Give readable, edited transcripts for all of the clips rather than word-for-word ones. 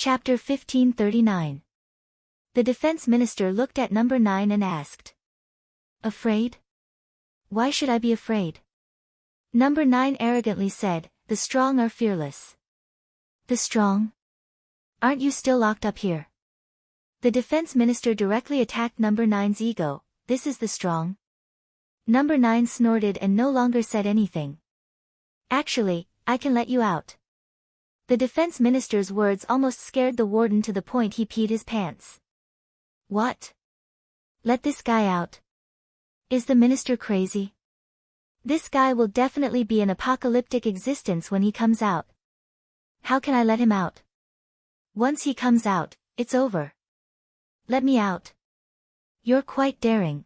Chapter 1539. The defense minister looked at number 9 and asked. Afraid? Why should I be afraid? Number 9 arrogantly said, the strong are fearless. The strong? Aren't you still locked up here? The defense minister directly attacked number 9's ego. This is the strong? Number 9 snorted and no longer said anything. Actually, I can let you out. The defense minister's words almost scared the warden to the point he peed his pants. What? Let this guy out? Is the minister crazy? This guy will definitely be an apocalyptic existence when he comes out. How can I let him out? Once he comes out, it's over. Let me out. You're quite daring.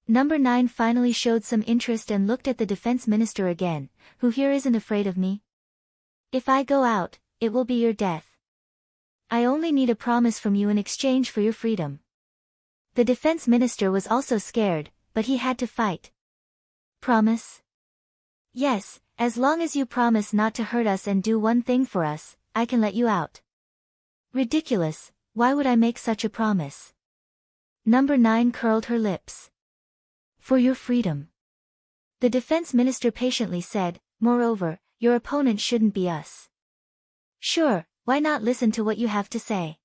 Number 9 finally showed some interest and looked at the defense minister again, who here isn't afraid of me? If I go out, it will be your death. I only need a promise from you in exchange for your freedom. The defense minister was also scared, but he had to fight. Promise? Yes, as long as you promise not to hurt us and do one thing for us, I can let you out. Ridiculous, why would I make such a promise? Number 9 curled her lips. For your freedom. The defense minister patiently said, moreover, your opponent shouldn't be us. Sure, why not listen to what you have to say?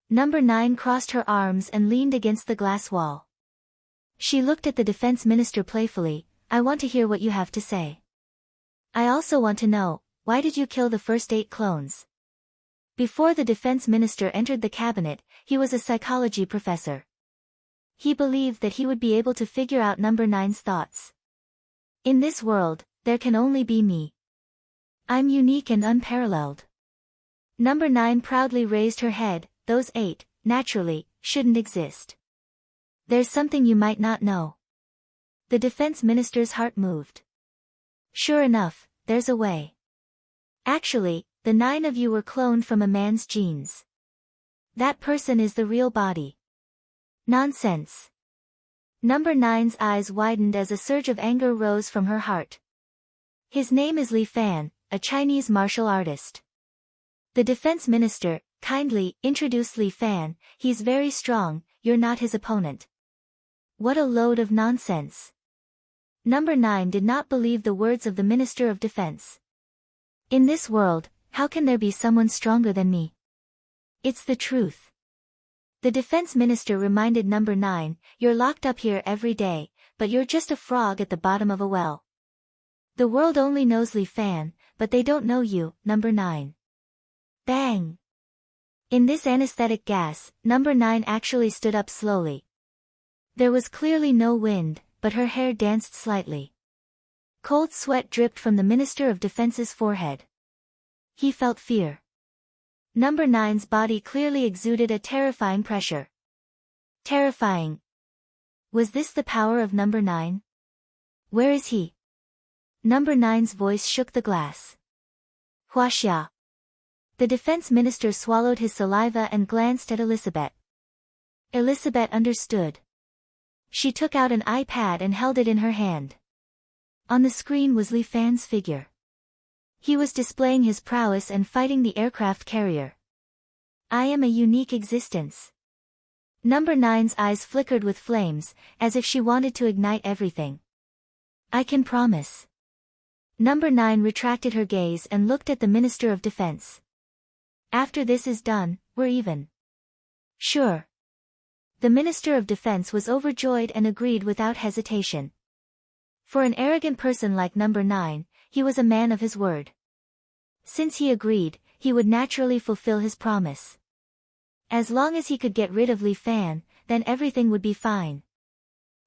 Number 9 crossed her arms and leaned against the glass wall. She looked at the defense minister playfully. I want to hear what you have to say. I also want to know, why did you kill the first 8 clones? Before the defense minister entered the cabinet, he was a psychology professor. He believed that he would be able to figure out number 9's thoughts. In this world, there can only be me. I'm unique and unparalleled. Number 9 proudly raised her head. Those 8, naturally, shouldn't exist. There's something you might not know. The defense minister's heart moved. Sure enough, there's a way. Actually, the 9 of you were cloned from a man's genes. That person is the real body. Nonsense. Number 9's eyes widened as a surge of anger rose from her heart. His name is Li Fan, a Chinese martial artist. The defense minister, kindly, introduced Li Fan. He's very strong, you're not his opponent. What a load of nonsense. Number 9 did not believe the words of the Minister of Defense. In this world, how can there be someone stronger than me? It's the truth. The defense minister reminded number 9, you're locked up here every day, but you're just a frog at the bottom of a well. The world only knows Li Fan, but they don't know you, number 9. Bang! In this anesthetic gas, number 9 actually stood up slowly. There was clearly no wind, but her hair danced slightly. Cold sweat dripped from the Minister of Defense's forehead. He felt fear. Number 9's body clearly exuded a terrifying pressure. Terrifying. Was this the power of number 9? Where is he? Number 9's voice shook the glass. Huaxia. The defense minister swallowed his saliva and glanced at Elizabeth. Elizabeth understood. She took out an iPad and held it in her hand. On the screen was Li Fan's figure. He was displaying his prowess and fighting the aircraft carrier. I am a unique existence. Number 9's eyes flickered with flames, as if she wanted to ignite everything. I can promise. Number 9 retracted her gaze and looked at the Minister of Defense. After this is done, we're even. Sure. The Minister of Defense was overjoyed and agreed without hesitation. For an arrogant person like number 9, he was a man of his word. Since he agreed, he would naturally fulfill his promise. As long as he could get rid of Li Fan, then everything would be fine.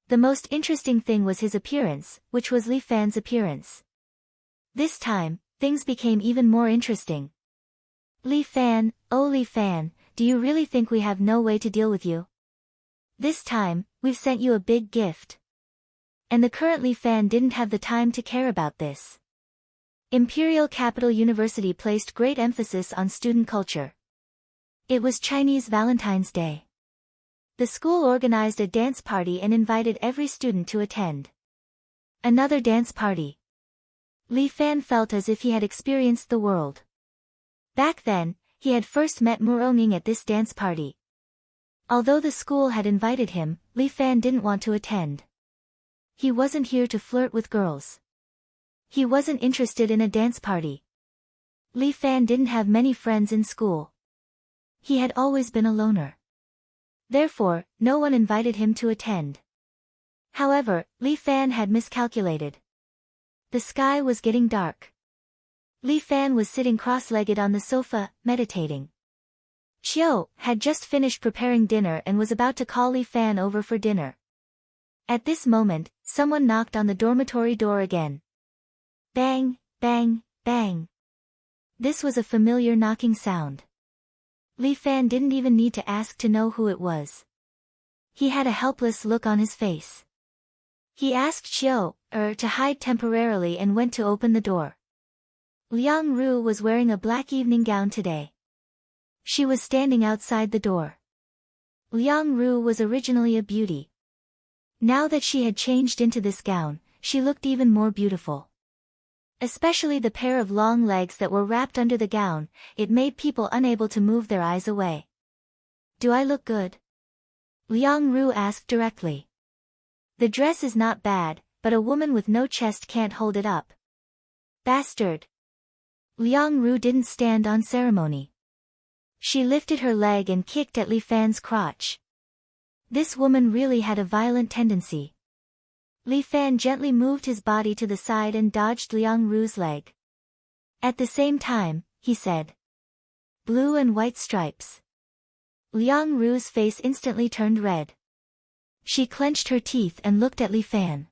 The most interesting thing was his appearance, which was Li Fan's appearance. This time, things became even more interesting. Li Fan, oh Li Fan, do you really think we have no way to deal with you? This time, we've sent you a big gift. And the current Li Fan didn't have the time to care about this. Imperial Capital University placed great emphasis on student culture. It was Chinese Valentine's Day. The school organized a dance party and invited every student to attend. Another dance party. Li Fan felt as if he had experienced the world. Back then, He had first met Muronging at this dance party. Although the school had invited him, Li Fan didn't want to attend. He wasn't here to flirt with girls. He wasn't interested in a dance party. Li Fan didn't have many friends in school. He had always been a loner. Therefore, no one invited him to attend. However, Li Fan had miscalculated. The sky was getting dark. Li Fan was sitting cross-legged on the sofa, meditating. Xiao had just finished preparing dinner and was about to call Li Fan over for dinner. At this moment, someone knocked on the dormitory door again. Bang, bang, bang. This was a familiar knocking sound. Li Fan didn't even need to ask to know who it was. He had a helpless look on his face. He asked Xiao to hide temporarily and went to open the door. Liang Ru was wearing a black evening gown today. She was standing outside the door. Liang Ru was originally a beauty. Now that she had changed into this gown, she looked even more beautiful. Especially the pair of long legs that were wrapped under the gown, it made people unable to move their eyes away. "Do I look good?" Liang Ru asked directly. "The dress is not bad, but a woman with no chest can't hold it up." "Bastard!" Liang Ru didn't stand on ceremony. She lifted her leg and kicked at Li Fan's crotch. This woman really had a violent tendency. Li Fan gently moved his body to the side and dodged Liang Ru's leg. At the same time, he said, "Blue and white stripes." Liang Ru's face instantly turned red. She clenched her teeth and looked at Li Fan.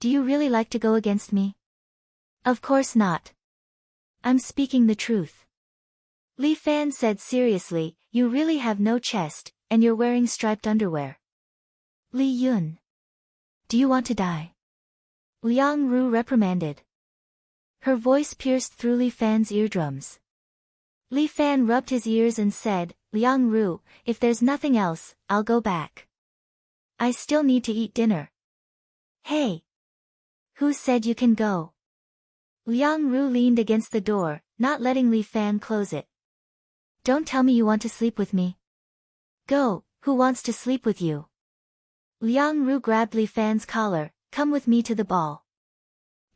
"Do you really like to go against me?" "Of course not. I'm speaking the truth." Li Fan said seriously, "You really have no chest, and you're wearing striped underwear." "Li Yun. Do you want to die?" Liang Ru reprimanded. Her voice pierced through Li Fan's eardrums. Li Fan rubbed his ears and said, "Liang Ru, if there's nothing else, I'll go back. I still need to eat dinner." "Hey! Who said you can go?" Liang Ru leaned against the door, not letting Li Fan close it. "Don't tell me you want to sleep with me." "Go, who wants to sleep with you?" Liang Ru grabbed Li Fan's collar. "Come with me to the ball."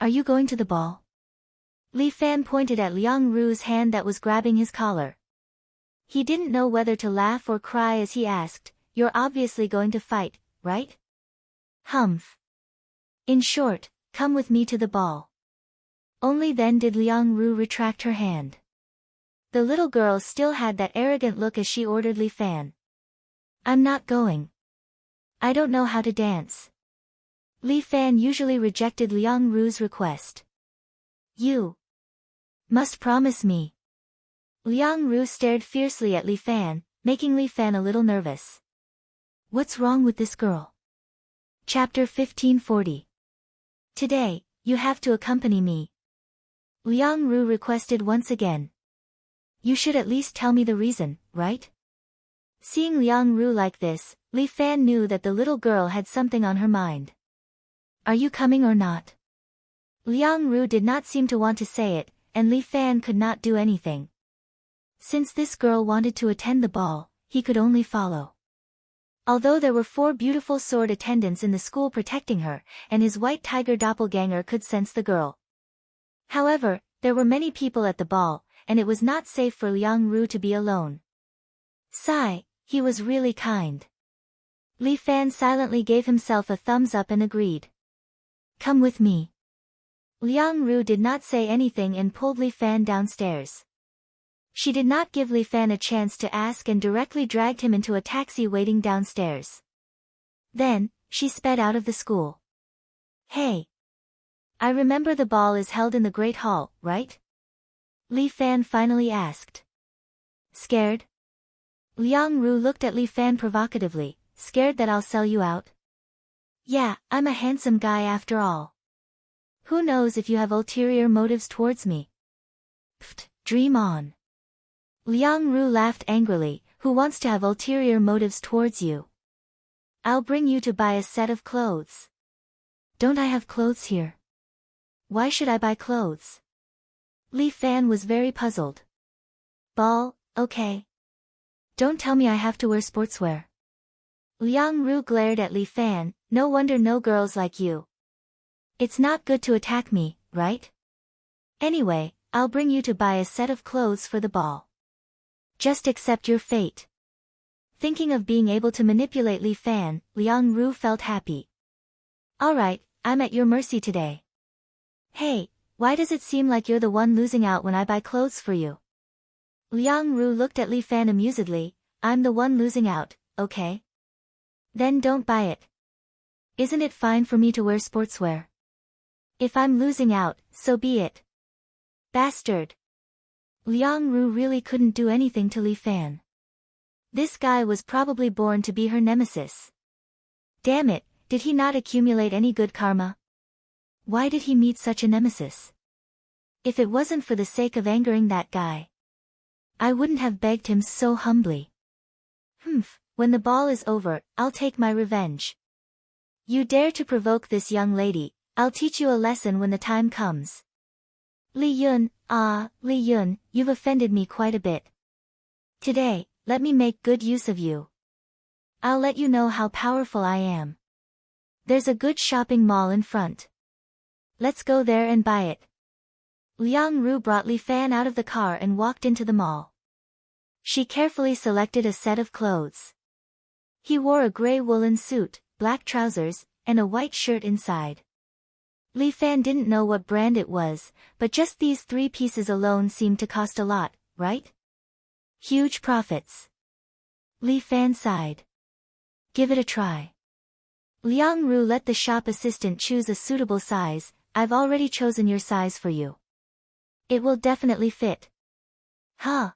"Are you going to the ball?" Li Fan pointed at Liang Ru's hand that was grabbing his collar. He didn't know whether to laugh or cry as he asked, "You're obviously going to fight, right?" "Humph. In short, come with me to the ball." Only then did Liang Ru retract her hand. The little girl still had that arrogant look as she ordered Li Fan. "I'm not going. I don't know how to dance." Li Fan usually rejected Liang Ru's request. "You must promise me." Liang Ru stared fiercely at Li Fan, making Li Fan a little nervous. What's wrong with this girl? Chapter 1540. Today, you have to accompany me. Liang Ru requested once again. You should at least tell me the reason, right? Seeing Liang Ru like this, Li Fan knew that the little girl had something on her mind. Are you coming or not? Liang Ru did not seem to want to say it, and Li Fan could not do anything. Since this girl wanted to attend the ball, he could only follow. Although there were 4 beautiful sword attendants in the school protecting her, and his white tiger doppelganger could sense the girl. However, there were many people at the ball, and it was not safe for Liang Ru to be alone. Sigh, he was really kind. Li Fan silently gave himself a thumbs up and agreed. Come with me. Liang Ru did not say anything and pulled Li Fan downstairs. She did not give Li Fan a chance to ask and directly dragged him into a taxi waiting downstairs. Then, she sped out of the school. Hey! I remember the ball is held in the Great Hall, right? Li Fan finally asked. Scared? Liang Ru looked at Li Fan provocatively, scared that I'll sell you out? Yeah, I'm a handsome guy after all. Who knows if you have ulterior motives towards me? Pfft, dream on. Liang Ru laughed angrily, who wants to have ulterior motives towards you? I'll bring you to buy a set of clothes. Don't I have clothes here? Why should I buy clothes? Li Fan was very puzzled. Ball, Okay. Don't tell me I have to wear sportswear. Liang Ru glared at Li Fan, no wonder no girls like you. It's not good to attack me, right? Anyway, I'll bring you to buy a set of clothes for the ball. Just accept your fate. Thinking of being able to manipulate Li Fan, Liang Ru felt happy. Alright, I'm at your mercy today. Hey, why does it seem like you're the one losing out when I buy clothes for you? Liang Ru looked at Li Fan amusedly. I'm the one losing out, okay? Then don't buy it. Isn't it fine for me to wear sportswear? If I'm losing out, so be it. Bastard. Liang Ru really couldn't do anything to Li Fan. This guy was probably born to be her nemesis. Damn it, did he not accumulate any good karma? Why did he meet such a nemesis? If it wasn't for the sake of angering that guy, I wouldn't have begged him so humbly. When the ball is over, I'll take my revenge. You dare to provoke this young lady, I'll teach you a lesson when the time comes. Li Yun, Li Yun, you've offended me quite a bit. Today, let me make good use of you. I'll let you know how powerful I am. There's a good shopping mall in front. Let's go there and buy it. Liang Ru brought Li Fan out of the car and walked into the mall. She carefully selected a set of clothes. He wore a gray woolen suit, black trousers, and a white shirt inside. Li Fan didn't know what brand it was, but just these 3 pieces alone seemed to cost a lot, right? Huge profits. Li Fan sighed. Give it a try. Liang Ru let the shop assistant choose a suitable size. I've already chosen your size for you. It will definitely fit. Huh?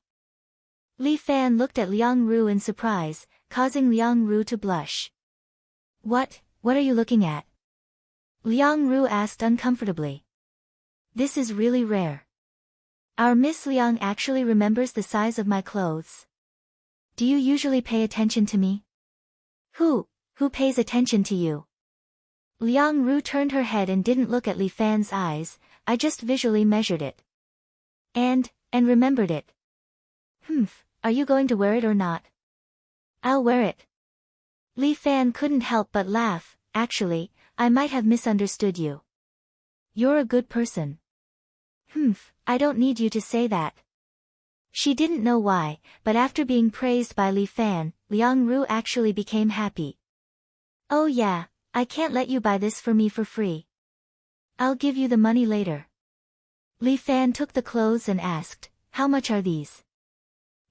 Li Fan looked at Liang Ru in surprise, causing Liang Ru to blush. What are you looking at? Liang Ru asked uncomfortably. This is really rare. Our Miss Liang actually remembers the size of my clothes. Do you usually pay attention to me? Who pays attention to you? Liang Ru turned her head and didn't look at Li Fan's eyes. I just visually measured it. And remembered it. Are you going to wear it or not? I'll wear it. Li Fan couldn't help but laugh. Actually, I might have misunderstood you. You're a good person. I don't need you to say that. She didn't know why, but after being praised by Li Fan, Liang Ru actually became happy. Oh yeah, I can't let you buy this for me for free. I'll give you the money later. Li Fan took the clothes and asked, how much are these?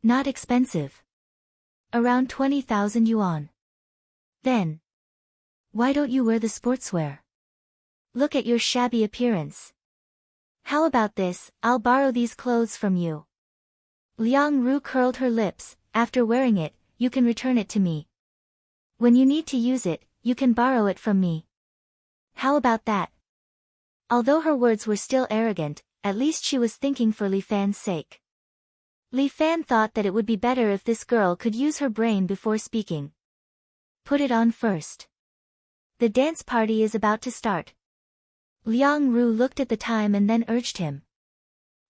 Not expensive. Around 20,000 yuan. Then, why don't you wear the sportswear? Look at your shabby appearance. How about this, I'll borrow these clothes from you. Liang Ru curled her lips. After wearing it, you can return it to me. When you need to use it, you can borrow it from me. How about that? Although her words were still arrogant, at least she was thinking for Li Fan's sake. Li Fan thought that it would be better if this girl could use her brain before speaking. Put it on first. The dance party is about to start. Liang Ru looked at the time and then urged him.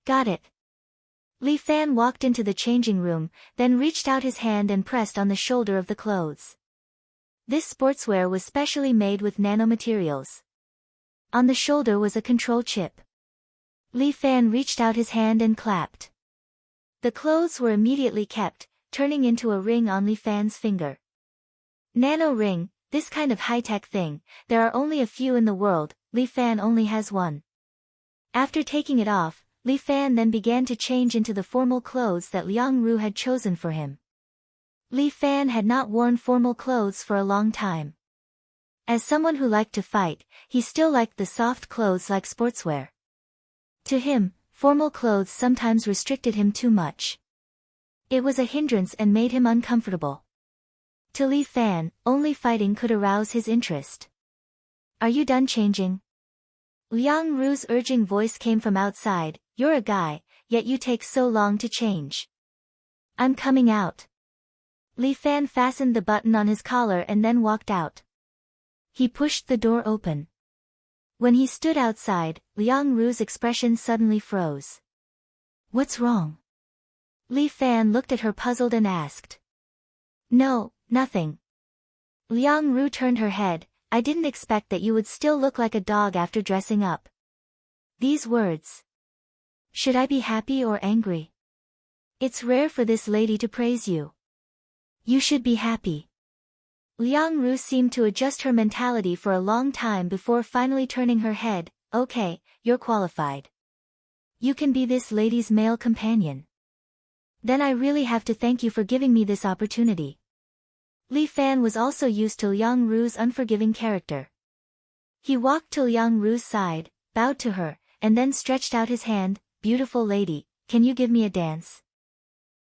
Got it. Li Fan walked into the changing room, then reached out his hand and pressed on the shoulder of the clothes. This sportswear was specially made with nanomaterials. On the shoulder was a control chip. Li Fan reached out his hand and clapped. The clothes were immediately kept, turning into a ring on Li Fan's finger. Nano ring, this kind of high-tech thing, there are only a few in the world. Li Fan only has one. After taking it off, Li Fan then began to change into the formal clothes that Liang Ru had chosen for him. Li Fan had not worn formal clothes for a long time. As someone who liked to fight, he still liked the soft clothes like sportswear. To him, formal clothes sometimes restricted him too much. It was a hindrance and made him uncomfortable. To Li Fan, only fighting could arouse his interest. Are you done changing? Liang Ru's urging voice came from outside. You're a guy, yet you take so long to change. I'm coming out. Li Fan fastened the button on his collar and then walked out. He pushed the door open. When he stood outside, Liang Ru's expression suddenly froze. What's wrong? Li Fan looked at her puzzled and asked. No, nothing. Liang Ru turned her head. I didn't expect that you would still look like a dog after dressing up. These words. Should I be happy or angry? It's rare for this lady to praise you. You should be happy. Liang Ru seemed to adjust her mentality for a long time before finally turning her head. Okay, you're qualified. You can be this lady's male companion. Then I really have to thank you for giving me this opportunity. Li Fan was also used to Liang Ru's unforgiving character. He walked to Liang Ru's side, bowed to her, and then stretched out his hand. Beautiful lady, can you give me a dance?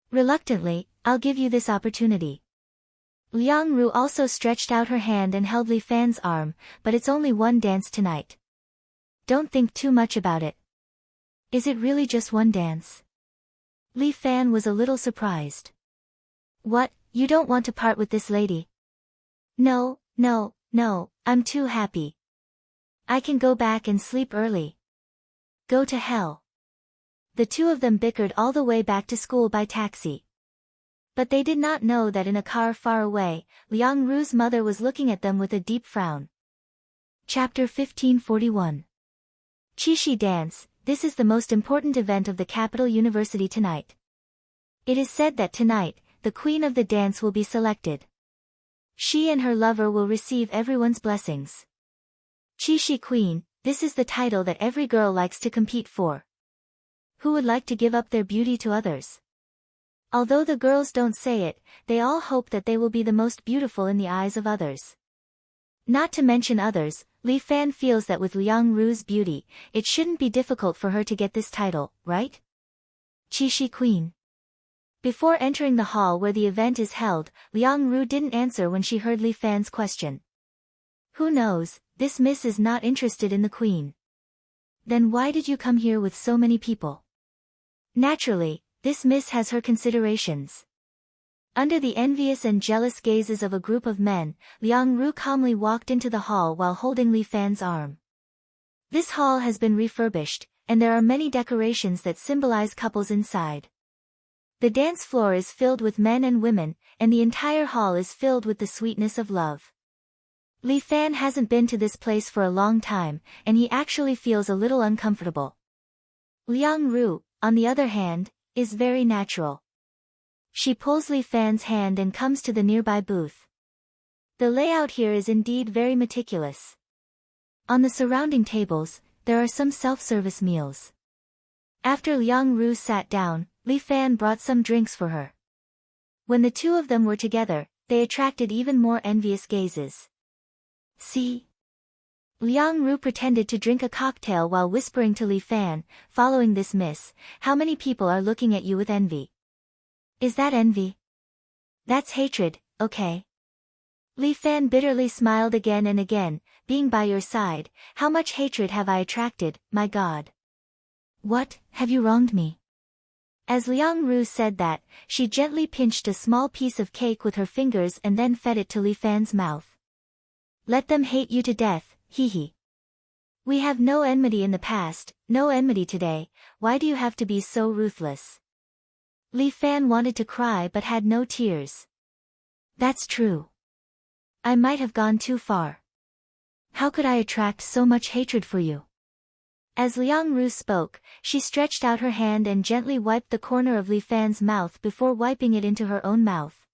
Reluctantly, I'll give you this opportunity. Liang Ru also stretched out her hand and held Li Fan's arm, but it's only one dance tonight. Don't think too much about it. Is it really just one dance? Li Fan was a little surprised. What, you don't want to part with this lady? No, I'm too happy. I can go back and sleep early. Go to hell. The two of them bickered all the way back to school by taxi. But they did not know that in a car far away, Liang Ru's mother was looking at them with a deep frown. Chapter 1541. Qixi Dance. This is the most important event of the capital university tonight. It is said that tonight, the queen of the dance will be selected. She and her lover will receive everyone's blessings. Qixi Queen, this is the title that every girl likes to compete for. Who would like to give up their beauty to others? Although the girls don't say it, they all hope that they will be the most beautiful in the eyes of others. Not to mention others, Li Fan feels that with Liang Ru's beauty, it shouldn't be difficult for her to get this title, right? Qixi Queen. Before entering the hall where the event is held, Liang Ru didn't answer when she heard Li Fan's question. Who knows, this miss is not interested in the queen. Then why did you come here with so many people? Naturally, this miss has her considerations. Under the envious and jealous gazes of a group of men, Liang Ru calmly walked into the hall while holding Li Fan's arm. This hall has been refurbished, and there are many decorations that symbolize couples inside. The dance floor is filled with men and women, and the entire hall is filled with the sweetness of love. Li Fan hasn't been to this place for a long time, and he actually feels a little uncomfortable. Liang Ru, on the other hand, is very natural. She pulls Li Fan's hand and comes to the nearby booth. The layout here is indeed very meticulous. On the surrounding tables, there are some self-service meals. After Liang Ru sat down, Li Fan brought some drinks for her. When the two of them were together, they attracted even more envious gazes. See? Liang Ru pretended to drink a cocktail while whispering to Li Fan, following this miss, how many people are looking at you with envy? Is that envy? That's hatred, okay? Li Fan bitterly smiled again and again, being by your side, how much hatred have I attracted, my God? What, have you wronged me? As Liang Ru said that, she gently pinched a small piece of cake with her fingers and then fed it to Li Fan's mouth. Let them hate you to death, hee hee. We have no enmity in the past, no enmity today, why do you have to be so ruthless? Li Fan wanted to cry but had no tears. That's true. I might have gone too far. How could I attract so much hatred for you? As Liang Ru spoke, she stretched out her hand and gently wiped the corner of Li Fan's mouth before wiping it into her own mouth.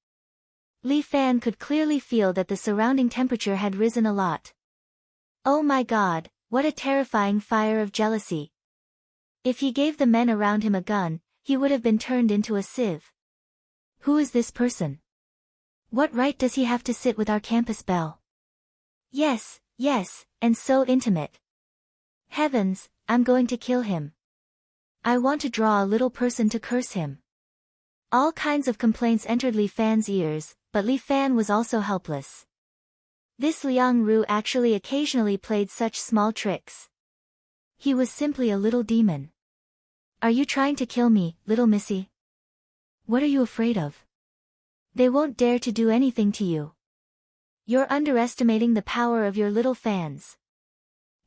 Li Fan could clearly feel that the surrounding temperature had risen a lot. Oh my God, what a terrifying fire of jealousy. If he gave the men around him a gun, he would have been turned into a sieve. Who is this person? What right does he have to sit with our campus belle? Yes, and so intimate. Heavens, I'm going to kill him. I want to draw a little person to curse him. All kinds of complaints entered Li Fan's ears, but Li Fan was also helpless. This Liang Ru actually occasionally played such small tricks. He was simply a little demon. Are you trying to kill me, little missy? What are you afraid of? They won't dare to do anything to you. You're underestimating the power of your little fans.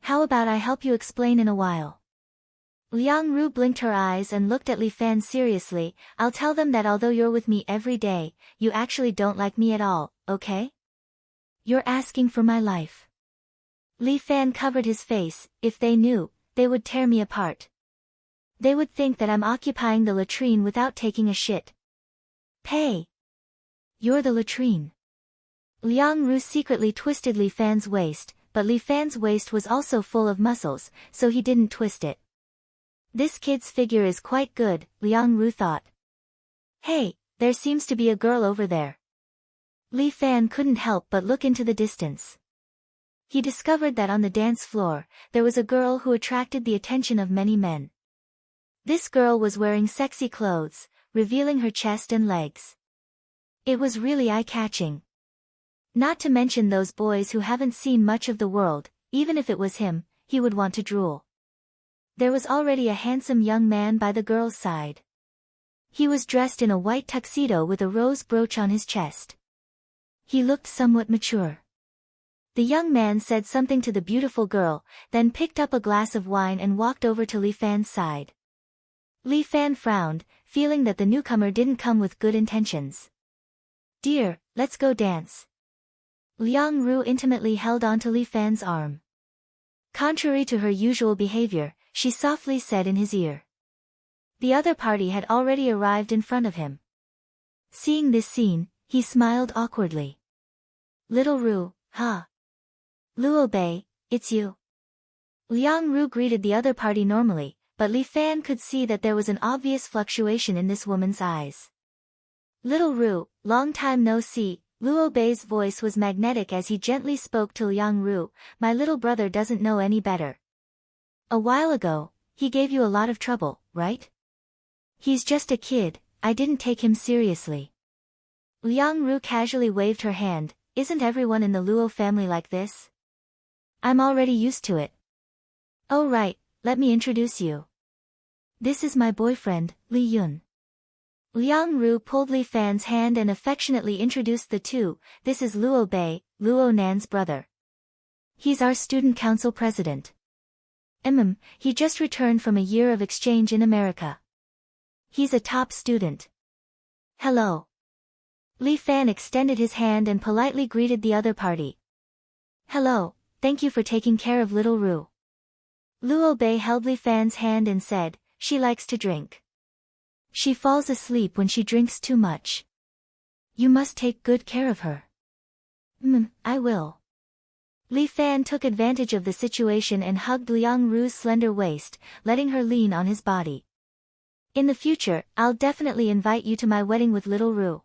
How about I help you explain in a while? Liang Ru blinked her eyes and looked at Li Fan seriously. I'll tell them that although you're with me every day, you actually don't like me at all, okay? You're asking for my life. Li Fan covered his face. If they knew, they would tear me apart. They would think that I'm occupying the latrine without taking a shit. Pay. You're the latrine. Liang Ru secretly twisted Li Fan's waist, but Li Fan's waist was also full of muscles, so he didn't twist it. This kid's figure is quite good, Liang Ru thought. Hey, there seems to be a girl over there. Li Fan couldn't help but look into the distance. He discovered that on the dance floor, there was a girl who attracted the attention of many men. This girl was wearing sexy clothes, revealing her chest and legs. It was really eye-catching. Not to mention those boys who haven't seen much of the world, even if it was him, he would want to drool. There was already a handsome young man by the girl's side. He was dressed in a white tuxedo with a rose brooch on his chest. He looked somewhat mature. The young man said something to the beautiful girl, then picked up a glass of wine and walked over to Li Fan's side. Li Fan frowned, feeling that the newcomer didn't come with good intentions. Dear, let's go dance. Liang Ru intimately held onto Li Fan's arm. Contrary to her usual behavior, she softly said in his ear. The other party had already arrived in front of him. Seeing this scene, he smiled awkwardly. Little Ru, huh? Luo Bei, it's you. Liang Ru greeted the other party normally, but Li Fan could see that there was an obvious fluctuation in this woman's eyes. Little Ru, long time no see. Luo Bei's voice was magnetic as he gently spoke to Liang Ru. My little brother doesn't know any better. A while ago, he gave you a lot of trouble, right? He's just a kid, I didn't take him seriously. Liang Ru casually waved her hand. Isn't everyone in the Luo family like this? I'm already used to it. Oh right, let me introduce you. This is my boyfriend, Li Yun. Liang Ru pulled Li Fan's hand and affectionately introduced the two. This is Luo Bei, Luo Nan's brother. He's our student council president. He just returned from a year of exchange in America. He's a top student. Hello. Li Fan extended his hand and politely greeted the other party. Hello, thank you for taking care of little Ru. Luo Bei held Li Fan's hand and said, she likes to drink. She falls asleep when she drinks too much. You must take good care of her. I will. Li Fan took advantage of the situation and hugged Liang Ru's slender waist, letting her lean on his body. In the future, I'll definitely invite you to my wedding with little Ru.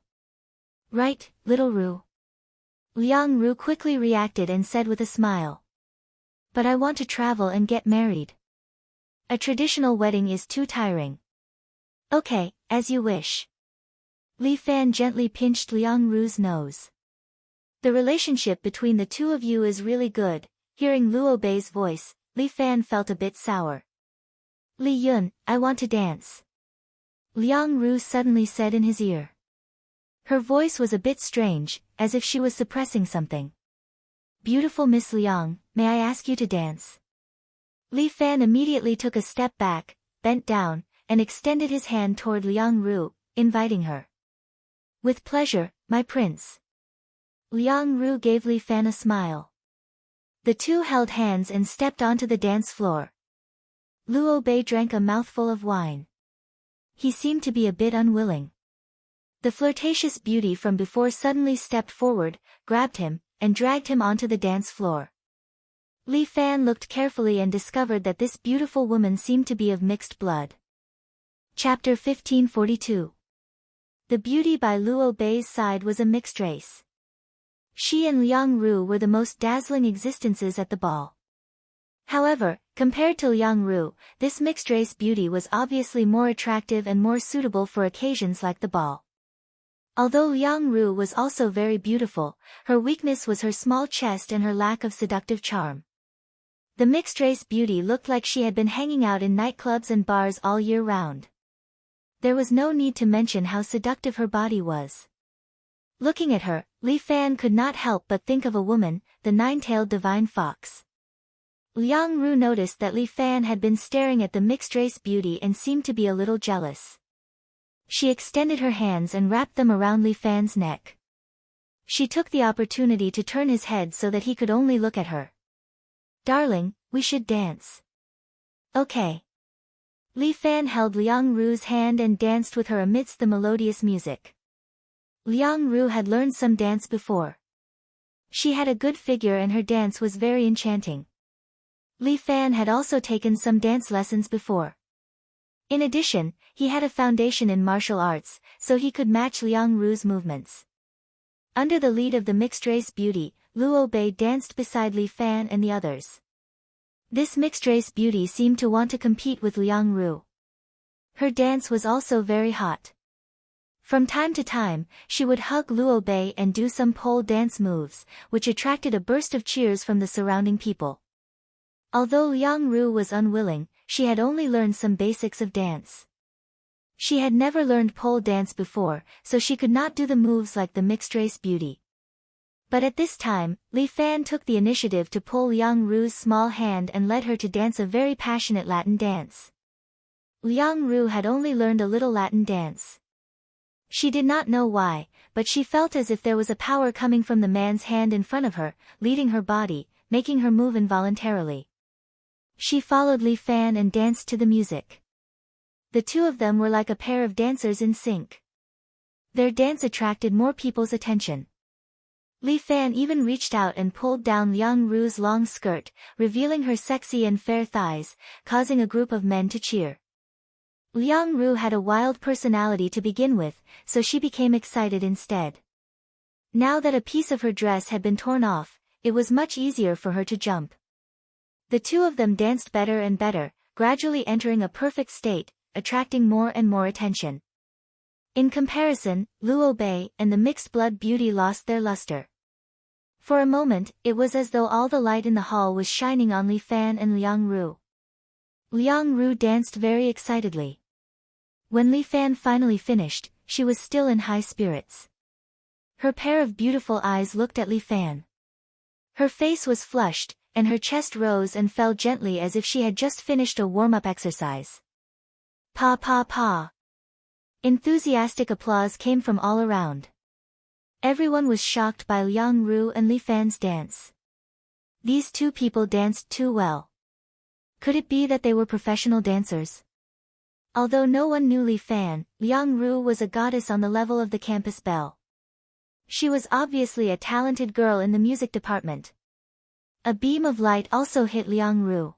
Right, little Ru. Liang Ru quickly reacted and said with a smile. But I want to travel and get married. A traditional wedding is too tiring. Okay, as you wish. Li Fan gently pinched Liang Ru's nose. The relationship between the two of you is really good. Hearing Luo Bei's voice, Li Fan felt a bit sour. Li Yun, I want to dance. Liang Ru suddenly said in his ear. Her voice was a bit strange, as if she was suppressing something. Beautiful Miss Liang, may I ask you to dance? Li Fan immediately took a step back, bent down, and extended his hand toward Liang Ru, inviting her. With pleasure, my prince. Liang Ru gave Li Fan a smile. The two held hands and stepped onto the dance floor. Luo Bei drank a mouthful of wine. He seemed to be a bit unwilling. The flirtatious beauty from before suddenly stepped forward, grabbed him, and dragged him onto the dance floor. Li Fan looked carefully and discovered that this beautiful woman seemed to be of mixed blood. Chapter 1542. The beauty by Luo Bei's side was a mixed race. She and Liang Ru were the most dazzling existences at the ball. However, compared to Liang Ru, this mixed-race beauty was obviously more attractive and more suitable for occasions like the ball. Although Liang Ru was also very beautiful, her weakness was her small chest and her lack of seductive charm. The mixed-race beauty looked like she had been hanging out in nightclubs and bars all year round. There was no need to mention how seductive her body was. Looking at her, Li Fan could not help but think of a woman, the nine-tailed divine fox. Liang Ru noticed that Li Fan had been staring at the mixed-race beauty and seemed to be a little jealous. She extended her hands and wrapped them around Li Fan's neck. She took the opportunity to turn his head so that he could only look at her. "Darling, we should dance." "Okay." Li Fan held Liang Ru's hand and danced with her amidst the melodious music. Liang Ru had learned some dance before. She had a good figure and her dance was very enchanting. Li Fan had also taken some dance lessons before. In addition, he had a foundation in martial arts, so he could match Liang Ru's movements. Under the lead of the mixed-race beauty, Luo Bei danced beside Li Fan and the others. This mixed-race beauty seemed to want to compete with Liang Ru. Her dance was also very hot. From time to time, she would hug Luo Bei and do some pole dance moves, which attracted a burst of cheers from the surrounding people. Although Liang Ru was unwilling, she had only learned some basics of dance. She had never learned pole dance before, so she could not do the moves like the mixed-race beauty. But at this time, Li Fan took the initiative to pull Liang Ru's small hand and led her to dance a very passionate Latin dance. Liang Ru had only learned a little Latin dance. She did not know why, but she felt as if there was a power coming from the man's hand in front of her, leading her body, making her move involuntarily. She followed Li Fan and danced to the music. The two of them were like a pair of dancers in sync. Their dance attracted more people's attention. Li Fan even reached out and pulled down Liang Ru's long skirt, revealing her sexy and fair thighs, causing a group of men to cheer. Liang Ru had a wild personality to begin with, so she became excited instead. Now that a piece of her dress had been torn off, it was much easier for her to jump. The two of them danced better and better, gradually entering a perfect state, attracting more and more attention. In comparison, Luo Bei and the mixed-blood beauty lost their luster. For a moment, it was as though all the light in the hall was shining on Li Fan and Liang Ru. Liang Ru danced very excitedly. When Li Fan finally finished, she was still in high spirits. Her pair of beautiful eyes looked at Li Fan. Her face was flushed, and her chest rose and fell gently as if she had just finished a warm-up exercise. Pa pa pa. Enthusiastic applause came from all around. Everyone was shocked by Liang Ru and Li Fan's dance. These two people danced too well. Could it be that they were professional dancers? Although no one knew Li Fan, Liang Ru was a goddess on the level of the campus belle. She was obviously a talented girl in the music department. A beam of light also hit Liang Ru.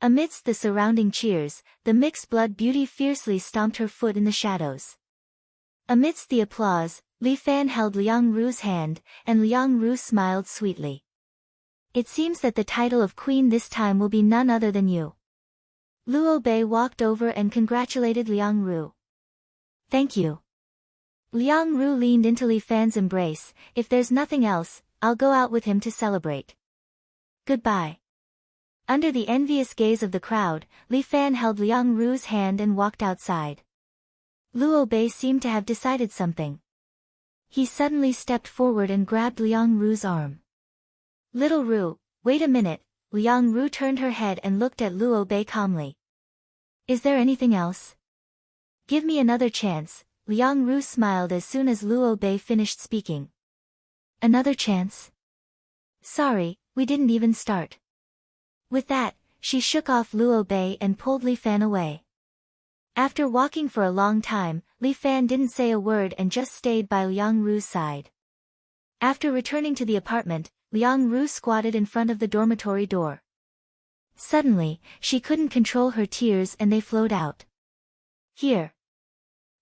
Amidst the surrounding cheers, the mixed-blood beauty fiercely stomped her foot in the shadows. Amidst the applause, Li Fan held Liang Ru's hand, and Liang Ru smiled sweetly. "It seems that the title of queen this time will be none other than you." Luo Bei walked over and congratulated Liang Ru. "Thank you." Liang Ru leaned into Li Fan's embrace. "If there's nothing else, I'll go out with him to celebrate. Goodbye." Under the envious gaze of the crowd, Li Fan held Liang Ru's hand and walked outside. Luo Bei seemed to have decided something. He suddenly stepped forward and grabbed Liang Ru's arm. "Little Ru, wait a minute." Liang Ru turned her head and looked at Luo Bei calmly. "Is there anything else?" "Give me another chance." Liang Ru smiled as soon as Luo Bei finished speaking. "Another chance?" "Sorry, we didn't even start." With that, she shook off Luo Bei and pulled Li Fan away. After walking for a long time, Li Fan didn't say a word and just stayed by Liang Ru's side. After returning to the apartment, Liang Ru squatted in front of the dormitory door. Suddenly, she couldn't control her tears and they flowed out. "Here."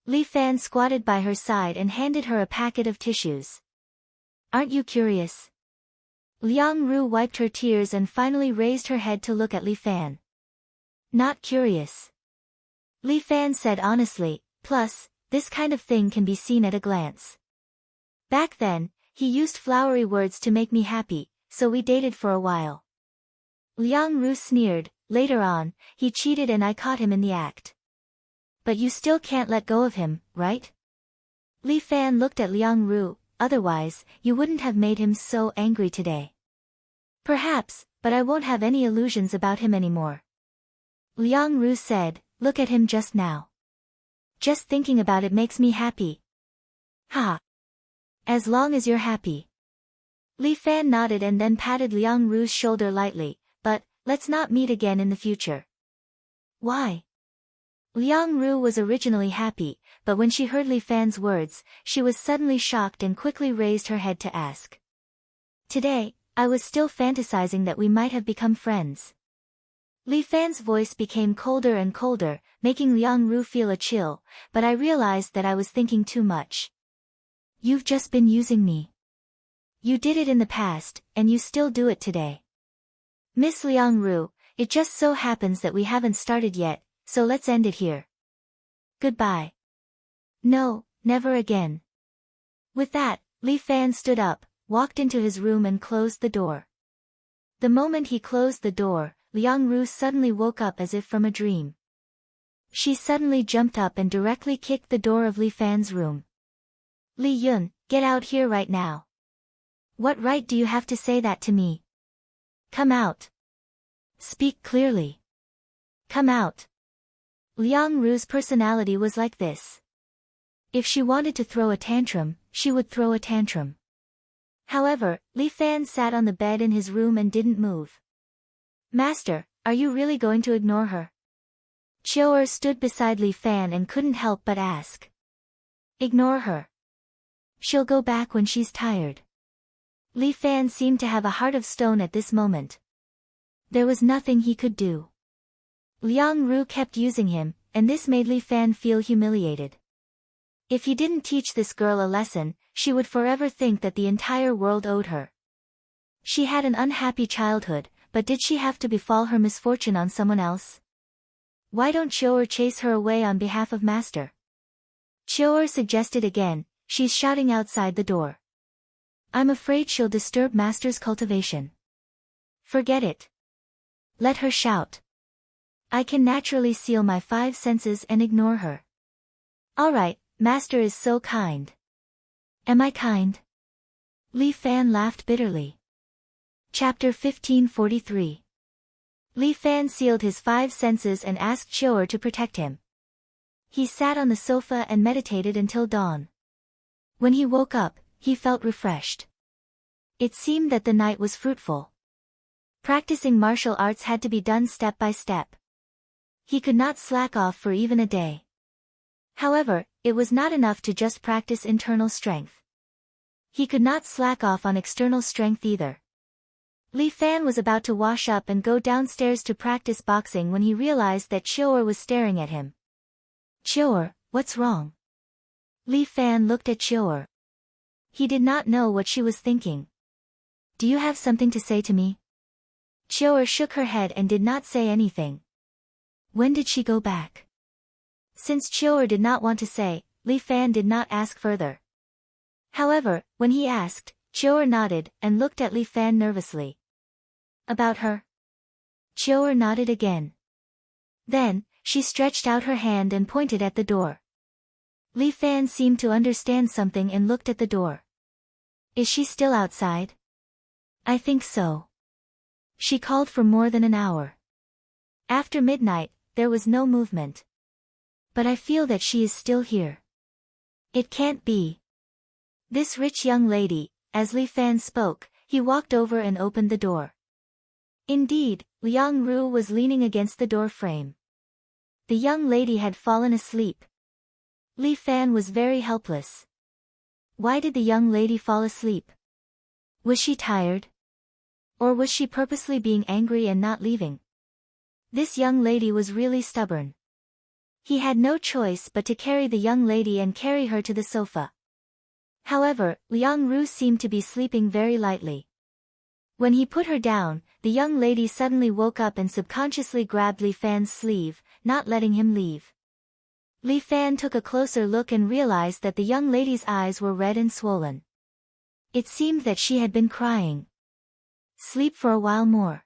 Li Fan squatted by her side and handed her a packet of tissues. "Aren't you curious?" Liang Ru wiped her tears and finally raised her head to look at Li Fan. "Not curious." Li Fan said honestly, "Plus, this kind of thing can be seen at a glance. Back then, he used flowery words to make me happy, so we dated for a while." Liang Ru sneered. "Later on, he cheated and I caught him in the act. But you still can't let go of him, right?" Li Fan looked at Liang Ru. "Otherwise, you wouldn't have made him so angry today." "Perhaps, but I won't have any illusions about him anymore. Liang Ru said, look at him just now. Just thinking about it makes me happy. Ha! As long as you're happy. Li Fan nodded and then patted Liang Ru's shoulder lightly, but, let's not meet again in the future. Why? Liang Ru was originally happy, but when she heard Li Fan's words, she was suddenly shocked and quickly raised her head to ask. Today, I was still fantasizing that we might have become friends. Li Fan's voice became colder and colder, making Liang Ru feel a chill, but I realized that I was thinking too much. You've just been using me. You did it in the past, and you still do it today. Miss Liang Ru, it just so happens that we haven't started yet, so let's end it here. Goodbye. No, never again. With that, Li Fan stood up, walked into his room and closed the door. The moment he closed the door, Liang Ru suddenly woke up as if from a dream. She suddenly jumped up and directly kicked the door of Li Fan's room. Li Yun, get out here right now. What right do you have to say that to me? Come out. Speak clearly. Come out. Liang Ru's personality was like this. If she wanted to throw a tantrum, she would throw a tantrum. However, Li Fan sat on the bed in his room and didn't move. Master, are you really going to ignore her? Chior stood beside Li Fan and couldn't help but ask. Ignore her. She'll go back when she's tired. Li Fan seemed to have a heart of stone at this moment. There was nothing he could do. Liang Ru kept using him, and this made Li Fan feel humiliated. If he didn't teach this girl a lesson, she would forever think that the entire world owed her. She had an unhappy childhood, but did she have to befall her misfortune on someone else? Why don't Chior chase her away on behalf of Master? Chior suggested again, she's shouting outside the door. I'm afraid she'll disturb Master's cultivation. Forget it. Let her shout. I can naturally seal my 5 senses and ignore her. Alright, Master is so kind. Am I kind? Li Fan laughed bitterly. Chapter 1543. Li Fan sealed his 5 senses and asked Chior to protect him. He sat on the sofa and meditated until dawn. When he woke up, he felt refreshed. It seemed that the night was fruitful. Practicing martial arts had to be done step by step. He could not slack off for even a day. However, it was not enough to just practice internal strength. He could not slack off on external strength either. Li Fan was about to wash up and go downstairs to practice boxing when he realized that Chior was staring at him. Chior, what's wrong? Li Fan looked at Chior. He did not know what she was thinking. Do you have something to say to me? Chior shook her head and did not say anything. When did she go back? Since Chior did not want to say, Li Fan did not ask further. However, when he asked, Chior nodded and looked at Li Fan nervously. About her? Chior nodded again. Then, she stretched out her hand and pointed at the door. Li Fan seemed to understand something and looked at the door. Is she still outside? I think so. She called for more than an hour. After midnight, there was no movement. But I feel that she is still here. It can't be. This rich young lady, as Li Fan spoke, he walked over and opened the door. Indeed, Liang Ru was leaning against the door frame. The young lady had fallen asleep. Li Fan was very helpless. Why did the young lady fall asleep? Was she tired? Or was she purposely being angry and not leaving? This young lady was really stubborn. He had no choice but to carry the young lady and carry her to the sofa. However, Liang Ru seemed to be sleeping very lightly. When he put her down, the young lady suddenly woke up and subconsciously grabbed Li Fan's sleeve, not letting him leave. Li Fan took a closer look and realized that the young lady's eyes were red and swollen. It seemed that she had been crying. Sleep for a while more.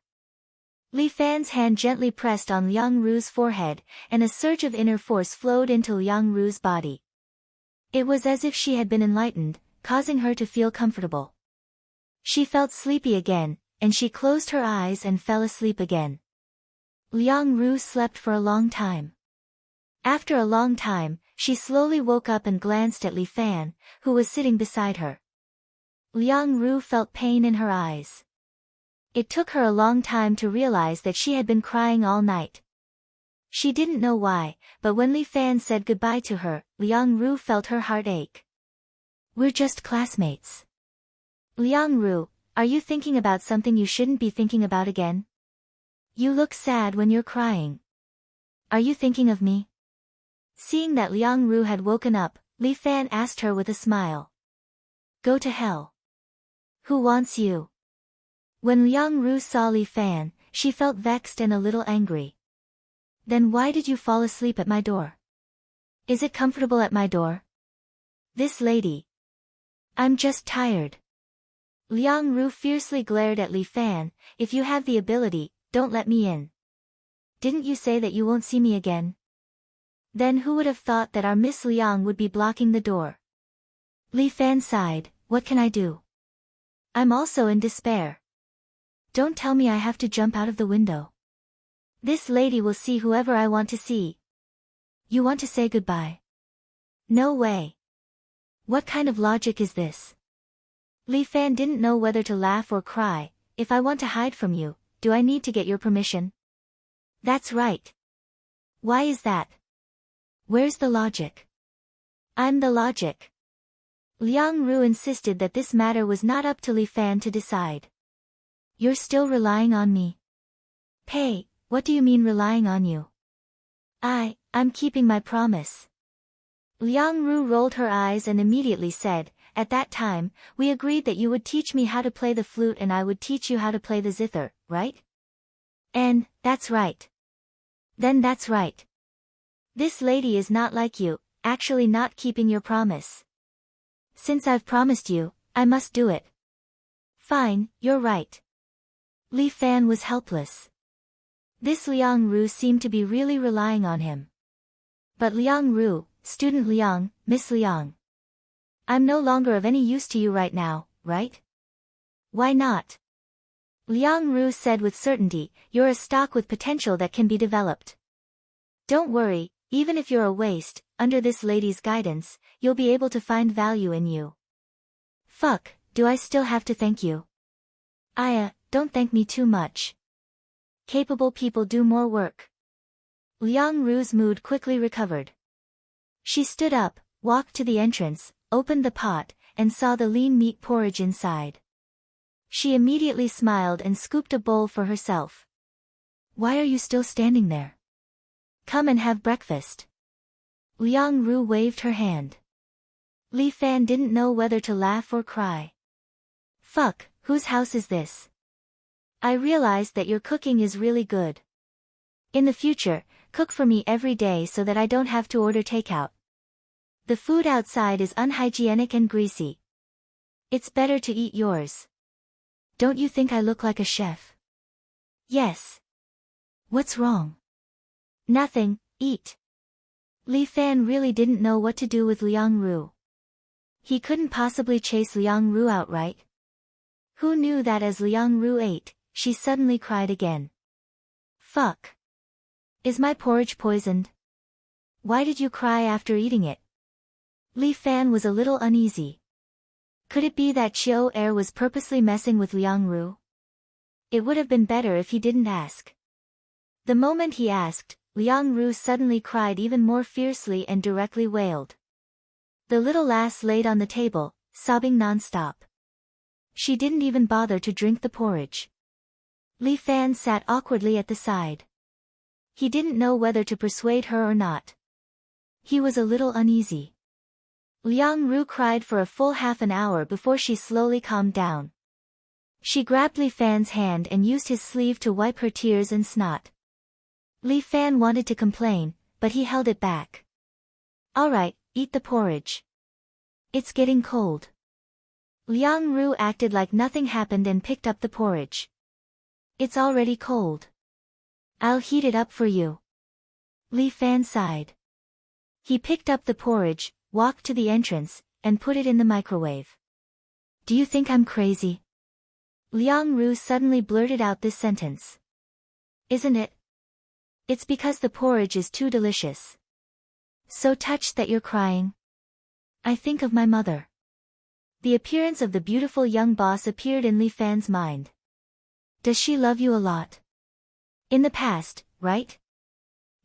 Li Fan's hand gently pressed on Liang Ru's forehead, and a surge of inner force flowed into Liang Ru's body. It was as if she had been enlightened, causing her to feel comfortable. She felt sleepy again, and she closed her eyes and fell asleep again. Liang Ru slept for a long time. After a long time, she slowly woke up and glanced at Li Fan, who was sitting beside her. Liang Ru felt pain in her eyes. It took her a long time to realize that she had been crying all night. She didn't know why, but when Li Fan said goodbye to her, Liang Ru felt her heart ache. "We're just classmates." "Liang Ru, are you thinking about something you shouldn't be thinking about again? You look sad when you're crying. Are you thinking of me?" Seeing that Liang Ru had woken up, Li Fan asked her with a smile. "Go to hell. Who wants you?" When Liang Ru saw Li Fan, she felt vexed and a little angry. "Then why did you fall asleep at my door? Is it comfortable at my door?" "This lady." "I'm just tired." Liang Ru fiercely glared at Li Fan. "If you have the ability, don't let me in. Didn't you say that you won't see me again?" Then who would have thought that our Miss Liang would be blocking the door? Li Fan sighed. "What can I do? I'm also in despair. Don't tell me I have to jump out of the window. This lady will see whoever I want to see." "You want to say goodbye?" "No way. What kind of logic is this?" Li Fan didn't know whether to laugh or cry. "If I want to hide from you, do I need to get your permission?" "That's right." "Why is that? Where's the logic?" "I'm the logic." Liang Ru insisted that this matter was not up to Li Fan to decide. "You're still relying on me?" "Hey, what do you mean relying on you?" I'm keeping my promise." Liang Ru rolled her eyes and immediately said, "At that time, we agreed that you would teach me how to play the flute and I would teach you how to play the zither, right?" "And, that's right." "Then that's right. This lady is not like you, actually not keeping your promise. Since I've promised you, I must do it." "Fine, you're right." Li Fan was helpless. This Liang Ru seemed to be really relying on him. "But Liang Ru, student Liang, Miss Liang. I'm no longer of any use to you right now, right?" "Why not?" Liang Ru said with certainty. "You're a stock with potential that can be developed. Don't worry, even if you're a waste, under this lady's guidance, you'll be able to find value in you." "Fuck, do I still have to thank you?" Don't thank me too much. Capable people do more work." Liang Ru's mood quickly recovered. She stood up, walked to the entrance, opened the pot, and saw the lean meat porridge inside. She immediately smiled and scooped a bowl for herself. "Why are you still standing there? Come and have breakfast." Liang Ru waved her hand. Li Fan didn't know whether to laugh or cry. "Fuck, whose house is this? I realized that your cooking is really good. In the future, cook for me every day so that I don't have to order takeout. The food outside is unhygienic and greasy. It's better to eat yours. Don't you think I look like a chef?" "Yes." "What's wrong?" "Nothing, eat." Li Fan really didn't know what to do with Liang Ru. He couldn't possibly chase Liang Ru outright. Who knew that as Liang Ru ate, she suddenly cried again. "Fuck. Is my porridge poisoned? Why did you cry after eating it?" Li Fan was a little uneasy. Could it be that Qiu Er was purposely messing with Liang Ru? It would have been better if he didn't ask. The moment he asked, Liang Ru suddenly cried even more fiercely and directly wailed. The little lass laid on the table, sobbing non-stop. She didn't even bother to drink the porridge. Li Fan sat awkwardly at the side. He didn't know whether to persuade her or not. He was a little uneasy. Liang Ru cried for a full half an hour before she slowly calmed down. She grabbed Li Fan's hand and used his sleeve to wipe her tears and snot. Li Fan wanted to complain, but he held it back. "All right, eat the porridge. It's getting cold." Liang Ru acted like nothing happened and picked up the porridge. "It's already cold. I'll heat it up for you." Li Fan sighed. He picked up the porridge, walked to the entrance, and put it in the microwave. "Do you think I'm crazy?" Liang Ru suddenly blurted out this sentence. Isn't it? It's because the porridge is too delicious. So touched that you're crying? I think of my mother. The appearance of the beautiful young boss appeared in Li Fan's mind. Does she love you a lot? In the past, right?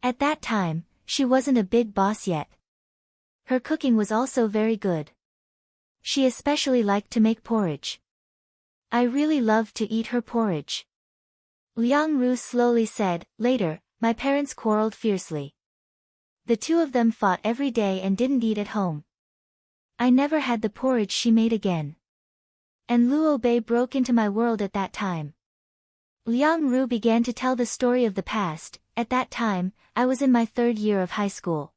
At that time, she wasn't a big boss yet. Her cooking was also very good. She especially liked to make porridge. I really loved to eat her porridge. Liang Ru slowly said. Later, my parents quarreled fiercely. The two of them fought every day and didn't eat at home. I never had the porridge she made again. And Luo Bei broke into my world at that time. Liang Ru began to tell the story of the past. At that time, I was in my 3rd year of high school.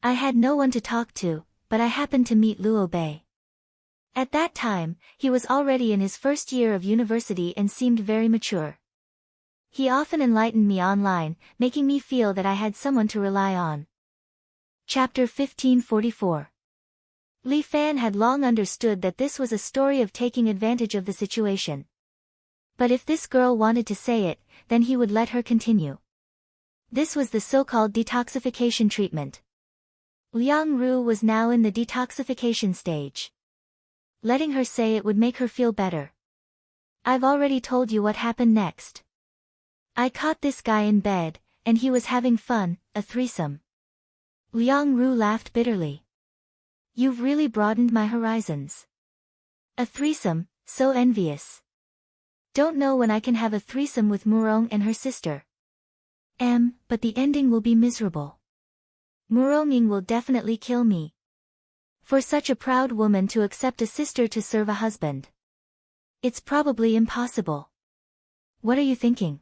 I had no one to talk to, but I happened to meet Luo Bei. At that time, he was already in his 1st year of university and seemed very mature. He often enlightened me online, making me feel that I had someone to rely on. Chapter 1544. Li Fan had long understood that this was a story of taking advantage of the situation. But if this girl wanted to say it, then he would let her continue. This was the so-called detoxification treatment. Liang Ru was now in the detoxification stage. Letting her say it would make her feel better. I've already told you what happened next. I caught this guy in bed, and he was having fun, a threesome. Liang Ru laughed bitterly. You've really broadened my horizons. A threesome, so envious. Don't know when I can have a threesome with Murong and her sister. But the ending will be miserable. Muronging will definitely kill me. For such a proud woman to accept a sister to serve a husband. It's probably impossible. What are you thinking?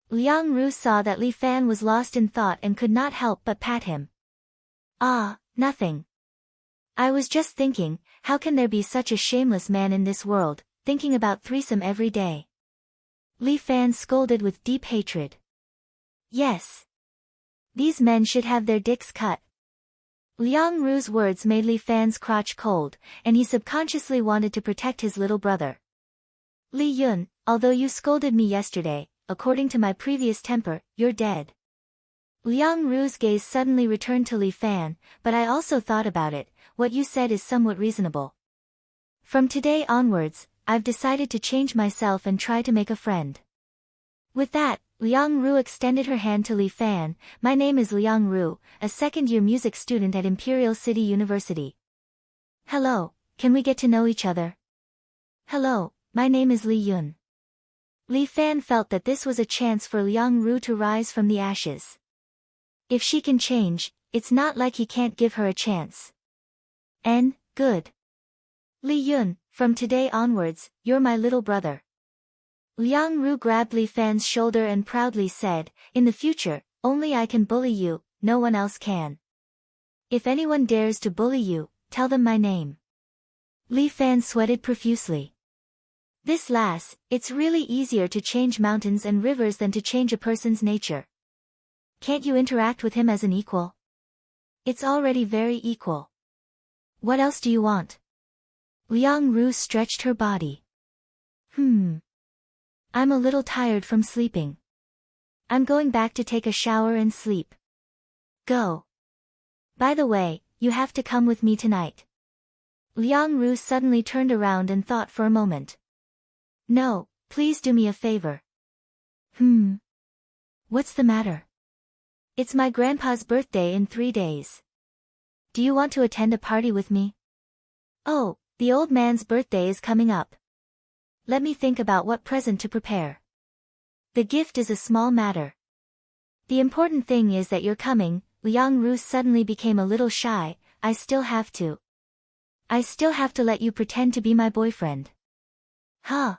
Liang Ru saw that Li Fan was lost in thought and could not help but pat him. Ah, nothing. I was just thinking, how can there be such a shameless man in this world, thinking about threesome every day? Li Fan scolded with deep hatred. Yes. These men should have their dicks cut. Liang Ru's words made Li Fan's crotch cold, and he subconsciously wanted to protect his little brother. Li Yun, although you scolded me yesterday, according to my previous temper, you're dead. Liang Ru's gaze suddenly returned to Li Fan, but I also thought about it, what you said is somewhat reasonable. From today onwards, I've decided to change myself and try to make a friend. With that, Liang Ru extended her hand to Li Fan. My name is Liang Ru, a 2nd-year music student at Imperial City University. Hello, can we get to know each other? Hello, my name is Li Yun. Li Fan felt that this was a chance for Liang Ru to rise from the ashes. If she can change, it's not like he can't give her a chance. Good. Li Yun, from today onwards, you're my little brother. Liang Ru grabbed Li Fan's shoulder and proudly said, in the future, only I can bully you, no one else can. If anyone dares to bully you, tell them my name. Li Fan sweated profusely. This lass, it's really easier to change mountains and rivers than to change a person's nature. Can't you interact with him as an equal? It's already very equal. What else do you want? Liang Ru stretched her body. I'm a little tired from sleeping. I'm going back to take a shower and sleep. Go. By the way, you have to come with me tonight. Liang Ru suddenly turned around and thought for a moment. No, please do me a favor. What's the matter? It's my grandpa's birthday in 3 days. Do you want to attend a party with me? Oh, the old man's birthday is coming up. Let me think about what present to prepare. The gift is a small matter. The important thing is that you're coming. Liang Ru suddenly became a little shy. I still have to let you pretend to be my boyfriend. Huh?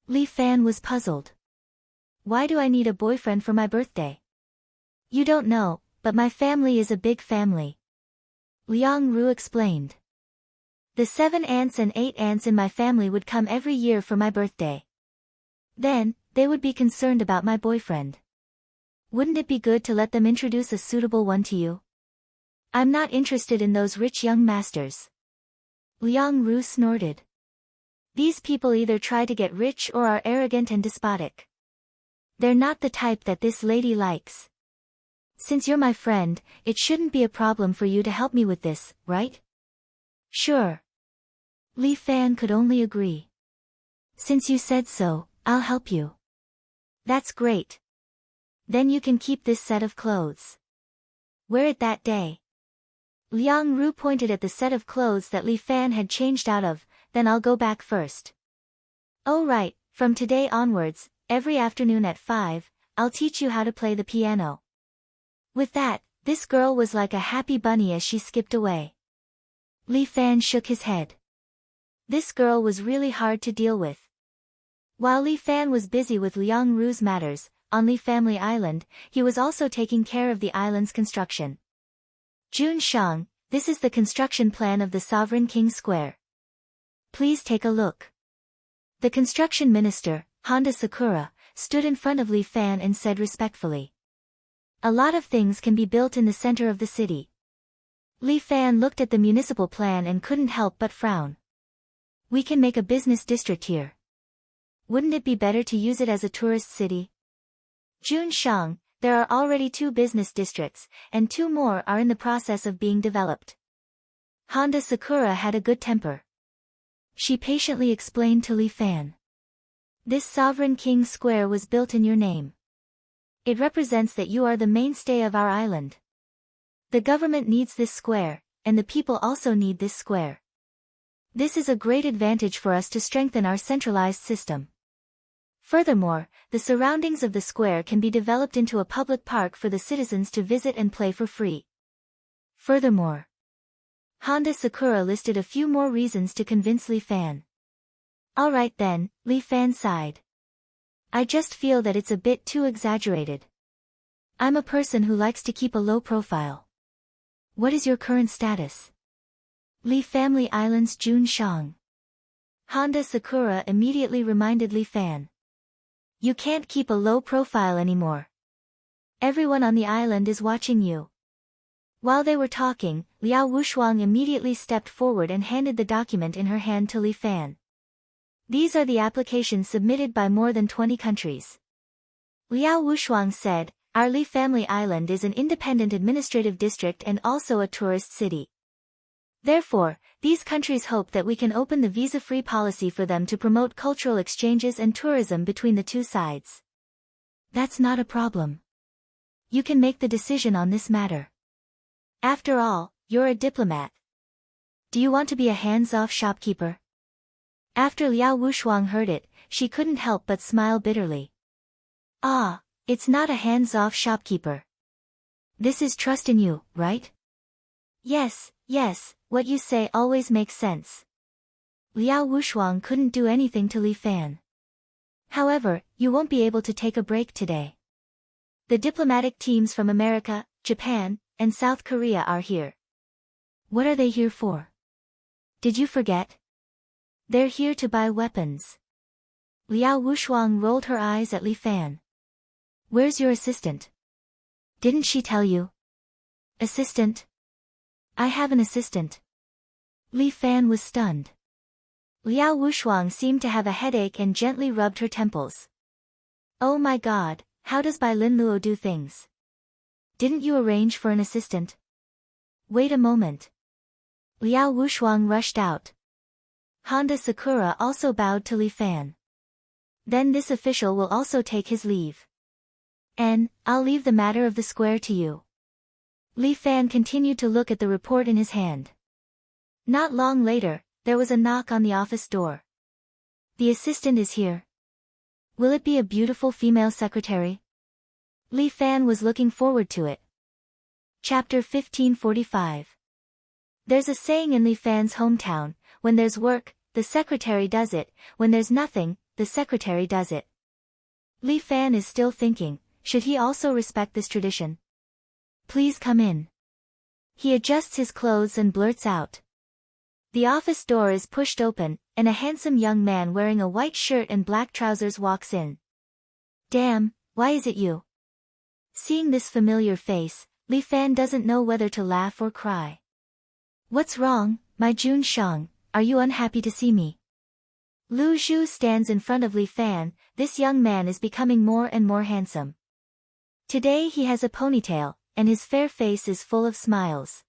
Li Fan was puzzled. Why do I need a boyfriend for my birthday? You don't know, but my family is a big family. Liang Ru explained. The 7 aunts and 8 aunts in my family would come every year for my birthday. Then, they would be concerned about my boyfriend. Wouldn't it be good to let them introduce a suitable one to you? I'm not interested in those rich young masters. Liang Ru snorted. These people either try to get rich or are arrogant and despotic. They're not the type that this lady likes. Since you're my friend, it shouldn't be a problem for you to help me with this, right? Sure. Li Fan could only agree. Since you said so, I'll help you. That's great. Then you can keep this set of clothes. Wear it that day. Liang Ru pointed at the set of clothes that Li Fan had changed out of, then I'll go back first. Oh right, from today onwards, every afternoon at 5, I'll teach you how to play the piano. With that, this girl was like a happy bunny as she skipped away. Li Fan shook his head. This girl was really hard to deal with. While Li Fan was busy with Liang Ru's matters, on Li Family Island, he was also taking care of the island's construction. Jun Shang, this is the construction plan of the Sovereign King Square. Please take a look. The construction minister, Honda Sakura, stood in front of Li Fan and said respectfully. A lot of things can be built in the center of the city. Li Fan looked at the municipal plan and couldn't help but frown. We can make a business district here. Wouldn't it be better to use it as a tourist city? Jun Shang, there are already 2 business districts, and 2 more are in the process of being developed. Honda Sakura had a good temper. She patiently explained to Li Fan. This Sovereign King Square was built in your name. It represents that you are the mainstay of our island. The government needs this square, and the people also need this square. This is a great advantage for us to strengthen our centralized system. Furthermore, the surroundings of the square can be developed into a public park for the citizens to visit and play for free. Furthermore, Honda Sakura listed a few more reasons to convince Li Fan. Alright then, Li Fan sighed. I just feel that it's a bit too exaggerated. I'm a person who likes to keep a low profile. What is your current status? Li Family Island's Jun Shang. Honda Sakura immediately reminded Li Fan. You can't keep a low profile anymore. Everyone on the island is watching you. While they were talking, Liao Wushuang immediately stepped forward and handed the document in her hand to Li Fan. These are the applications submitted by more than 20 countries. Liao Wushuang said, Our Li Family Island is an independent administrative district and also a tourist city. Therefore, these countries hope that we can open the visa-free policy for them to promote cultural exchanges and tourism between the 2 sides. That's not a problem. You can make the decision on this matter. After all, you're a diplomat. Do you want to be a hands-off shopkeeper? After Liao Wushuang heard it, she couldn't help but smile bitterly. Ah, it's not a hands-off shopkeeper. This is trust in you, right? Yes, what you say always makes sense. Liao Wushuang couldn't do anything to Li Fan. However, you won't be able to take a break today. The diplomatic teams from America, Japan, and South Korea are here. What are they here for? Did you forget? They're here to buy weapons. Liao Wushuang rolled her eyes at Li Fan. Where's your assistant? Didn't she tell you? Assistant? I have an assistant. Li Fan was stunned. Liao Wushuang seemed to have a headache and gently rubbed her temples. Oh my god, how does Bai Lin Luo do things? Didn't you arrange for an assistant? Wait a moment. Liao Wushuang rushed out. Honda Sakura also bowed to Li Fan. Then this official will also take his leave. And, I'll leave the matter of the square to you. Li Fan continued to look at the report in his hand. Not long later, there was a knock on the office door. The assistant is here. Will it be a beautiful female secretary? Li Fan was looking forward to it. Chapter 1545. There's a saying in Li Fan's hometown, when there's work, the secretary does it, when there's nothing, the secretary does it. Li Fan is still thinking, should he also respect this tradition? Please come in. He adjusts his clothes and blurts out. The office door is pushed open, and a handsome young man wearing a white shirt and black trousers walks in. Damn, why is it you? Seeing this familiar face, Li Fan doesn't know whether to laugh or cry. What's wrong, my Jun Shang, are you unhappy to see me? Lu Zhu stands in front of Li Fan. This young man is becoming more and more handsome. Today he has a ponytail, and his fair face is full of smiles.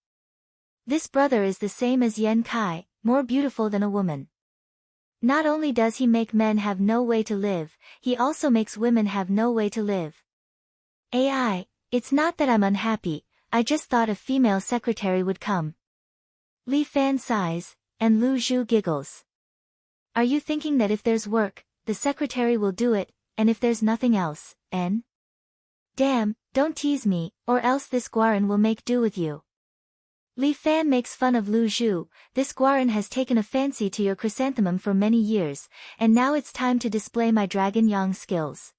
This brother is the same as Yan Kai, more beautiful than a woman. Not only does he make men have no way to live, he also makes women have no way to live. AI, it's not that I'm unhappy, I just thought a female secretary would come. Li Fan sighs, and Lu Zhu giggles. Are you thinking that if there's work, the secretary will do it, and if there's nothing else, N? Damn, don't tease me, or else this Guaran will make do with you. Li Fan makes fun of Lu Zhu. This Guaran has taken a fancy to your chrysanthemum for many years, and now it's time to display my dragon yang skills.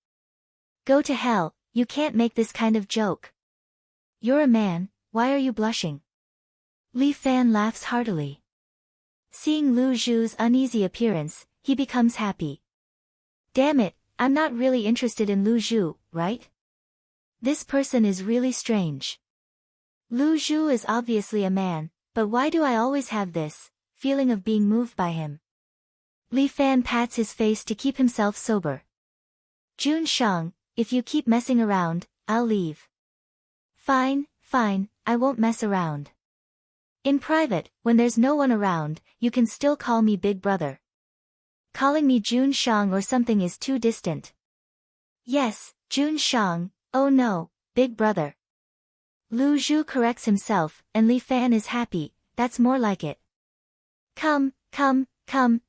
Go to hell, you can't make this kind of joke. You're a man, why are you blushing? Li Fan laughs heartily. Seeing Lu Zhu's uneasy appearance, he becomes happy. Damn it, I'm not really interested in Lu Zhu, right? This person is really strange. Lu Zhu is obviously a man, but why do I always have this feeling of being moved by him? Li Fan pats his face to keep himself sober. Jun Shang, if you keep messing around, I'll leave. Fine, fine, I won't mess around. In private, when there's no one around, you can still call me Big Brother. Calling me Jun Shang or something is too distant. Yes, Jun Shang, oh no, Big Brother. Lu Zhu corrects himself, and Li Fan is happy, that's more like it. Come,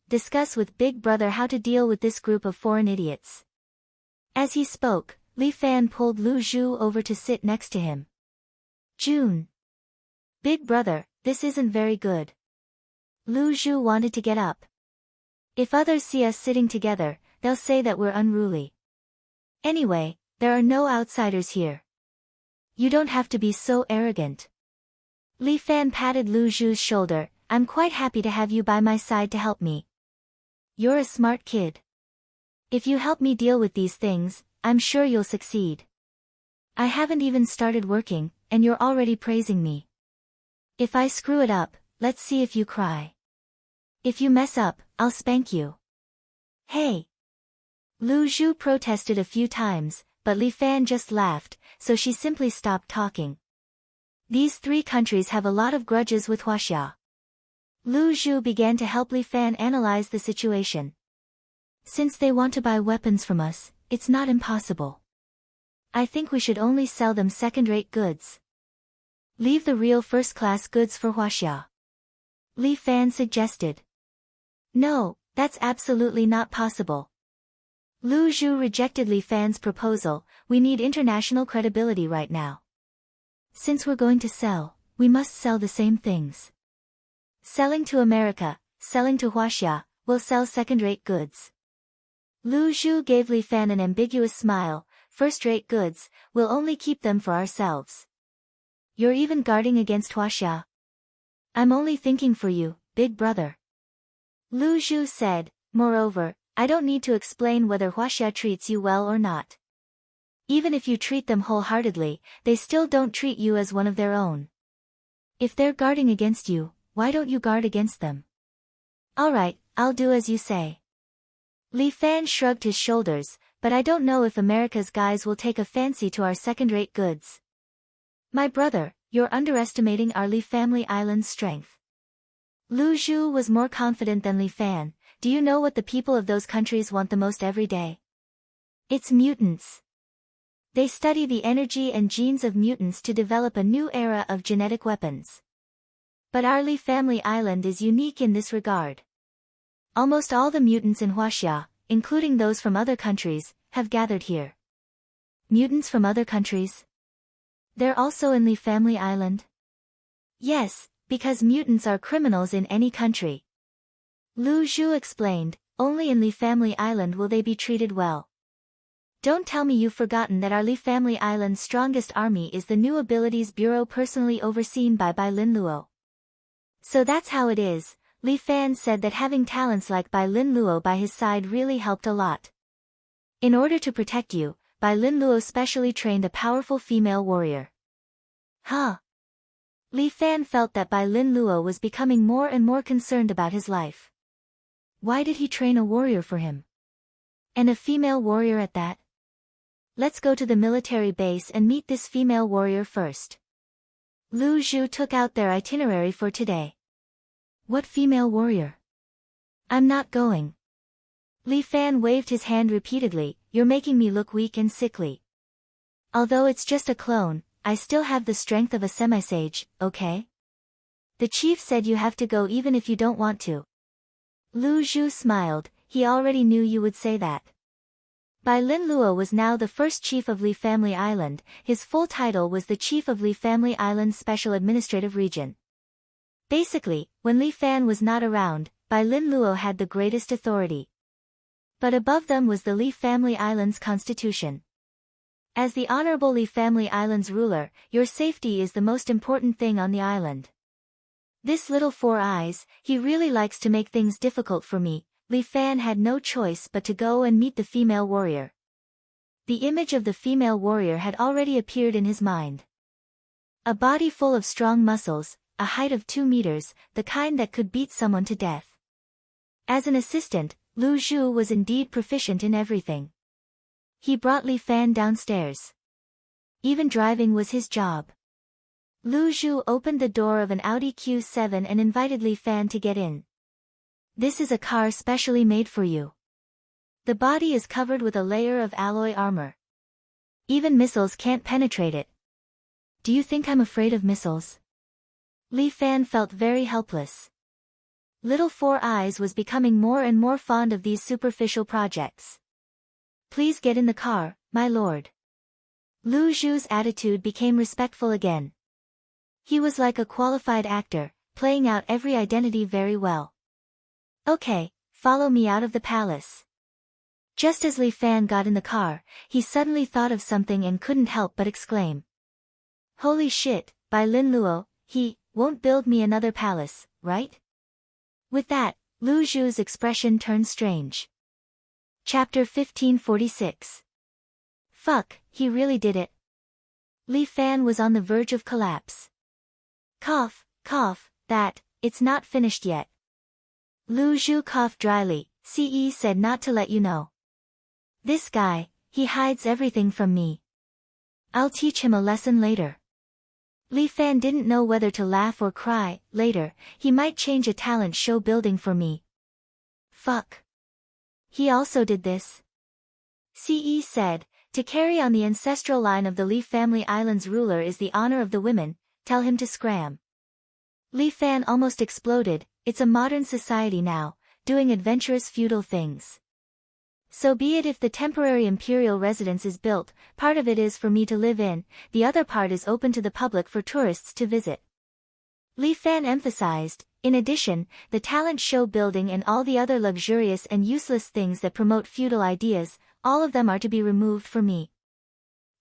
discuss with Big Brother how to deal with this group of foreign idiots. As he spoke, Li Fan pulled Lu Zhu over to sit next to him. Jun. Big Brother, this isn't very good. Lu Zhu wanted to get up. If others see us sitting together, they'll say that we're unruly. Anyway, there are no outsiders here. You don't have to be so arrogant. Li Fan patted Lu Zhu's shoulder. I'm quite happy to have you by my side to help me. You're a smart kid. If you help me deal with these things, I'm sure you'll succeed. I haven't even started working, and you're already praising me. If I screw it up, let's see if you cry. If you mess up, I'll spank you. Hey! Lu Zhu protested a few times, but Li Fan just laughed, so she simply stopped talking. These three countries have a lot of grudges with Huaxia. Lu Zhu began to help Li Fan analyze the situation. Since they want to buy weapons from us, it's not impossible. I think we should only sell them second-rate goods. Leave the real first-class goods for Huaxia. Li Fan suggested. No, that's absolutely not possible. Lu Zhu rejected Li Fan's proposal. We need international credibility right now. Since we're going to sell, we must sell the same things. Selling to America, selling to Huaxia, we'll sell second-rate goods. Lu Zhu gave Li Fan an ambiguous smile. First-rate goods, we'll only keep them for ourselves. You're even guarding against Huaxia. I'm only thinking for you, Big Brother. Lu Zhu said. Moreover, I don't need to explain whether Huaxia treats you well or not. Even if you treat them wholeheartedly, they still don't treat you as one of their own. If they're guarding against you, why don't you guard against them? Alright, I'll do as you say. Li Fan shrugged his shoulders, but I don't know if America's guys will take a fancy to our second-rate goods. My brother, you're underestimating our Li family island's strength. Lu Zhu was more confident than Li Fan. Do you know what the people of those countries want the most every day? It's mutants. They study the energy and genes of mutants to develop a new era of genetic weapons. But our Li family island is unique in this regard. Almost all the mutants in Huaxia, including those from other countries, have gathered here. Mutants from other countries? They're also in Li family island? Yes, because mutants are criminals in any country. Lu Zhu explained, only in Li family island will they be treated well. Don't tell me you've forgotten that our Li family island's strongest army is the New Abilities Bureau personally overseen by Bai Lin Luo. So that's how it is. Li Fan said that having talents like Bai Lin Luo by his side really helped a lot. In order to protect you, Bai Lin Luo specially trained a powerful female warrior. Huh? Li Fan felt that Bai Lin Luo was becoming more and more concerned about his life. Why did he train a warrior for him? And a female warrior at that? Let's go to the military base and meet this female warrior first. Lu Zhu took out their itinerary for today. What female warrior? I'm not going. Li Fan waved his hand repeatedly. You're making me look weak and sickly. Although it's just a clone, I still have the strength of a semi-sage, okay? The chief said you have to go even if you don't want to. Lu Zhu smiled, he already knew you would say that. Bai Lin Luo was now the first chief of Li Family Island. His full title was the chief of Li Family Island's Special Administrative Region. Basically, when Li Fan was not around, Bai Lin Luo had the greatest authority. But above them was the Li Family Island's constitution. As the Honorable Li Family Island's ruler, your safety is the most important thing on the island. This little Four Eyes, he really likes to make things difficult for me. Li Fan had no choice but to go and meet the female warrior. The image of the female warrior had already appeared in his mind. A body full of strong muscles, a height of 2 meters, the kind that could beat someone to death. As an assistant, Lu Zhu was indeed proficient in everything. He brought Li Fan downstairs. Even driving was his job. Lu Zhu opened the door of an Audi Q7 and invited Li Fan to get in. This is a car specially made for you. The body is covered with a layer of alloy armor. Even missiles can't penetrate it. Do you think I'm afraid of missiles? Li Fan felt very helpless. Little Four Eyes was becoming more and more fond of these superficial projects. Please get in the car, my lord. Lu Zhu's attitude became respectful again. He was like a qualified actor, playing out every identity very well. Okay, follow me out of the palace. Just as Li Fan got in the car, he suddenly thought of something and couldn't help but exclaim. Holy shit, Bai Lin Luo, he won't build me another palace, right? With that, Lu Zhu's expression turned strange. Chapter 1546. Fuck, he really did it. Li Fan was on the verge of collapse. Cough, it's not finished yet. Lu Zhu coughed dryly. CE said not to let you know. This guy, he hides everything from me. I'll teach him a lesson later. Li Fan didn't know whether to laugh or cry. Later, he might change a talent show building for me. Fuck. He also did this. CE said, to carry on the ancestral line of the Li Family Island's ruler is the honor of the women, tell him to scram. Li Fan almost exploded. It's a modern society now, doing adventurous feudal things. So be it if the temporary imperial residence is built, part of it is for me to live in, the other part is open to the public for tourists to visit. Li Fan emphasized, in addition, the talent show building and all the other luxurious and useless things that promote feudal ideas, all of them are to be removed for me.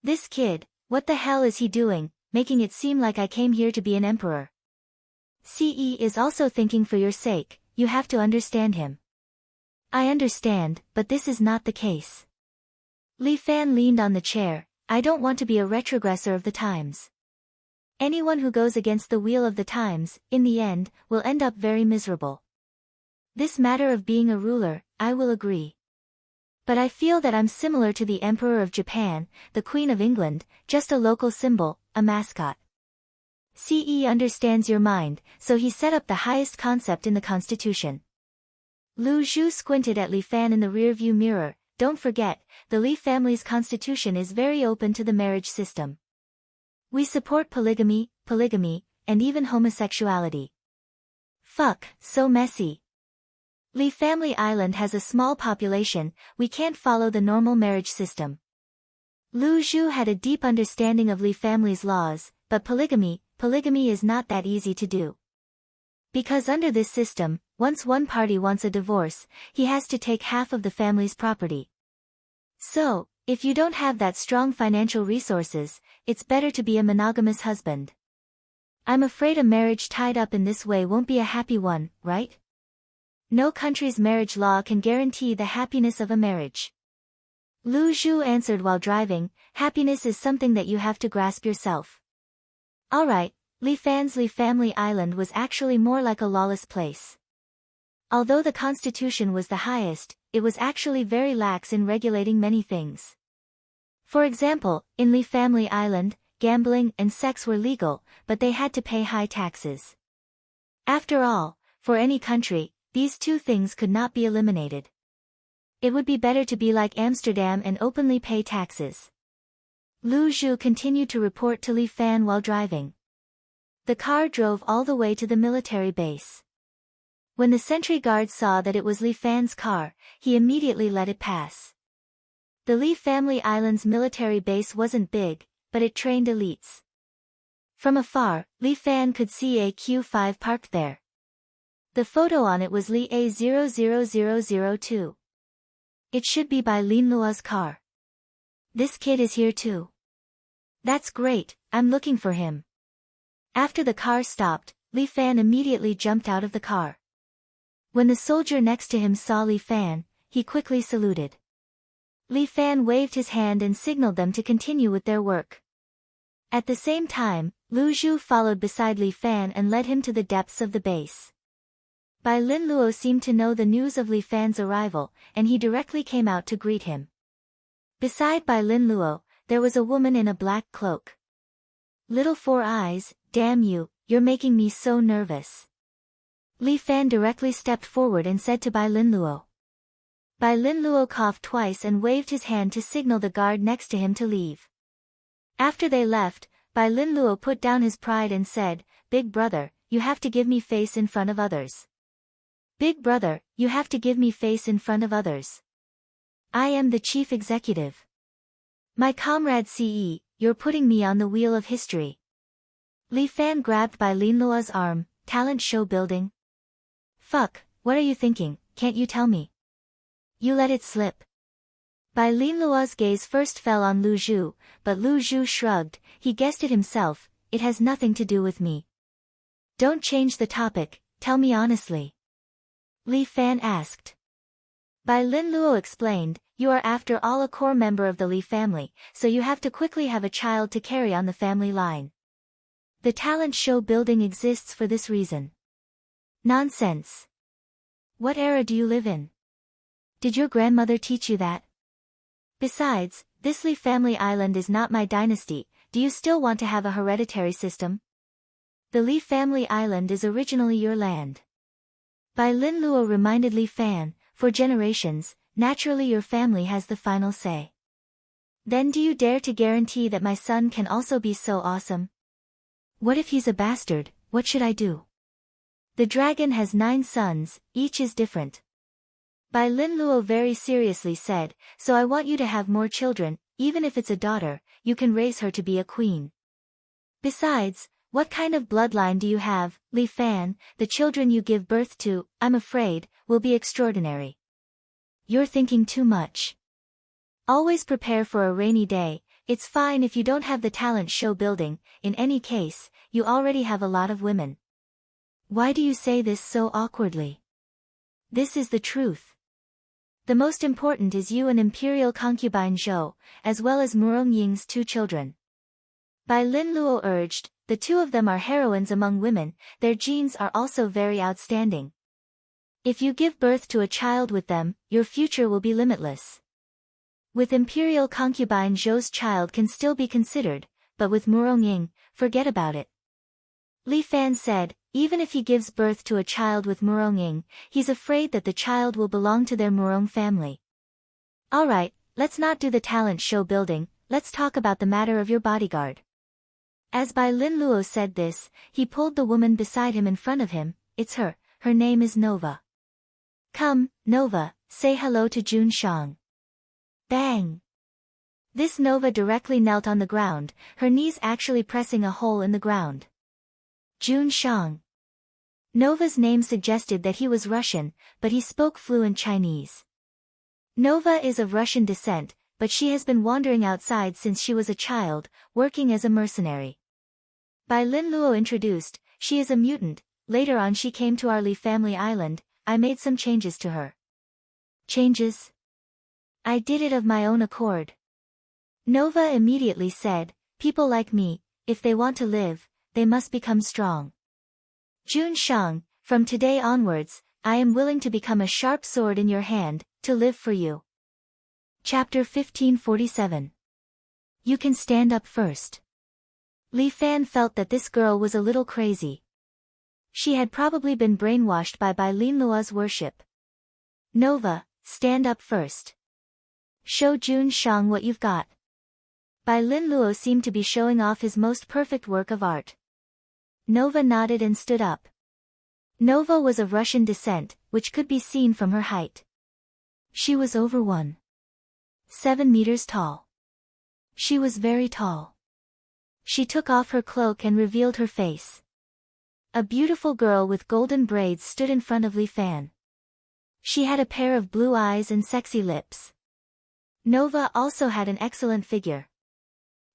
This kid, what the hell is he doing, making it seem like I came here to be an emperor? CE is also thinking for your sake, you have to understand him. I understand, but this is not the case. Li Fan leaned on the chair. I don't want to be a retrogressor of the times. Anyone who goes against the wheel of the times, in the end, will end up very miserable. This matter of being a ruler, I will agree. But I feel that I'm similar to the Emperor of Japan, the Queen of England, just a local symbol, a mascot. CE understands your mind, so he set up the highest concept in the constitution. Lu Zhu squinted at Li Fan in the rearview mirror. Don't forget, the Li family's constitution is very open to the marriage system. We support polygamy, and even homosexuality. Fuck, so messy. Li Family Island has a small population, we can't follow the normal marriage system. Lu Zhu had a deep understanding of Li family's laws, but polygamy is not that easy to do. Because under this system, once one party wants a divorce, he has to take half of the family's property. So, if you don't have that strong financial resources, it's better to be a monogamous husband. I'm afraid a marriage tied up in this way won't be a happy one, right? No country's marriage law can guarantee the happiness of a marriage. Lu Zhu answered while driving, happiness is something that you have to grasp yourself. Alright, Li Family Island was actually more like a lawless place. Although the constitution was the highest, it was actually very lax in regulating many things. For example, in Li Family Island, gambling and sex were legal, but they had to pay high taxes. After all, for any country, these two things could not be eliminated. It would be better to be like Amsterdam and openly pay taxes. Lu Zhu continued to report to Li Fan while driving. The car drove all the way to the military base. When the sentry guard saw that it was Li Fan's car, he immediately let it pass. The Li Family Island's military base wasn't big, but it trained elites. From afar, Li Fan could see a Q5 parked there. The photo on it was Li A00002. It should be by Lin Luo's car. This kid is here too. That's great, I'm looking for him. After the car stopped, Li Fan immediately jumped out of the car. When the soldier next to him saw Li Fan, he quickly saluted. Li Fan waved his hand and signaled them to continue with their work. At the same time, Lu Zhu followed beside Li Fan and led him to the depths of the base. Bai Lin Luo seemed to know the news of Li Fan's arrival, and he directly came out to greet him. Beside Bai Lin Luo, there was a woman in a black cloak. Little Four Eyes, damn you, you're making me so nervous. Li Fan directly stepped forward and said to Bai Lin Luo. Bai Lin Luo coughed twice and waved his hand to signal the guard next to him to leave. After they left, Bai Lin Luo put down his pride and said, "Big brother, you have to give me face in front of others. Big brother, you have to give me face in front of others. I am the chief executive. My comrade CE, you're putting me on the wheel of history." Li Fan grabbed Bai Lin Luo's arm. Talent show building? Fuck, what are you thinking, can't you tell me? You let it slip. Bai Lin Luo's gaze first fell on Lu Zhu, but Lu Zhu shrugged, he guessed it himself, it has nothing to do with me. Don't change the topic, tell me honestly. Li Fan asked. Bai Lin Luo explained, you are after all a core member of the Li family, so you have to quickly have a child to carry on the family line. The talent show building exists for this reason. Nonsense. What era do you live in? Did your grandmother teach you that? Besides, this Li Family Island is not my dynasty, do you still want to have a hereditary system? The Li Family Island is originally your land. Bai Lin Luo reminded Li Fan, for generations, naturally your family has the final say. Then do you dare to guarantee that my son can also be so awesome? What if he's a bastard, what should I do? The dragon has 9 sons, each is different. Bai Lin Luo very seriously said, so I want you to have more children, even if it's a daughter, you can raise her to be a queen. Besides, what kind of bloodline do you have, Li Fan? The children you give birth to, I'm afraid, will be extraordinary. You're thinking too much. Always prepare for a rainy day, it's fine if you don't have the talent show building, in any case, you already have a lot of women. Why do you say this so awkwardly? This is the truth. The most important is you and imperial concubine Zhou, as well as Murong Ying's 2 children. Bai Lin Luo urged, the 2 of them are heroines among women, their genes are also very outstanding. If you give birth to a child with them, your future will be limitless. With imperial concubine Zhou's child can still be considered, but with Murong Ying, forget about it. Li Fan said, even if he gives birth to a child with Murong Ying, he's afraid that the child will belong to their Murong family. Alright, let's not do the talent show building, let's talk about the matter of your bodyguard. As Bai Lin Luo said this, he pulled the woman beside him in front of him, it's her name is Nova. Come, Nova, say hello to Jun Shang. Bang! This Nova directly knelt on the ground, her knees actually pressing a hole in the ground. Jun Shang. Nova's name suggested that he was Russian, but he spoke fluent Chinese. Nova is of Russian descent, but she has been wandering outside since she was a child, working as a mercenary. Bai Lin Luo introduced, she is a mutant, later on she came to our Li Family Island, I made some changes to her. Changes? I did it of my own accord. Nova immediately said, people like me, if they want to live, they must become strong. Jun Shang, from today onwards, I am willing to become a sharp sword in your hand, to live for you. Chapter 1547. You can stand up first. Li Fan felt that this girl was a little crazy. She had probably been brainwashed by Lin Luo's worship. Nova, stand up first. Show Jun Shang what you've got. Lin Luo seemed to be showing off his most perfect work of art. Nova nodded and stood up. Nova was of Russian descent, which could be seen from her height. She was over 1.7 meters tall. She was very tall. She took off her cloak and revealed her face. A beautiful girl with golden braids stood in front of Li Fan. She had a pair of blue eyes and sexy lips. Nova also had an excellent figure.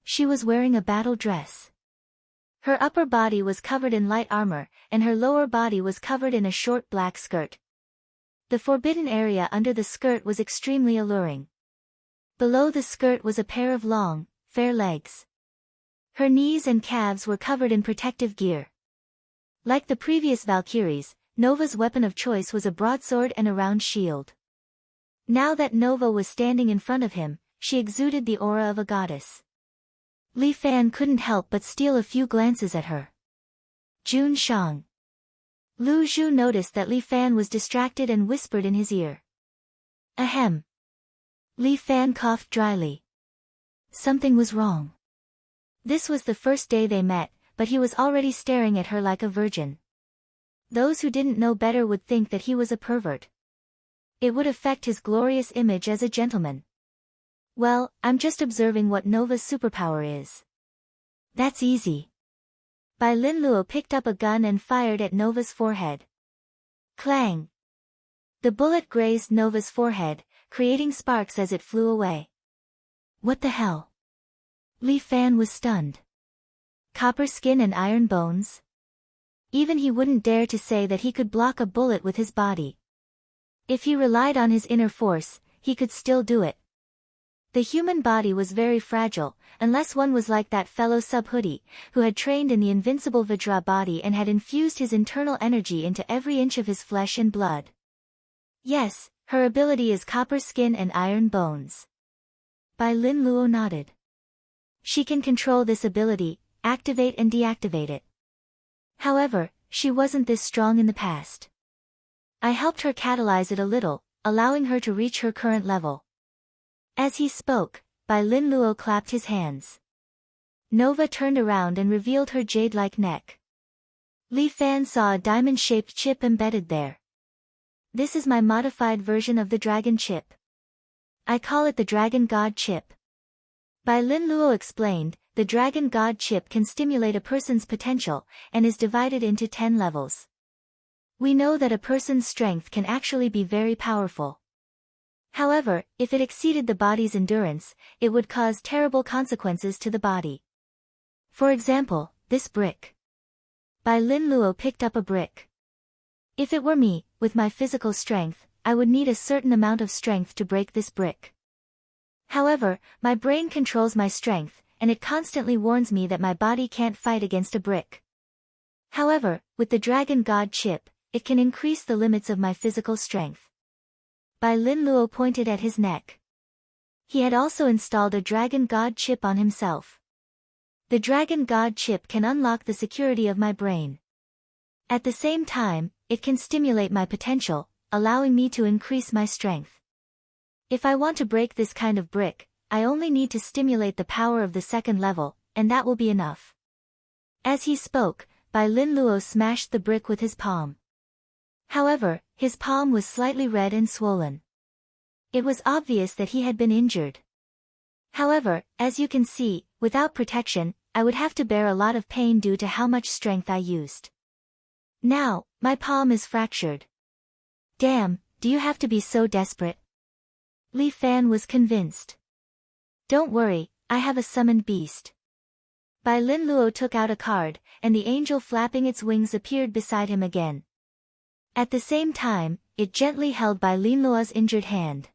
She was wearing a battle dress. Her upper body was covered in light armor, and her lower body was covered in a short black skirt. The forbidden area under the skirt was extremely alluring. Below the skirt was a pair of long, fair legs. Her knees and calves were covered in protective gear. Like the previous Valkyries, Nova's weapon of choice was a broadsword and a round shield. Now that Nova was standing in front of him, she exuded the aura of a goddess. Li Fan couldn't help but steal a few glances at her. Jun Shang. Lu Zhu noticed that Li Fan was distracted and whispered in his ear. Ahem. Li Fan coughed dryly. Something was wrong. This was the first day they met, but he was already staring at her like a virgin. Those who didn't know better would think that he was a pervert. It would affect his glorious image as a gentleman. Well, I'm just observing what Nova's superpower is. That's easy. Lin Luo picked up a gun and fired at Nova's forehead. Clang! The bullet grazed Nova's forehead, creating sparks as it flew away. What the hell? Li Fan was stunned. Copper skin and iron bones? Even he wouldn't dare to say that he could block a bullet with his body. If he relied on his inner force, he could still do it. The human body was very fragile, unless one was like that fellow Subhoodie, who had trained in the invincible Vajra body and had infused his internal energy into every inch of his flesh and blood. Yes, her ability is copper skin and iron bones. Lin Luo nodded. She can control this ability, activate and deactivate it. However, she wasn't this strong in the past. I helped her catalyze it a little, allowing her to reach her current level. As he spoke, Lin Luo clapped his hands. Nova turned around and revealed her jade-like neck. Li Fan saw a diamond-shaped chip embedded there. This is my modified version of the dragon chip. I call it the Dragon God chip. Lin Luo explained, the Dragon God chip can stimulate a person's potential, and is divided into 10 levels. We know that a person's strength can actually be very powerful. However, if it exceeded the body's endurance, it would cause terrible consequences to the body. For example, this brick. Lin Luo picked up a brick. If it were me, with my physical strength, I would need a certain amount of strength to break this brick. However, my brain controls my strength, and it constantly warns me that my body can't fight against a brick. However, with the Dragon God chip, it can increase the limits of my physical strength. Lin Luo pointed at his neck. He had also installed a Dragon God chip on himself. The Dragon God chip can unlock the security of my brain. At the same time, it can stimulate my potential, allowing me to increase my strength. If I want to break this kind of brick, I only need to stimulate the power of the second level, and that will be enough. As he spoke, Lin Luo smashed the brick with his palm. However, his palm was slightly red and swollen. It was obvious that he had been injured. However, as you can see, without protection, I would have to bear a lot of pain due to how much strength I used. Now, my palm is fractured. Damn, do you have to be so desperate? Li Fan was convinced. Don't worry, I have a summoned beast. Lin Luo took out a card, and the angel flapping its wings appeared beside him again. At the same time, it gently held Lin Luo's injured hand.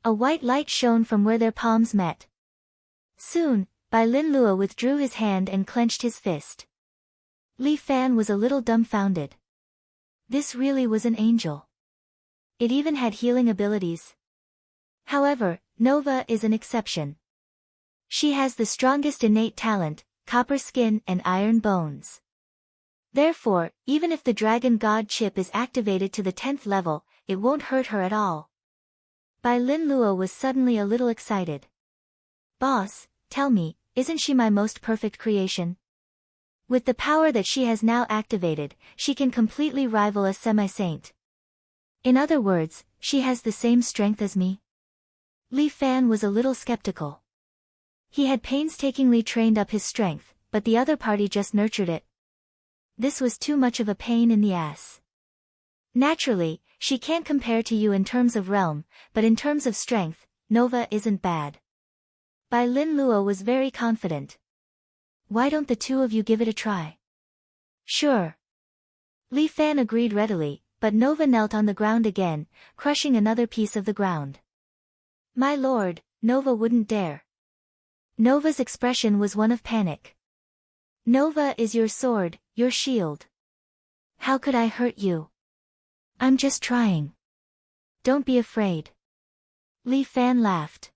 A white light shone from where their palms met. Soon, Lin Luo withdrew his hand and clenched his fist. Li Fan was a little dumbfounded. This really was an angel. It even had healing abilities. However, Nova is an exception. She has the strongest innate talent, copper skin and iron bones. Therefore, even if the Dragon God chip is activated to the 10th level, it won't hurt her at all. Bai Lin Luo was suddenly a little excited. Boss, tell me, isn't she my most perfect creation? With the power that she has now activated, she can completely rival a semi-saint. In other words, she has the same strength as me? Li Fan was a little skeptical. He had painstakingly trained up his strength, but the other party just nurtured it. This was too much of a pain in the ass. Naturally, she can't compare to you in terms of realm, but in terms of strength, Nova isn't bad. Bai Lin Luo was very confident. Why don't the two of you give it a try? Sure. Li Fan agreed readily, but Nova knelt on the ground again, crushing another piece of the ground. My lord, Nova wouldn't dare. Nova's expression was one of panic. Nova is your sword, your shield. How could I hurt you? I'm just trying. Don't be afraid. Li Fan laughed.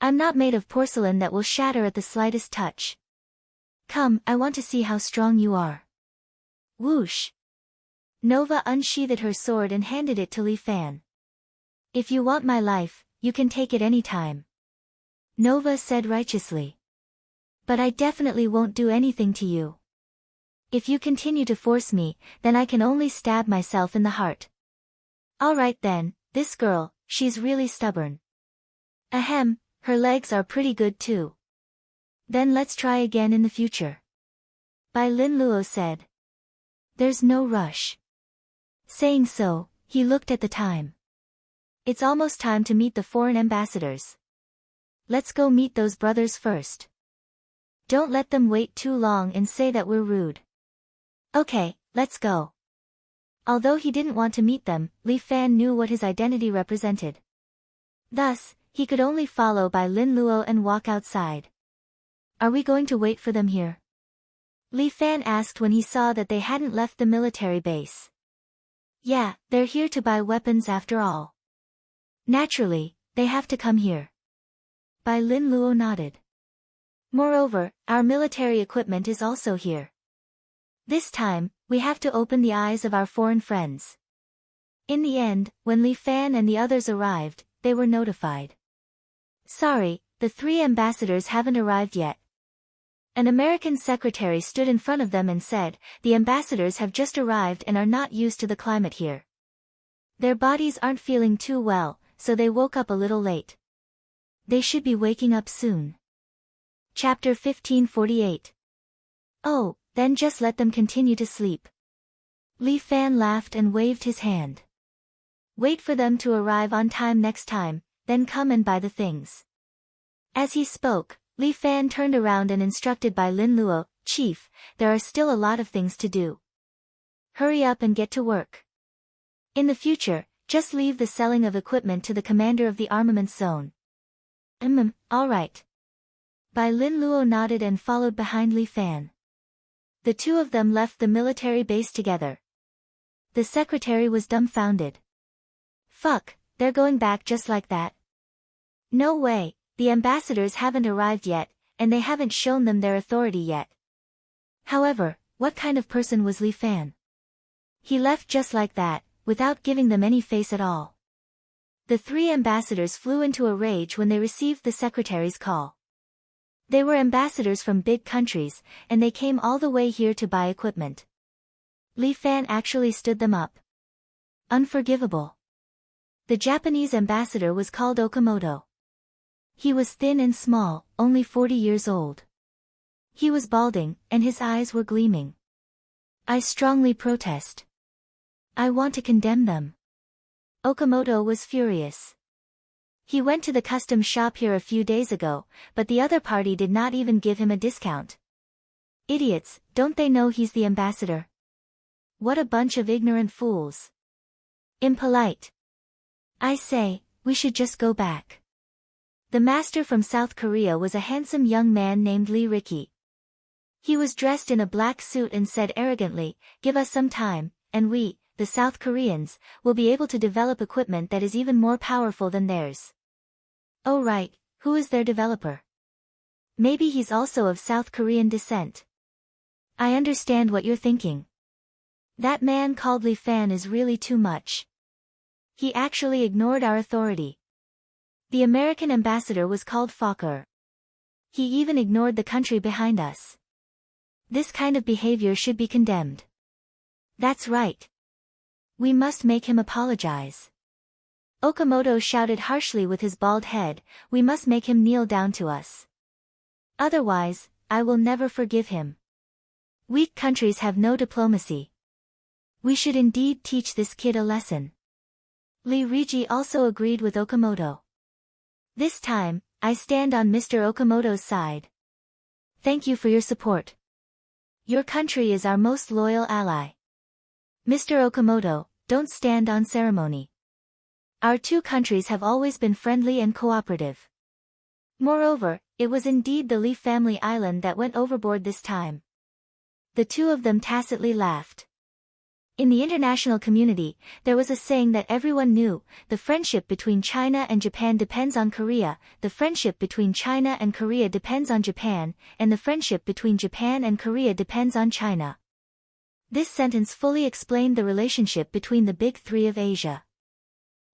I'm not made of porcelain that will shatter at the slightest touch. Come, I want to see how strong you are. Whoosh. Nova unsheathed her sword and handed it to Li Fan. If you want my life, you can take it any time. Nova said righteously. But I definitely won't do anything to you. If you continue to force me, then I can only stab myself in the heart. Alright then, this girl, she's really stubborn. Ahem, her legs are pretty good too. Then let's try again in the future. Bai Lin Luo said. There's no rush. Saying so, he looked at the time. It's almost time to meet the foreign ambassadors. Let's go meet those brothers first. Don't let them wait too long and say that we're rude. Okay, let's go. Although he didn't want to meet them, Li Fan knew what his identity represented. Thus, he could only follow Bai Lin Luo and walk outside. Are we going to wait for them here? Li Fan asked when he saw that they hadn't left the military base. Yeah, they're here to buy weapons after all. Naturally, they have to come here. Bai Lin Luo nodded. Moreover, our military equipment is also here. This time, we have to open the eyes of our foreign friends. In the end, when Li Fan and the others arrived, they were notified. Sorry, the 3 ambassadors haven't arrived yet. An American secretary stood in front of them and said, the ambassadors have just arrived and are not used to the climate here. Their bodies aren't feeling too well, so they woke up a little late. They should be waking up soon. Chapter 1548. Oh, then just let them continue to sleep. Li Fan laughed and waved his hand. Wait for them to arrive on time next time, then come and buy the things. As he spoke, Li Fan turned around and instructed Bai Lin Luo, Chief, there are still a lot of things to do. Hurry up and get to work. In the future, just leave the selling of equipment to the commander of the armaments zone. All right. Bai Lin Luo nodded and followed behind Li Fan. The two of them left the military base together. The secretary was dumbfounded. Fuck, they're going back just like that? No way, the ambassadors haven't arrived yet, and they haven't shown them their authority yet. However, what kind of person was Li Fan? He left just like that, without giving them any face at all. The 3 ambassadors flew into a rage when they received the secretary's call. They were ambassadors from big countries, and they came all the way here to buy equipment. Li Fan actually stood them up. Unforgivable. The Japanese ambassador was called Okamoto. He was thin and small, only 40 years old. He was balding, and his eyes were gleaming. I strongly protest. I want to condemn them. Okamoto was furious. He went to the customs shop here a few days ago, but the other party did not even give him a discount. Idiots, don't they know he's the ambassador? What a bunch of ignorant fools. Impolite. I say, we should just go back. The master from South Korea was a handsome young man named Lee Ricky. He was dressed in a black suit and said arrogantly, give us some time, and we, the South Koreans, will be able to develop equipment that is even more powerful than theirs. Oh right, who is their developer? Maybe he's also of South Korean descent. I understand what you're thinking. That man called Li Fan is really too much. He actually ignored our authority. The American ambassador was called Fokker. He even ignored the country behind us. This kind of behavior should be condemned. That's right. We must make him apologize. Okamoto shouted harshly with his bald head, we must make him kneel down to us. Otherwise, I will never forgive him. Weak countries have no diplomacy. We should indeed teach this kid a lesson. Lee Riji also agreed with Okamoto. This time, I stand on Mr. Okamoto's side. Thank you for your support. Your country is our most loyal ally. Mr. Okamoto, don't stand on ceremony. Our two countries have always been friendly and cooperative. Moreover, it was indeed the Lee family island that went overboard this time. The two of them tacitly laughed. In the international community, there was a saying that everyone knew, the friendship between China and Japan depends on Korea, the friendship between China and Korea depends on Japan, and the friendship between Japan and Korea depends on China. This sentence fully explained the relationship between the big three of Asia.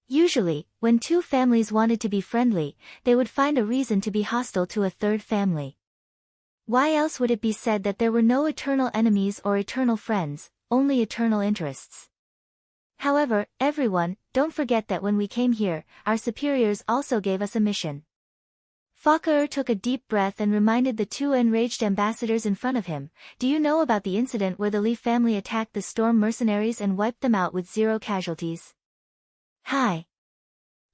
Usually, when two families wanted to be friendly, they would find a reason to be hostile to a third family. Why else would it be said that there were no eternal enemies or eternal friends, only eternal interests? However, everyone, don't forget that when we came here, our superiors also gave us a mission. Fokker took a deep breath and reminded the two enraged ambassadors in front of him, do you know about the incident where the Lee family attacked the Storm mercenaries and wiped them out with 0 casualties? Hi.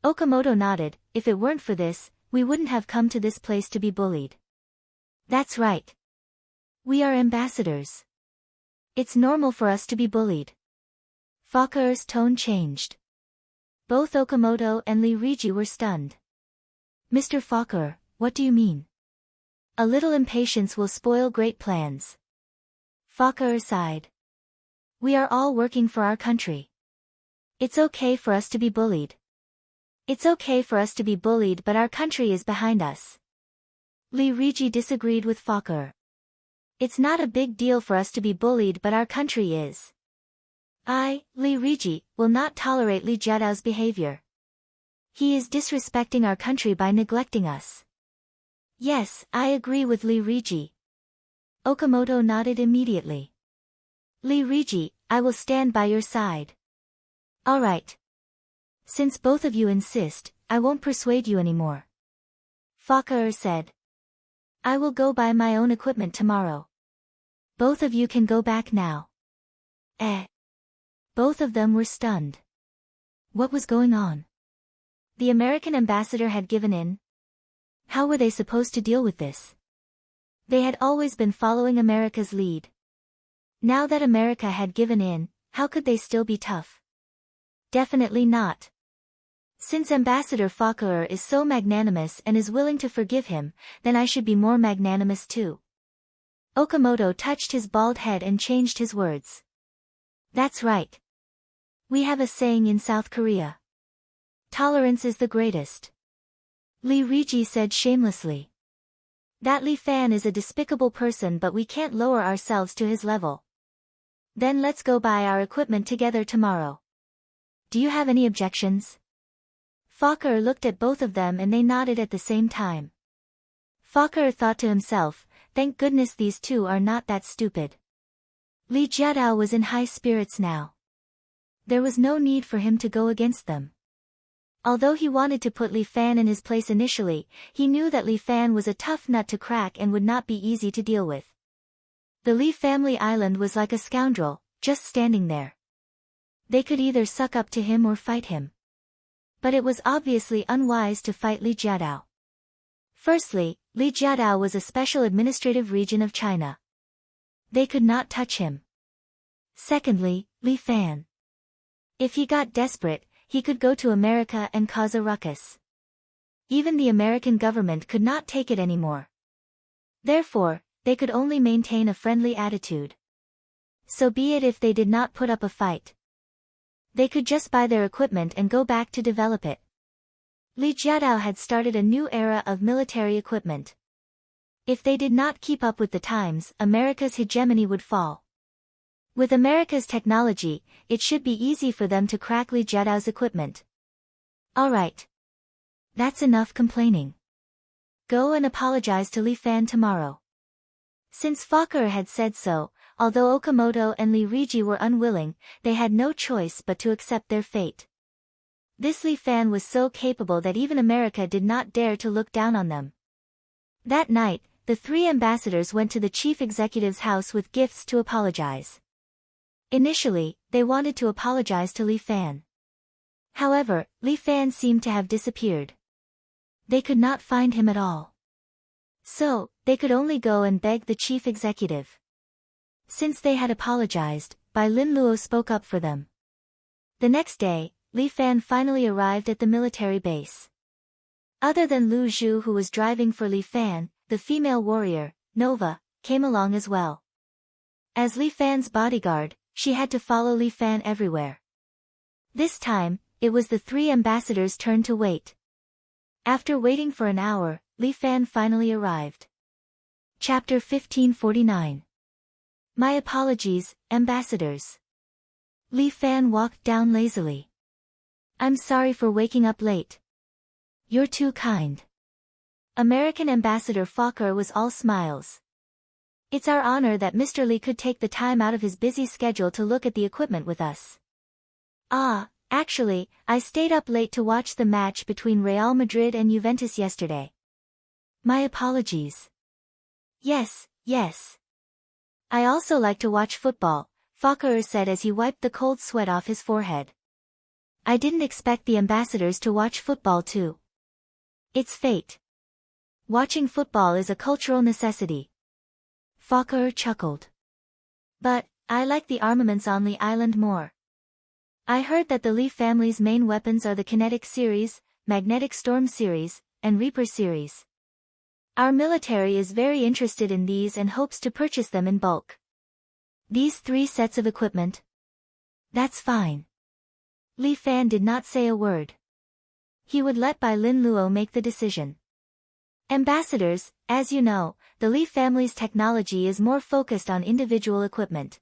Okamoto nodded, if it weren't for this, we wouldn't have come to this place to be bullied. That's right. We are ambassadors. It's normal for us to be bullied. Fokker's tone changed. Both Okamoto and Lee Riji were stunned. Mr. Fokker, what do you mean? A little impatience will spoil great plans. Fokker sighed. We are all working for our country. It's okay for us to be bullied. It's okay for us to be bullied, but our country is behind us. Lee Riji disagreed with Fokker. It's not a big deal for us to be bullied, but our country is. I, Lee Riji, will not tolerate Lee Jiadao's behavior. He is disrespecting our country by neglecting us. Yes, I agree with Lee Riji. Okamoto nodded immediately. Lee Riji, I will stand by your side. All right. Since both of you insist, I won't persuade you anymore. Fokker said. I will go buy my own equipment tomorrow. Both of you can go back now. Both of them were stunned. What was going on? The American ambassador had given in. How were they supposed to deal with this? They had always been following America's lead. Now that America had given in, how could they still be tough? Definitely not. Since Ambassador Fokker is so magnanimous and is willing to forgive him, then I should be more magnanimous too. Okamoto touched his bald head and changed his words. That's right. We have a saying in South Korea. Tolerance is the greatest. Lee Riji said shamelessly. That Lee Fan is a despicable person, but we can't lower ourselves to his level. Then let's go buy our equipment together tomorrow. Do you have any objections? Fokker looked at both of them and they nodded at the same time. Fokker thought to himself, thank goodness these two are not that stupid. Lee Jiadao was in high spirits now. There was no need for him to go against them. Although he wanted to put Lee Fan in his place initially, he knew that Lee Fan was a tough nut to crack and would not be easy to deal with. The Lee family island was like a scoundrel, just standing there. They could either suck up to him or fight him. But it was obviously unwise to fight Lee Jiadao. Firstly, Lee Jiadao was a special administrative region of China. They could not touch him. Secondly, Lee Fan. If he got desperate, he could go to America and cause a ruckus. Even the American government could not take it anymore. Therefore, they could only maintain a friendly attitude. So be it if they did not put up a fight. They could just buy their equipment and go back to develop it. Li Jiadao had started a new era of military equipment. If they did not keep up with the times, America's hegemony would fall. With America's technology, it should be easy for them to crack Li Jiadao's equipment. Alright. That's enough complaining. Go and apologize to Li Fan tomorrow. Since Fokker had said so, although Okamoto and Li Riji were unwilling, they had no choice but to accept their fate. This Li Fan was so capable that even America did not dare to look down on them. That night, the three ambassadors went to the chief executive's house with gifts to apologize. Initially, they wanted to apologize to Li Fan. However, Li Fan seemed to have disappeared. They could not find him at all. So, they could only go and beg the chief executive. Since they had apologized, Bai Lin Luo spoke up for them. The next day, Li Fan finally arrived at the military base. Other than Lu Zhu, who was driving for Li Fan, the female warrior, Nova, came along as well. As Li Fan's bodyguard, she had to follow Li Fan everywhere. This time, it was the three ambassadors' turn to wait. After waiting for an hour, Li Fan finally arrived. Chapter 1549. My apologies, ambassadors. Li Fan walked down lazily. I'm sorry for waking up late. You're too kind. American Ambassador Fokker was all smiles. It's our honor that Mr. Li could take the time out of his busy schedule to look at the equipment with us. Actually, I stayed up late to watch the match between Real Madrid and Juventus yesterday. My apologies. Yes. I also like to watch football, Fokker said as he wiped the cold sweat off his forehead. I didn't expect the ambassadors to watch football too. It's fate. Watching football is a cultural necessity. Fokker chuckled. But, I like the armaments on Li Island more. I heard that the Li family's main weapons are the Kinetic Series, Magnetic Storm Series, and Reaper Series. Our military is very interested in these and hopes to purchase them in bulk. These 3 sets of equipment? That's fine. Li Fan did not say a word. He would let Bai Lin Luo make the decision. Ambassadors, as you know, the Li family's technology is more focused on individual equipment.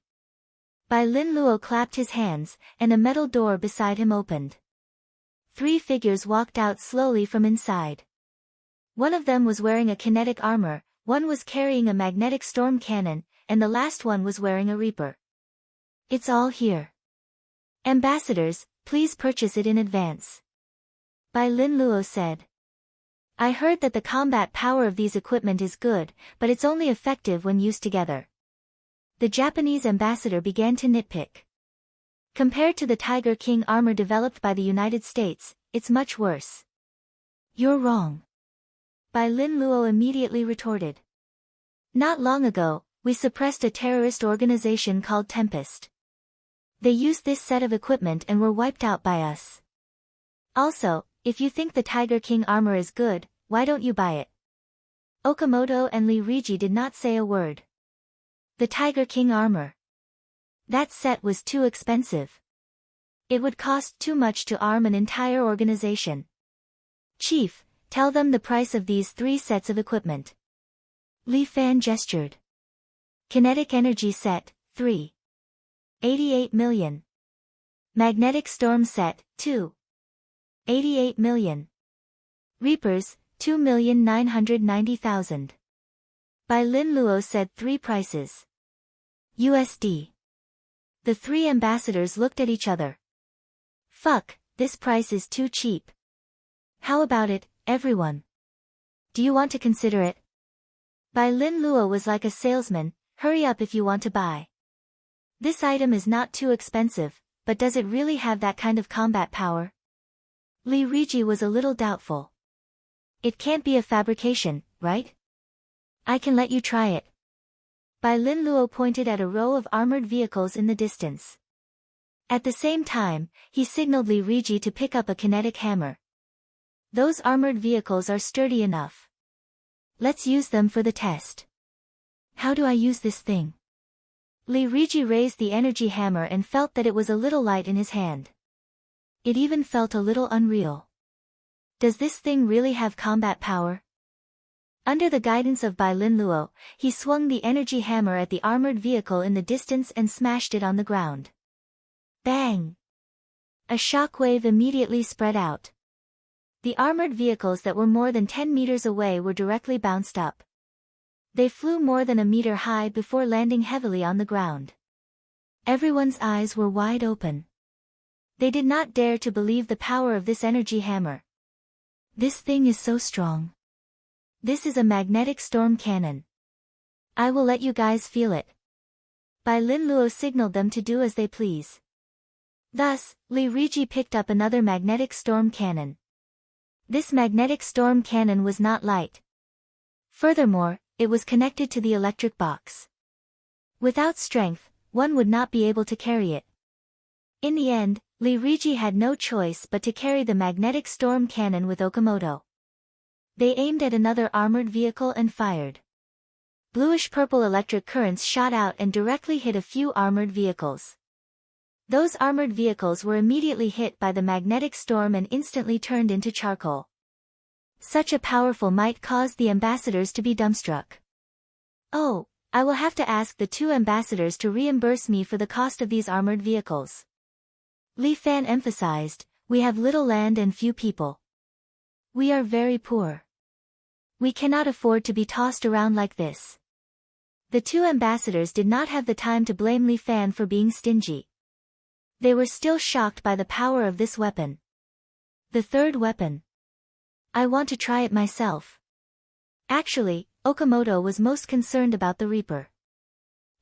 Bai Lin Luo clapped his hands, and a metal door beside him opened. 3 figures walked out slowly from inside. One of them was wearing a kinetic armor, one was carrying a magnetic storm cannon, and the last one was wearing a Reaper. It's all here. Ambassadors, please purchase it in advance. Bai Lin Luo said. I heard that the combat power of these equipment is good, but it's only effective when used together. The Japanese ambassador began to nitpick. Compared to the Tiger King armor developed by the United States, it's much worse. You're wrong. Bai Lin Luo immediately retorted. Not long ago, we suppressed a terrorist organization called Tempest. They used this set of equipment and were wiped out by us. Also, if you think the Tiger King armor is good, why don't you buy it? Okamoto and Li Riji did not say a word. The Tiger King armor. That set was too expensive. It would cost too much to arm an entire organization. Chief, tell them the price of these 3 sets of equipment. Li Fan gestured. Kinetic energy set, 3. 88 million. Magnetic storm set, 2. 88 million. Reapers, 2,990,000. Bai Lin Luo said 3 prices. USD. The 3 ambassadors looked at each other. Fuck, this price is too cheap. How about it, everyone? Do you want to consider it? Bai Lin Luo was like a salesman, hurry up if you want to buy. This item is not too expensive, but does it really have that kind of combat power? Li Riji was a little doubtful. It can't be a fabrication, right? I can let you try it. Bai Lin Luo pointed at a row of armored vehicles in the distance. At the same time, he signaled Li Riji to pick up a kinetic hammer. Those armored vehicles are sturdy enough. Let's use them for the test. How do I use this thing? Li Riji raised the energy hammer and felt that it was a little light in his hand. It even felt a little unreal. Does this thing really have combat power? Under the guidance of Bai Lin Luo, he swung the energy hammer at the armored vehicle in the distance and smashed it on the ground. Bang! A shock wave immediately spread out. The armored vehicles that were more than 10 meters away were directly bounced up. They flew more than a meter high before landing heavily on the ground. Everyone's eyes were wide open. They did not dare to believe the power of this energy hammer. This thing is so strong. This is a magnetic storm cannon. I will let you guys feel it. Bai Lin Luo signaled them to do as they please. Thus, Li Riji picked up another magnetic storm cannon. This magnetic storm cannon was not light. Furthermore, it was connected to the electric box. Without strength, one would not be able to carry it. In the end, Li Riji had no choice but to carry the magnetic storm cannon with Okamoto. They aimed at another armored vehicle and fired. Bluish-purple electric currents shot out and directly hit a few armored vehicles. Those armored vehicles were immediately hit by the magnetic storm and instantly turned into charcoal. Such a powerful might caused the ambassadors to be dumbstruck. Oh, I will have to ask the 2 ambassadors to reimburse me for the cost of these armored vehicles. Li Fan emphasized, we have little land and few people. We are very poor. We cannot afford to be tossed around like this. The 2 ambassadors did not have the time to blame Li Fan for being stingy. They were still shocked by the power of this weapon. The third weapon. I want to try it myself. Actually, Okamoto was most concerned about the Reaper.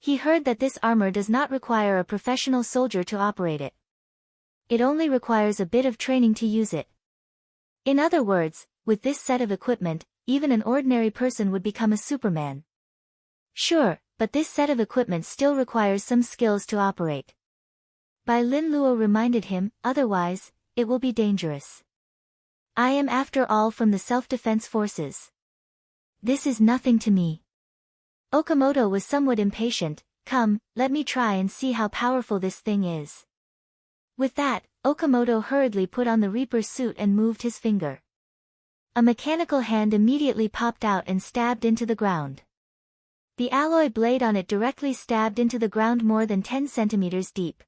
He heard that this armor does not require a professional soldier to operate it. It only requires a bit of training to use it. In other words, with this set of equipment, even an ordinary person would become a Superman. Sure, but this set of equipment still requires some skills to operate. Bai Lin Luo reminded him, otherwise, it will be dangerous. I am after all from the self-defense forces. This is nothing to me. Okamoto was somewhat impatient. Come, let me try and see how powerful this thing is. With that, Okamoto hurriedly put on the Reaper's suit and moved his finger. A mechanical hand immediately popped out and stabbed into the ground. The alloy blade on it directly stabbed into the ground more than 10 centimeters deep.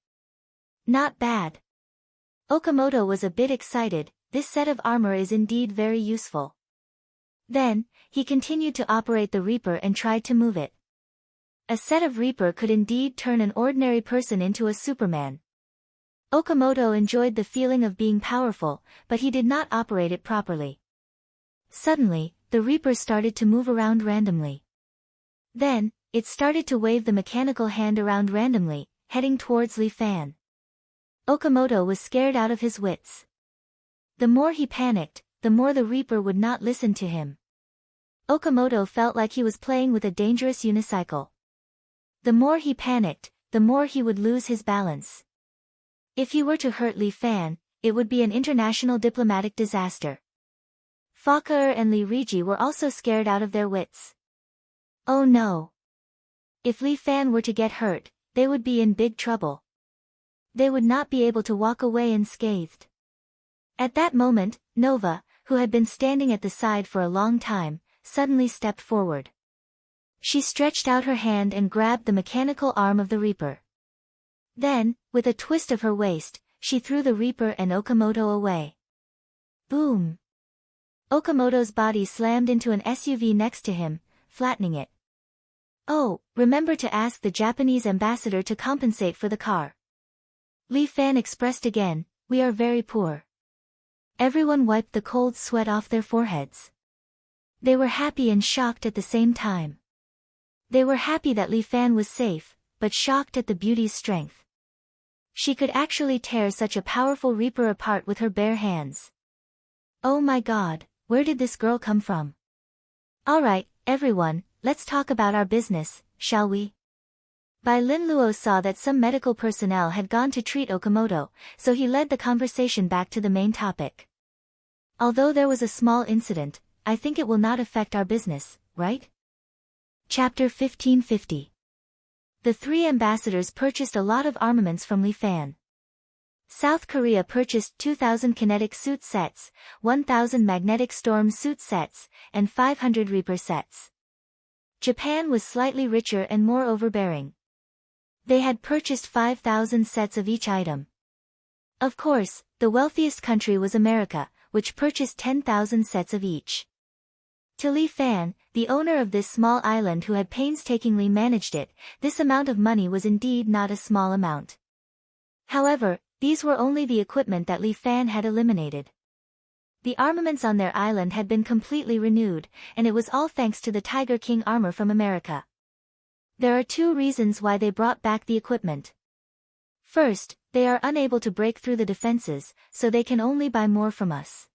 Not bad. Okamoto was a bit excited. This set of armor is indeed very useful. Then, he continued to operate the Reaper and tried to move it. A set of Reaper could indeed turn an ordinary person into a Superman. Okamoto enjoyed the feeling of being powerful, but he did not operate it properly. Suddenly, the Reaper started to move around randomly. Then, it started to wave the mechanical hand around randomly, heading towards Li Fan. Okamoto was scared out of his wits. The more he panicked, the more the Reaper would not listen to him. Okamoto felt like he was playing with a dangerous unicycle. The more he panicked, the more he would lose his balance. If he were to hurt Li Fan, it would be an international diplomatic disaster. Fakir and Li Riji were also scared out of their wits. Oh no! If Li Fan were to get hurt, they would be in big trouble. They would not be able to walk away unscathed. At that moment, Nova, who had been standing at the side for a long time, suddenly stepped forward. She stretched out her hand and grabbed the mechanical arm of the Reaper. Then, with a twist of her waist, she threw the Reaper and Okamoto away. Boom! Okamoto's body slammed into an SUV next to him, flattening it. Oh, remember to ask the Japanese ambassador to compensate for the car. Li Fan expressed again, we are very poor. Everyone wiped the cold sweat off their foreheads. They were happy and shocked at the same time. They were happy that Li Fan was safe, but shocked at the beauty's strength. She could actually tear such a powerful Reaper apart with her bare hands. Oh my God, where did this girl come from? Alright, everyone, let's talk about our business, shall we? Bai Lin Luo saw that some medical personnel had gone to treat Okamoto, so he led the conversation back to the main topic. Although there was a small incident, I think it will not affect our business, right? Chapter 1550. The 3 ambassadors purchased a lot of armaments from Li Fan. South Korea purchased 2,000 kinetic suit sets, 1,000 magnetic storm suit sets, and 500 Reaper sets. Japan was slightly richer and more overbearing. They had purchased 5,000 sets of each item. Of course, the wealthiest country was America, which purchased 10,000 sets of each. To Li Fan, the owner of this small island who had painstakingly managed it, this amount of money was indeed not a small amount. However, these were only the equipment that Li Fan had eliminated. The armaments on their island had been completely renewed, and it was all thanks to the Tiger King armor from America. There are two reasons why they brought back the equipment. First, they are unable to break through the defenses, so they can only buy more from us.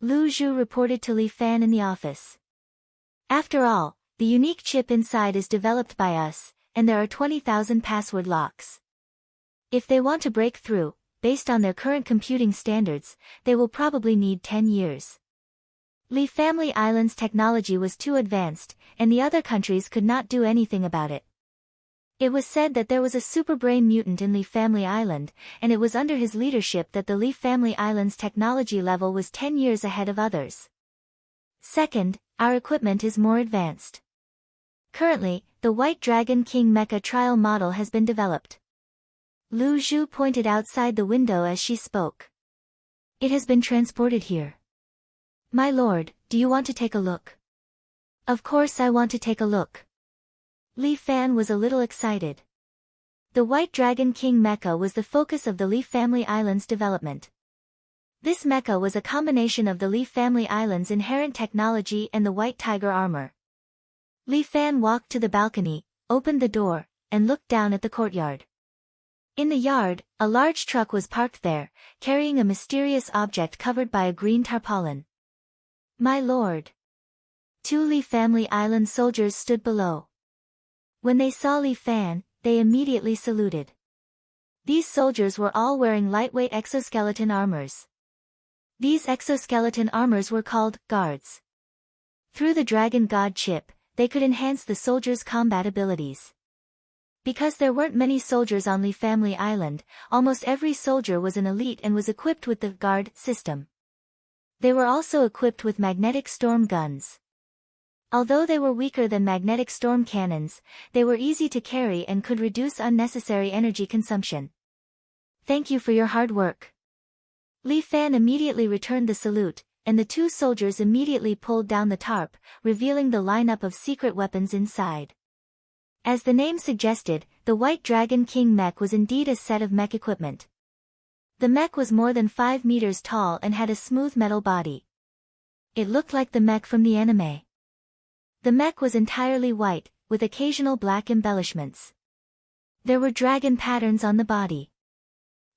Lu Zhu reported to Li Fan in the office. After all, the unique chip inside is developed by us, and there are 20,000 password locks. If they want to break through, based on their current computing standards, they will probably need 10 years. Li Family Island's technology was too advanced, and the other countries could not do anything about it. It was said that there was a superbrain mutant in Li Family Island, and it was under his leadership that the Li Family Island's technology level was 10 years ahead of others. Second, our equipment is more advanced. Currently, the White Dragon King mecha trial model has been developed. Lu Zhu pointed outside the window as she spoke. It has been transported here. My lord, do you want to take a look? Of course I want to take a look. Li Fan was a little excited. The White Dragon King mecha was the focus of the Li Family Island's development. This mecha was a combination of the Li Family Island's inherent technology and the White Tiger armor. Li Fan walked to the balcony, opened the door, and looked down at the courtyard. In the yard, a large truck was parked there, carrying a mysterious object covered by a green tarpaulin. My lord. Two Li Family Island soldiers stood below. When they saw Li Fan, they immediately saluted. These soldiers were all wearing lightweight exoskeleton armors. These exoskeleton armors were called guards. Through the Dragon God chip, they could enhance the soldiers' combat abilities. Because there weren't many soldiers on Li Family Island, almost every soldier was an elite and was equipped with the guard system. They were also equipped with magnetic storm guns. Although they were weaker than magnetic storm cannons, they were easy to carry and could reduce unnecessary energy consumption. Thank you for your hard work. Li Fan immediately returned the salute, and the two soldiers immediately pulled down the tarp, revealing the lineup of secret weapons inside. As the name suggested, the White Dragon King mech was indeed a set of mech equipment. The mech was more than 5 meters tall and had a smooth metal body. It looked like the mech from the anime. The mech was entirely white, with occasional black embellishments. There were dragon patterns on the body.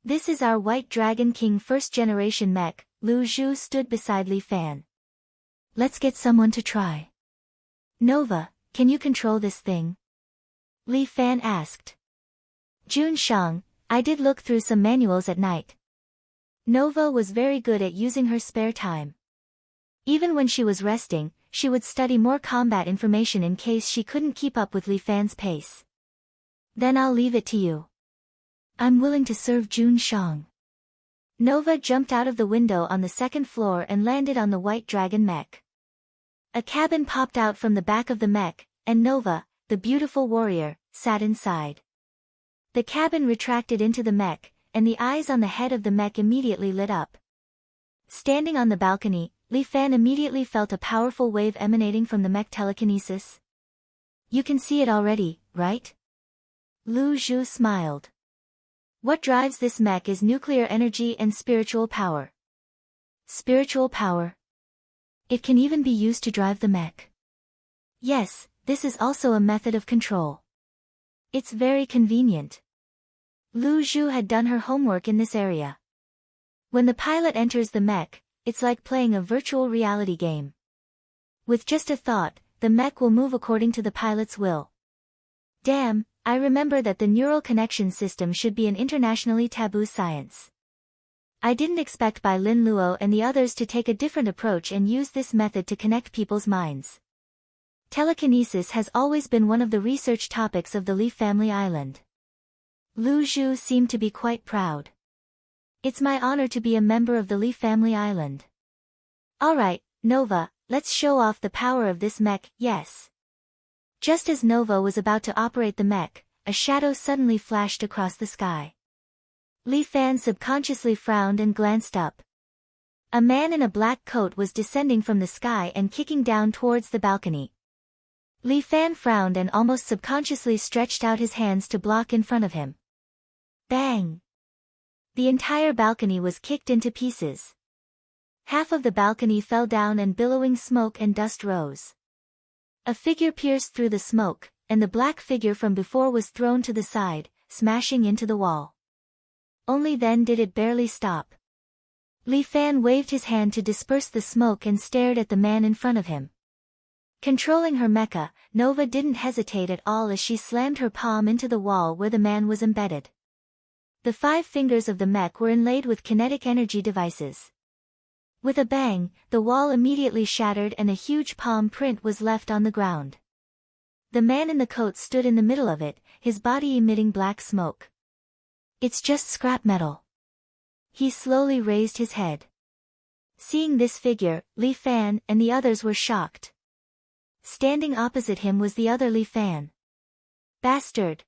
This is our White Dragon King first-generation mech. Lu Zhu stood beside Li Fan. Let's get someone to try. Nova, can you control this thing? Li Fan asked. Jun Shang, I did look through some manuals at night. Nova was very good at using her spare time. Even when she was resting, she would study more combat information in case she couldn't keep up with Li Fan's pace. Then I'll leave it to you. I'm willing to serve Jun Shang. Nova jumped out of the window on the second floor and landed on the White Dragon mech. A cabin popped out from the back of the mech, and Nova, the beautiful warrior, sat inside. The cabin retracted into the mech, and the eyes on the head of the mech immediately lit up. Standing on the balcony, Li Fan immediately felt a powerful wave emanating from the mech telekinesis. You can see it already, right? Lu Zhu smiled. What drives this mech is nuclear energy and spiritual power. Spiritual power? It can even be used to drive the mech. Yes, this is also a method of control. It's very convenient. Lu Zhu had done her homework in this area. When the pilot enters the mech, it's like playing a virtual reality game. With just a thought, the mech will move according to the pilot's will. Damn, I remember that the neural connection system should be an internationally taboo science. I didn't expect Bai Lin Luo and the others to take a different approach and use this method to connect people's minds. Telekinesis has always been one of the research topics of the Li Family Island. Lu Zhu seemed to be quite proud. It's my honor to be a member of the Lee family island. Alright, Nova, let's show off the power of this mech, yes. Just as Nova was about to operate the mech, a shadow suddenly flashed across the sky. Lee Fan subconsciously frowned and glanced up. A man in a black coat was descending from the sky and kicking down towards the balcony. Lee Fan frowned and almost subconsciously stretched out his hands to block in front of him. Bang! The entire balcony was kicked into pieces. Half of the balcony fell down and billowing smoke and dust rose. A figure pierced through the smoke, and the black figure from before was thrown to the side, smashing into the wall. Only then did it barely stop. Lee Fan waved his hand to disperse the smoke and stared at the man in front of him. Controlling her mecha, Nova didn't hesitate at all as she slammed her palm into the wall where the man was embedded. The 5 fingers of the mech were inlaid with kinetic energy devices. With a bang, the wall immediately shattered and a huge palm print was left on the ground. The man in the coat stood in the middle of it, his body emitting black smoke. It's just scrap metal. He slowly raised his head. Seeing this figure, Lee Fan and the others were shocked. Standing opposite him was the other Lee Fan. Bastard!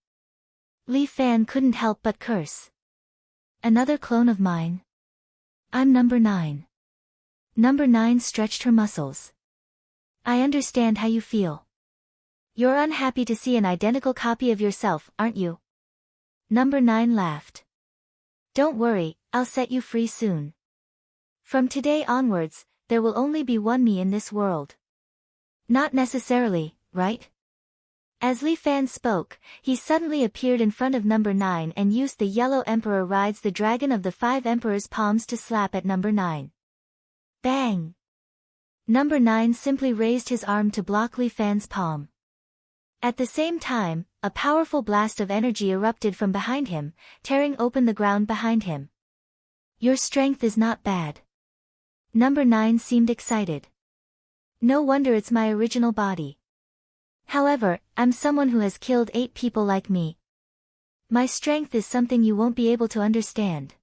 Lee Fan couldn't help but curse. Another clone of mine? I'm number 9. Number 9 stretched her muscles. I understand how you feel. You're unhappy to see an identical copy of yourself, aren't you? Number 9 laughed. Don't worry, I'll set you free soon. From today onwards, there will only be one me in this world. Not necessarily, right? As Lee Fan spoke, he suddenly appeared in front of number 9 and used the Yellow Emperor rides the dragon of the 5 emperors' palms to slap at number 9. Bang! Number 9 simply raised his arm to block Lee Fan's palm. At the same time, a powerful blast of energy erupted from behind him, tearing open the ground behind him. Your strength is not bad. Number 9 seemed excited. No wonder it's my original body. However, I'm someone who has killed 8 people like me. My strength is something you won't be able to understand.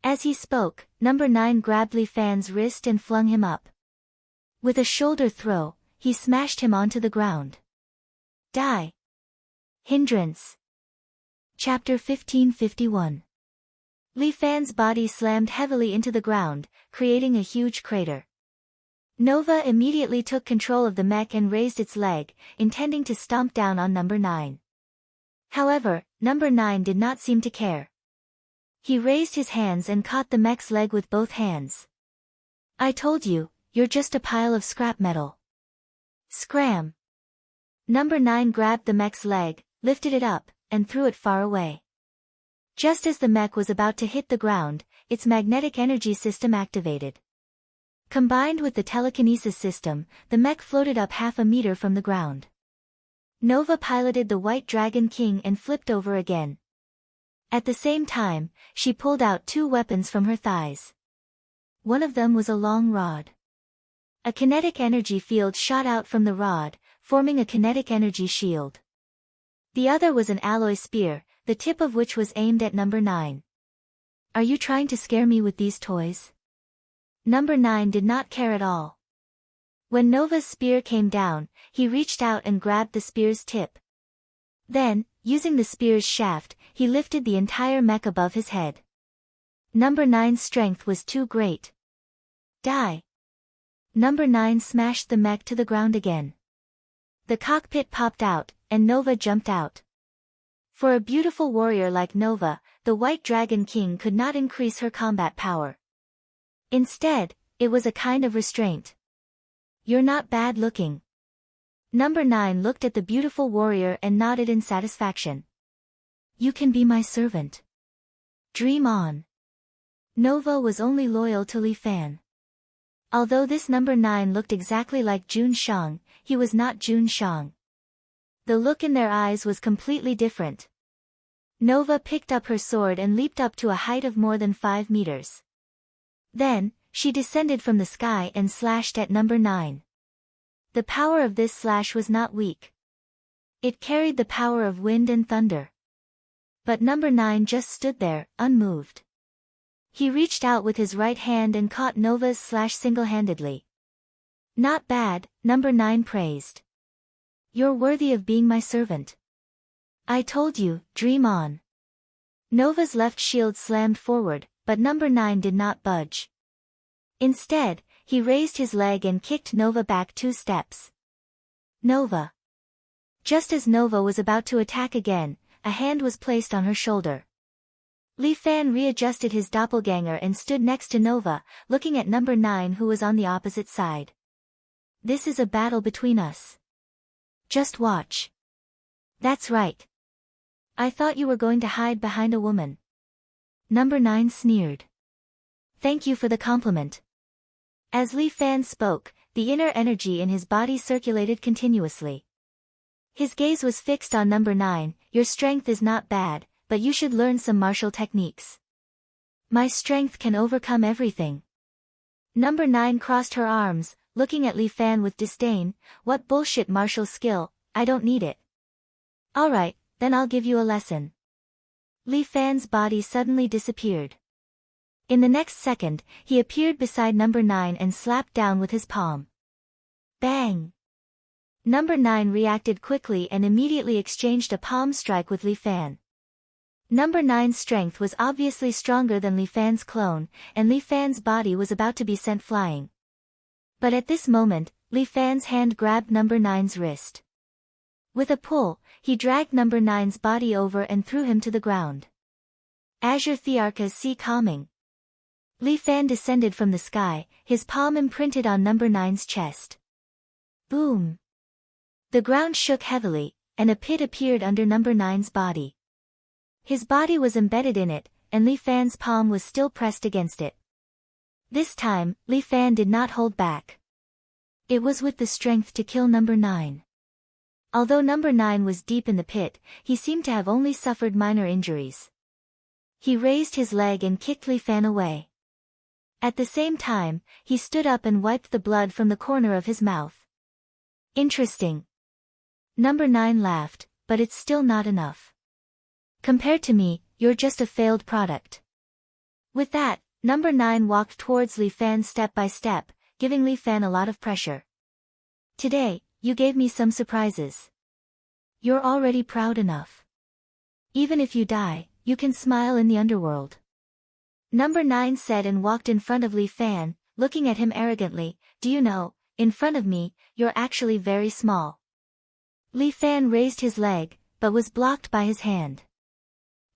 As he spoke, number 9 grabbed Lee Fan's wrist and flung him up. With a shoulder throw, he smashed him onto the ground. Die. Hindrance. Chapter 1551. Lee Fan's body slammed heavily into the ground, creating a huge crater. Nova immediately took control of the mech and raised its leg, intending to stomp down on number 9. However, number 9 did not seem to care. He raised his hands and caught the mech's leg with both hands. I told you, you're just a pile of scrap metal. Scram! Number 9 grabbed the mech's leg, lifted it up, and threw it far away. Just as the mech was about to hit the ground, its magnetic energy system activated. Combined with the telekinesis system, the mech floated up half a meter from the ground. Nova piloted the White Dragon King and flipped over again. At the same time, she pulled out 2 weapons from her thighs. One of them was a long rod. A kinetic energy field shot out from the rod, forming a kinetic energy shield. The other was an alloy spear, the tip of which was aimed at number 9. Are you trying to scare me with these toys? Number 9 did not care at all. When Nova's spear came down, he reached out and grabbed the spear's tip. Then, using the spear's shaft, he lifted the entire mech above his head. Number 9's strength was too great. Die! Number 9 smashed the mech to the ground again. The cockpit popped out, and Nova jumped out. For a beautiful warrior like Nova, the White Dragon King could not increase her combat power. Instead, it was a kind of restraint. You're not bad looking. Number 9 looked at the beautiful warrior and nodded in satisfaction. You can be my servant. Dream on. Nova was only loyal to Lee Fan. Although this number 9 looked exactly like Jun Shang, he was not Jun Shang. The look in their eyes was completely different. Nova picked up her sword and leaped up to a height of more than 5 meters. Then, she descended from the sky and slashed at number 9. The power of this slash was not weak. It carried the power of wind and thunder. But number 9 just stood there, unmoved. He reached out with his right hand and caught Nova's slash single-handedly. Not bad, number 9 praised. You're worthy of being my servant. I told you, dream on. Nova's left shield slammed forward, but number 9 did not budge. Instead, he raised his leg and kicked Nova back 2 steps. Nova. Just as Nova was about to attack again, a hand was placed on her shoulder. Li Fan readjusted his doppelganger and stood next to Nova, looking at number 9 who was on the opposite side. This is a battle between us. Just watch. That's right. I thought you were going to hide behind a woman. Number 9 sneered. Thank you for the compliment. As Li Fan spoke, the inner energy in his body circulated continuously. His gaze was fixed on number 9, your strength is not bad, but you should learn some martial techniques. My strength can overcome everything. Number 9 crossed her arms, looking at Li Fan with disdain. What bullshit martial skill, I don't need it. Alright, then I'll give you a lesson. Li Fan's body suddenly disappeared. In the next second, he appeared beside number 9 and slapped down with his palm. Bang! Number 9 reacted quickly and immediately exchanged a palm strike with Li Fan. Number 9's strength was obviously stronger than Li Fan's clone, and Li Fan's body was about to be sent flying. But at this moment, Li Fan's hand grabbed number 9's wrist. With a pull, he dragged number 9's body over and threw him to the ground. Azure Thearchas Sea Calming. Li Fan descended from the sky, his palm imprinted on number 9's chest. Boom! The ground shook heavily, and a pit appeared under number 9's body. His body was embedded in it, and Li Fan's palm was still pressed against it. This time, Li Fan did not hold back. It was with the strength to kill number 9. Although number 9 was deep in the pit, he seemed to have only suffered minor injuries. He raised his leg and kicked Li Fan away. At the same time, he stood up and wiped the blood from the corner of his mouth. Interesting. Number 9 laughed, but it's still not enough. Compared to me, you're just a failed product. With that, number 9 walked towards Li Fan step by step, giving Li Fan a lot of pressure. Today, you gave me some surprises. You're already proud enough. Even if you die, you can smile in the underworld. Number 9 said and walked in front of Li Fan, looking at him arrogantly. Do you know, in front of me, you're actually very small. Li Fan raised his leg, but was blocked by his hand.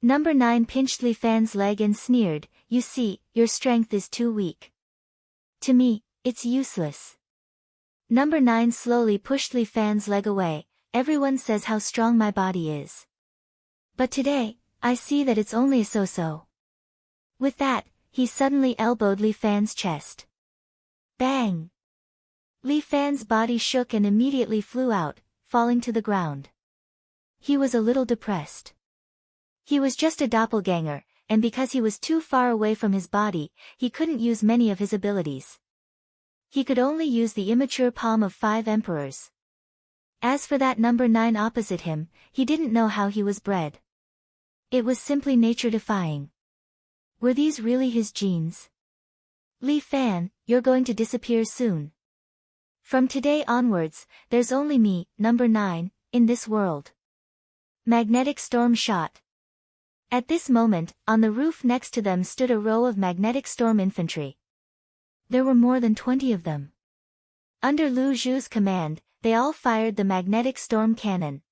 Number 9 pinched Li Fan's leg and sneered, you see, your strength is too weak. To me, it's useless. Number 9 slowly pushed Li Fan's leg away. Everyone says how strong my body is. But today, I see that it's only a so-so. With that, he suddenly elbowed Li Fan's chest. Bang! Li Fan's body shook and immediately flew out, falling to the ground. He was a little depressed. He was just a doppelganger, and because he was too far away from his body, he couldn't use many of his abilities. He could only use the immature palm of 5 emperors. As for that number 9 opposite him, he didn't know how he was bred. It was simply nature-defying. Were these really his genes? Li Fan, you're going to disappear soon. From today onwards, there's only me, number 9, in this world. Magnetic storm shot. At this moment, on the roof next to them stood a row of magnetic storm infantry. There were more than 20 of them. Under Lu Zhu's command, they all fired the magnetic storm cannon.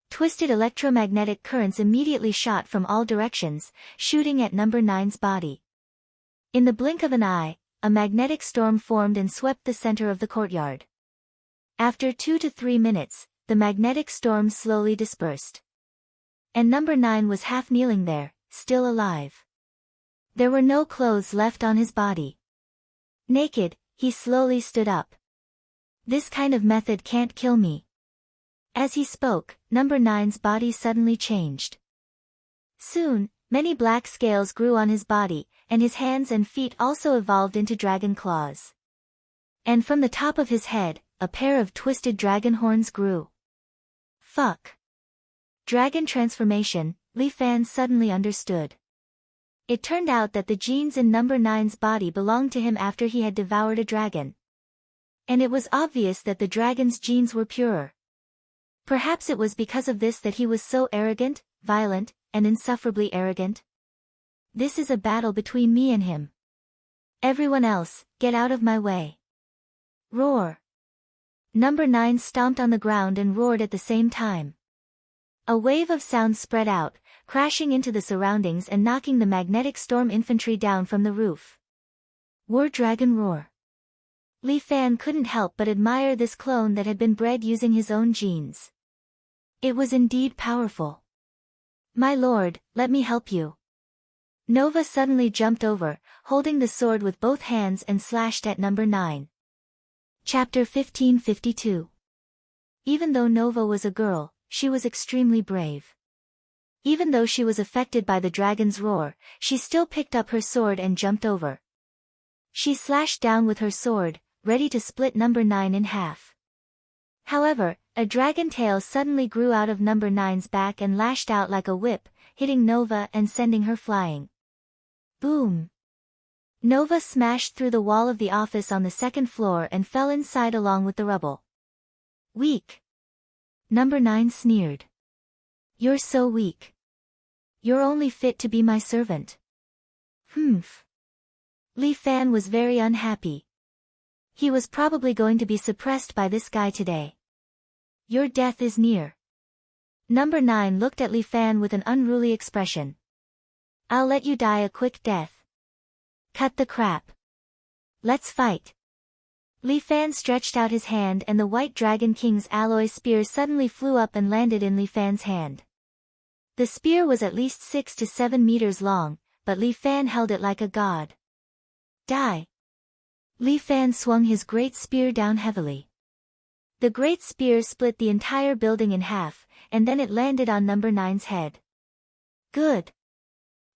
Twisted electromagnetic currents immediately shot from all directions, shooting at number 9's body. In the blink of an eye, a magnetic storm formed and swept the center of the courtyard. After 2 to 3 minutes, the magnetic storm slowly dispersed. And number 9 was half kneeling there, still alive. There were no clothes left on his body. Naked, he slowly stood up. This kind of method can't kill me. As he spoke, number 9's body suddenly changed. Soon, many black scales grew on his body, and his hands and feet also evolved into dragon claws. And from the top of his head, a pair of twisted dragon horns grew. Fuck. Dragon transformation, Li Fan suddenly understood. It turned out that the genes in number 9's body belonged to him after he had devoured a dragon. And it was obvious that the dragon's genes were purer. Perhaps it was because of this that he was so arrogant, violent, and insufferably arrogant. This is a battle between me and him. Everyone else, get out of my way. Roar. Number 9 stomped on the ground and roared at the same time. A wave of sound spread out, crashing into the surroundings and knocking the magnetic storm infantry down from the roof. War Dragon Roar. Li Fan couldn't help but admire this clone that had been bred using his own genes. It was indeed powerful. My lord, let me help you. Nova suddenly jumped over, holding the sword with both hands and slashed at number 9. Chapter 1552. Even though Nova was a girl, she was extremely brave. Even though she was affected by the dragon's roar, she still picked up her sword and jumped over. She slashed down with her sword, ready to split number 9 in half. However, a dragon tail suddenly grew out of number 9's back and lashed out like a whip, hitting Nova and sending her flying. Boom! Nova smashed through the wall of the office on the second floor and fell inside along with the rubble. Weak. Number 9 sneered. You're so weak. You're only fit to be my servant. Humph. Li Fan was very unhappy. He was probably going to be suppressed by this guy today. Your death is near. Number 9 looked at Li Fan with an unruly expression. I'll let you die a quick death. Cut the crap. Let's fight. Li Fan stretched out his hand and the White Dragon King's alloy spear suddenly flew up and landed in Li Fan's hand. The spear was at least 6 to 7 meters long, but Li Fan held it like a god. Die. Li Fan swung his great spear down heavily. The great spear split the entire building in half, and then it landed on number 9's head. Good.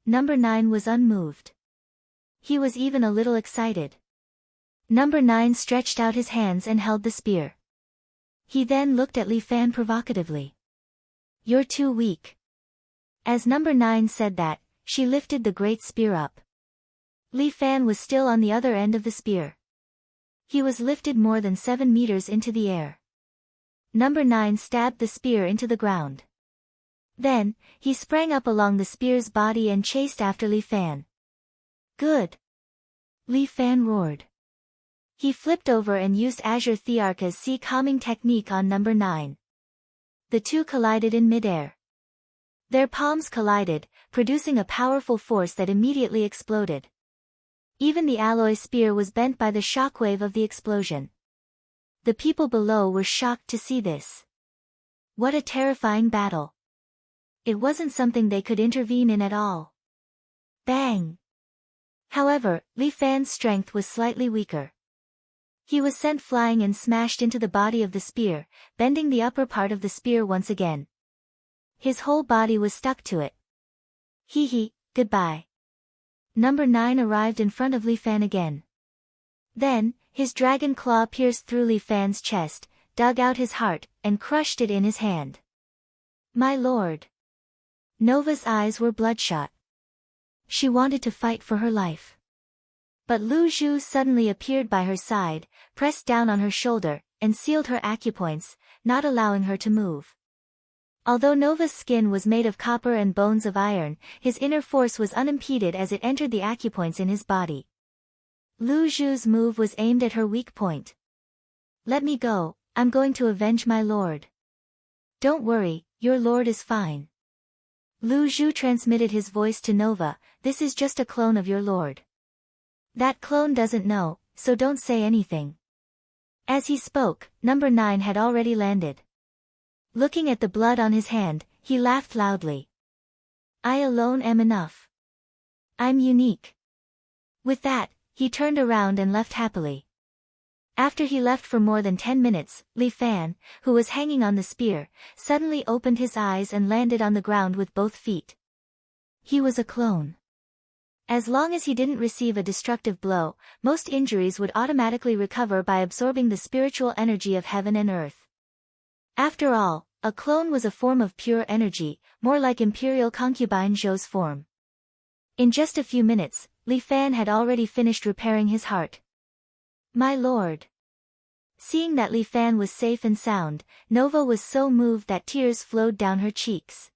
Number 9 was unmoved. He was even a little excited. Number 9 stretched out his hands and held the spear. He then looked at Li Fan provocatively. You're too weak. As number 9 said that, she lifted the great spear up. Li Fan was still on the other end of the spear. He was lifted more than 7 meters into the air. Number 9 stabbed the spear into the ground. Then, he sprang up along the spear's body and chased after Li Fan. Good. Li Fan roared. He flipped over and used Azure Thearka's sea calming technique on number 9. The two collided in midair. Their palms collided, producing a powerful force that immediately exploded. Even the alloy spear was bent by the shockwave of the explosion. The people below were shocked to see this. What a terrifying battle. It wasn't something they could intervene in at all. Bang! However, Li Fan's strength was slightly weaker. He was sent flying and smashed into the body of the spear, bending the upper part of the spear once again. His whole body was stuck to it. Hee hee, goodbye. Number 9 arrived in front of Li Fan again. Then, his dragon claw pierced through Li Fan's chest, dug out his heart, and crushed it in his hand. My lord. Nova's eyes were bloodshot. She wanted to fight for her life. But Lu Zhu suddenly appeared by her side, pressed down on her shoulder, and sealed her acupoints, not allowing her to move. Although Nova's skin was made of copper and bones of iron, his inner force was unimpeded as it entered the acupoints in his body. Lu Zhu's move was aimed at her weak point. Let me go, I'm going to avenge my lord. Don't worry, your lord is fine. Lu Zhu transmitted his voice to Nova, this is just a clone of your lord. That clone doesn't know, so don't say anything. As he spoke, number 9 had already landed. Looking at the blood on his hand, he laughed loudly. I alone am enough. I'm unique. With that, he turned around and left happily. After he left for more than 10 minutes, Li Fan, who was hanging on the spear, suddenly opened his eyes and landed on the ground with both feet. He was a clone. As long as he didn't receive a destructive blow, most injuries would automatically recover by absorbing the spiritual energy of heaven and earth. After all, a clone was a form of pure energy, more like Imperial Concubine Zhou's form. In just a few minutes, Li Fan had already finished repairing his heart. My lord. Seeing that Li Fan was safe and sound, Nova was so moved that tears flowed down her cheeks.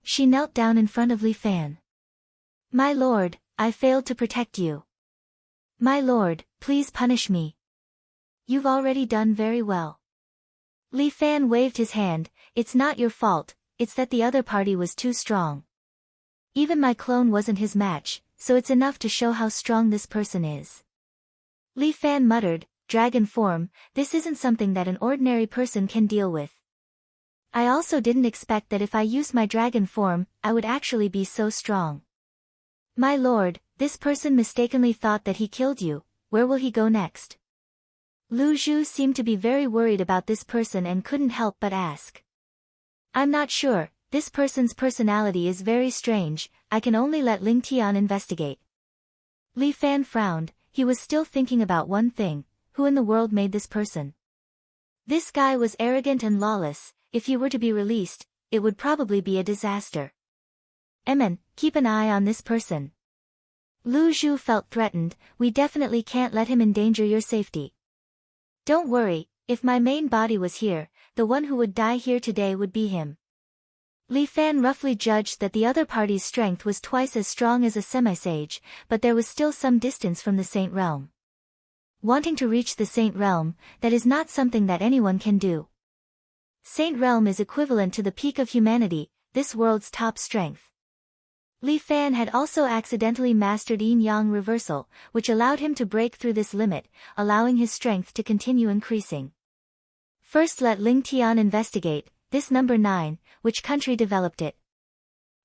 She knelt down in front of Li Fan. My lord, I failed to protect you. My lord, please punish me. You've already done very well. Li Fan waved his hand. It's not your fault, it's that the other party was too strong. Even my clone wasn't his match, so it's enough to show how strong this person is. Li Fan muttered, dragon form, this isn't something that an ordinary person can deal with. I also didn't expect that if I used my dragon form, I would actually be so strong. My lord, this person mistakenly thought that he killed you, where will he go next? Lu Zhu seemed to be very worried about this person and couldn't help but ask. I'm not sure, this person's personality is very strange, I can only let Ling Tian investigate. Li Fan frowned, he was still thinking about one thing, who in the world made this person? This guy was arrogant and lawless, if he were to be released, it would probably be a disaster. Emin, keep an eye on this person. Lu Zhu felt threatened, we definitely can't let him endanger your safety. Don't worry, if my main body was here, the one who would die here today would be him. Li Fan roughly judged that the other party's strength was twice as strong as a semi-sage, but there was still some distance from the Saint Realm. Wanting to reach the Saint Realm, that is not something that anyone can do. Saint Realm is equivalent to the peak of humanity, this world's top strength. Li Fan had also accidentally mastered Yin-Yang reversal, which allowed him to break through this limit, allowing his strength to continue increasing. First let Ling Tian investigate, this number 9, which country developed it?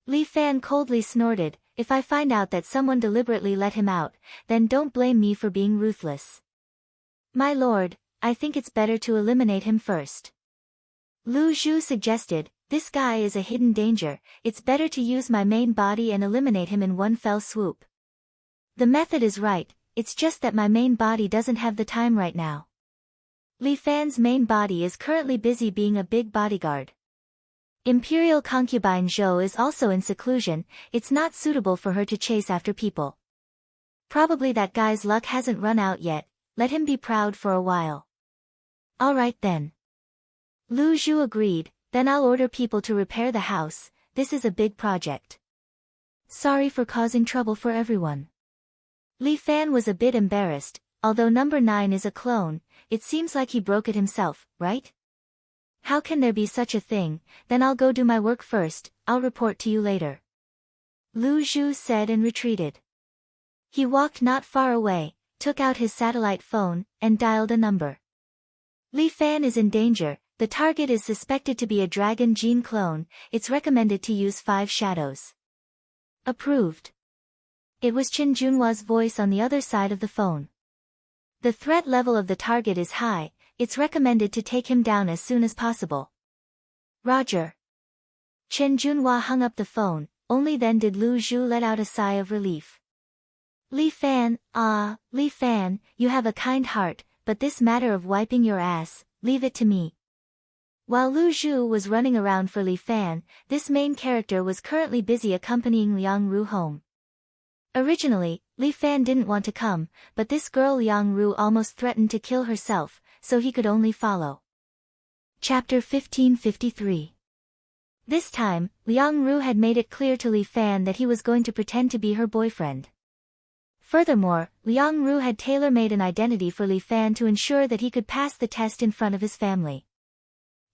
Li Fan coldly snorted, if I find out that someone deliberately let him out, then don't blame me for being ruthless. My lord, I think it's better to eliminate him first. Lu Zhu suggested, this guy is a hidden danger, it's better to use my main body and eliminate him in one fell swoop. The method is right, it's just that my main body doesn't have the time right now. Li Fan's main body is currently busy being a big bodyguard. Imperial concubine Zhou is also in seclusion, it's not suitable for her to chase after people. Probably that guy's luck hasn't run out yet, let him be proud for a while. Alright then. Lu Zhu agreed, then I'll order people to repair the house, this is a big project. Sorry for causing trouble for everyone. Li Fan was a bit embarrassed, although number 9 is a clone, it seems like he broke it himself, right? How can there be such a thing, then I'll go do my work first, I'll report to you later. Lu Zhu said and retreated. He walked not far away, took out his satellite phone, and dialed a number. Li Fan is in danger, the target is suspected to be a dragon gene clone, it's recommended to use 5 shadows. Approved. It was Qin Junhua's voice on the other side of the phone. The threat level of the target is high, it's recommended to take him down as soon as possible. Roger. Qin Junhua hung up the phone, only then did Lu Zhu let out a sigh of relief. Li Fan, Li Fan, you have a kind heart, but this matter of wiping your ass, leave it to me. While Lu Zhu was running around for Li Fan, this main character was currently busy accompanying Liang Ru home. Originally, Li Fan didn't want to come, but this girl Liang Ru almost threatened to kill herself, so he could only follow. Chapter 1553. This time, Liang Ru had made it clear to Li Fan that he was going to pretend to be her boyfriend. Furthermore, Liang Ru had tailor-made an identity for Li Fan to ensure that he could pass the test in front of his family.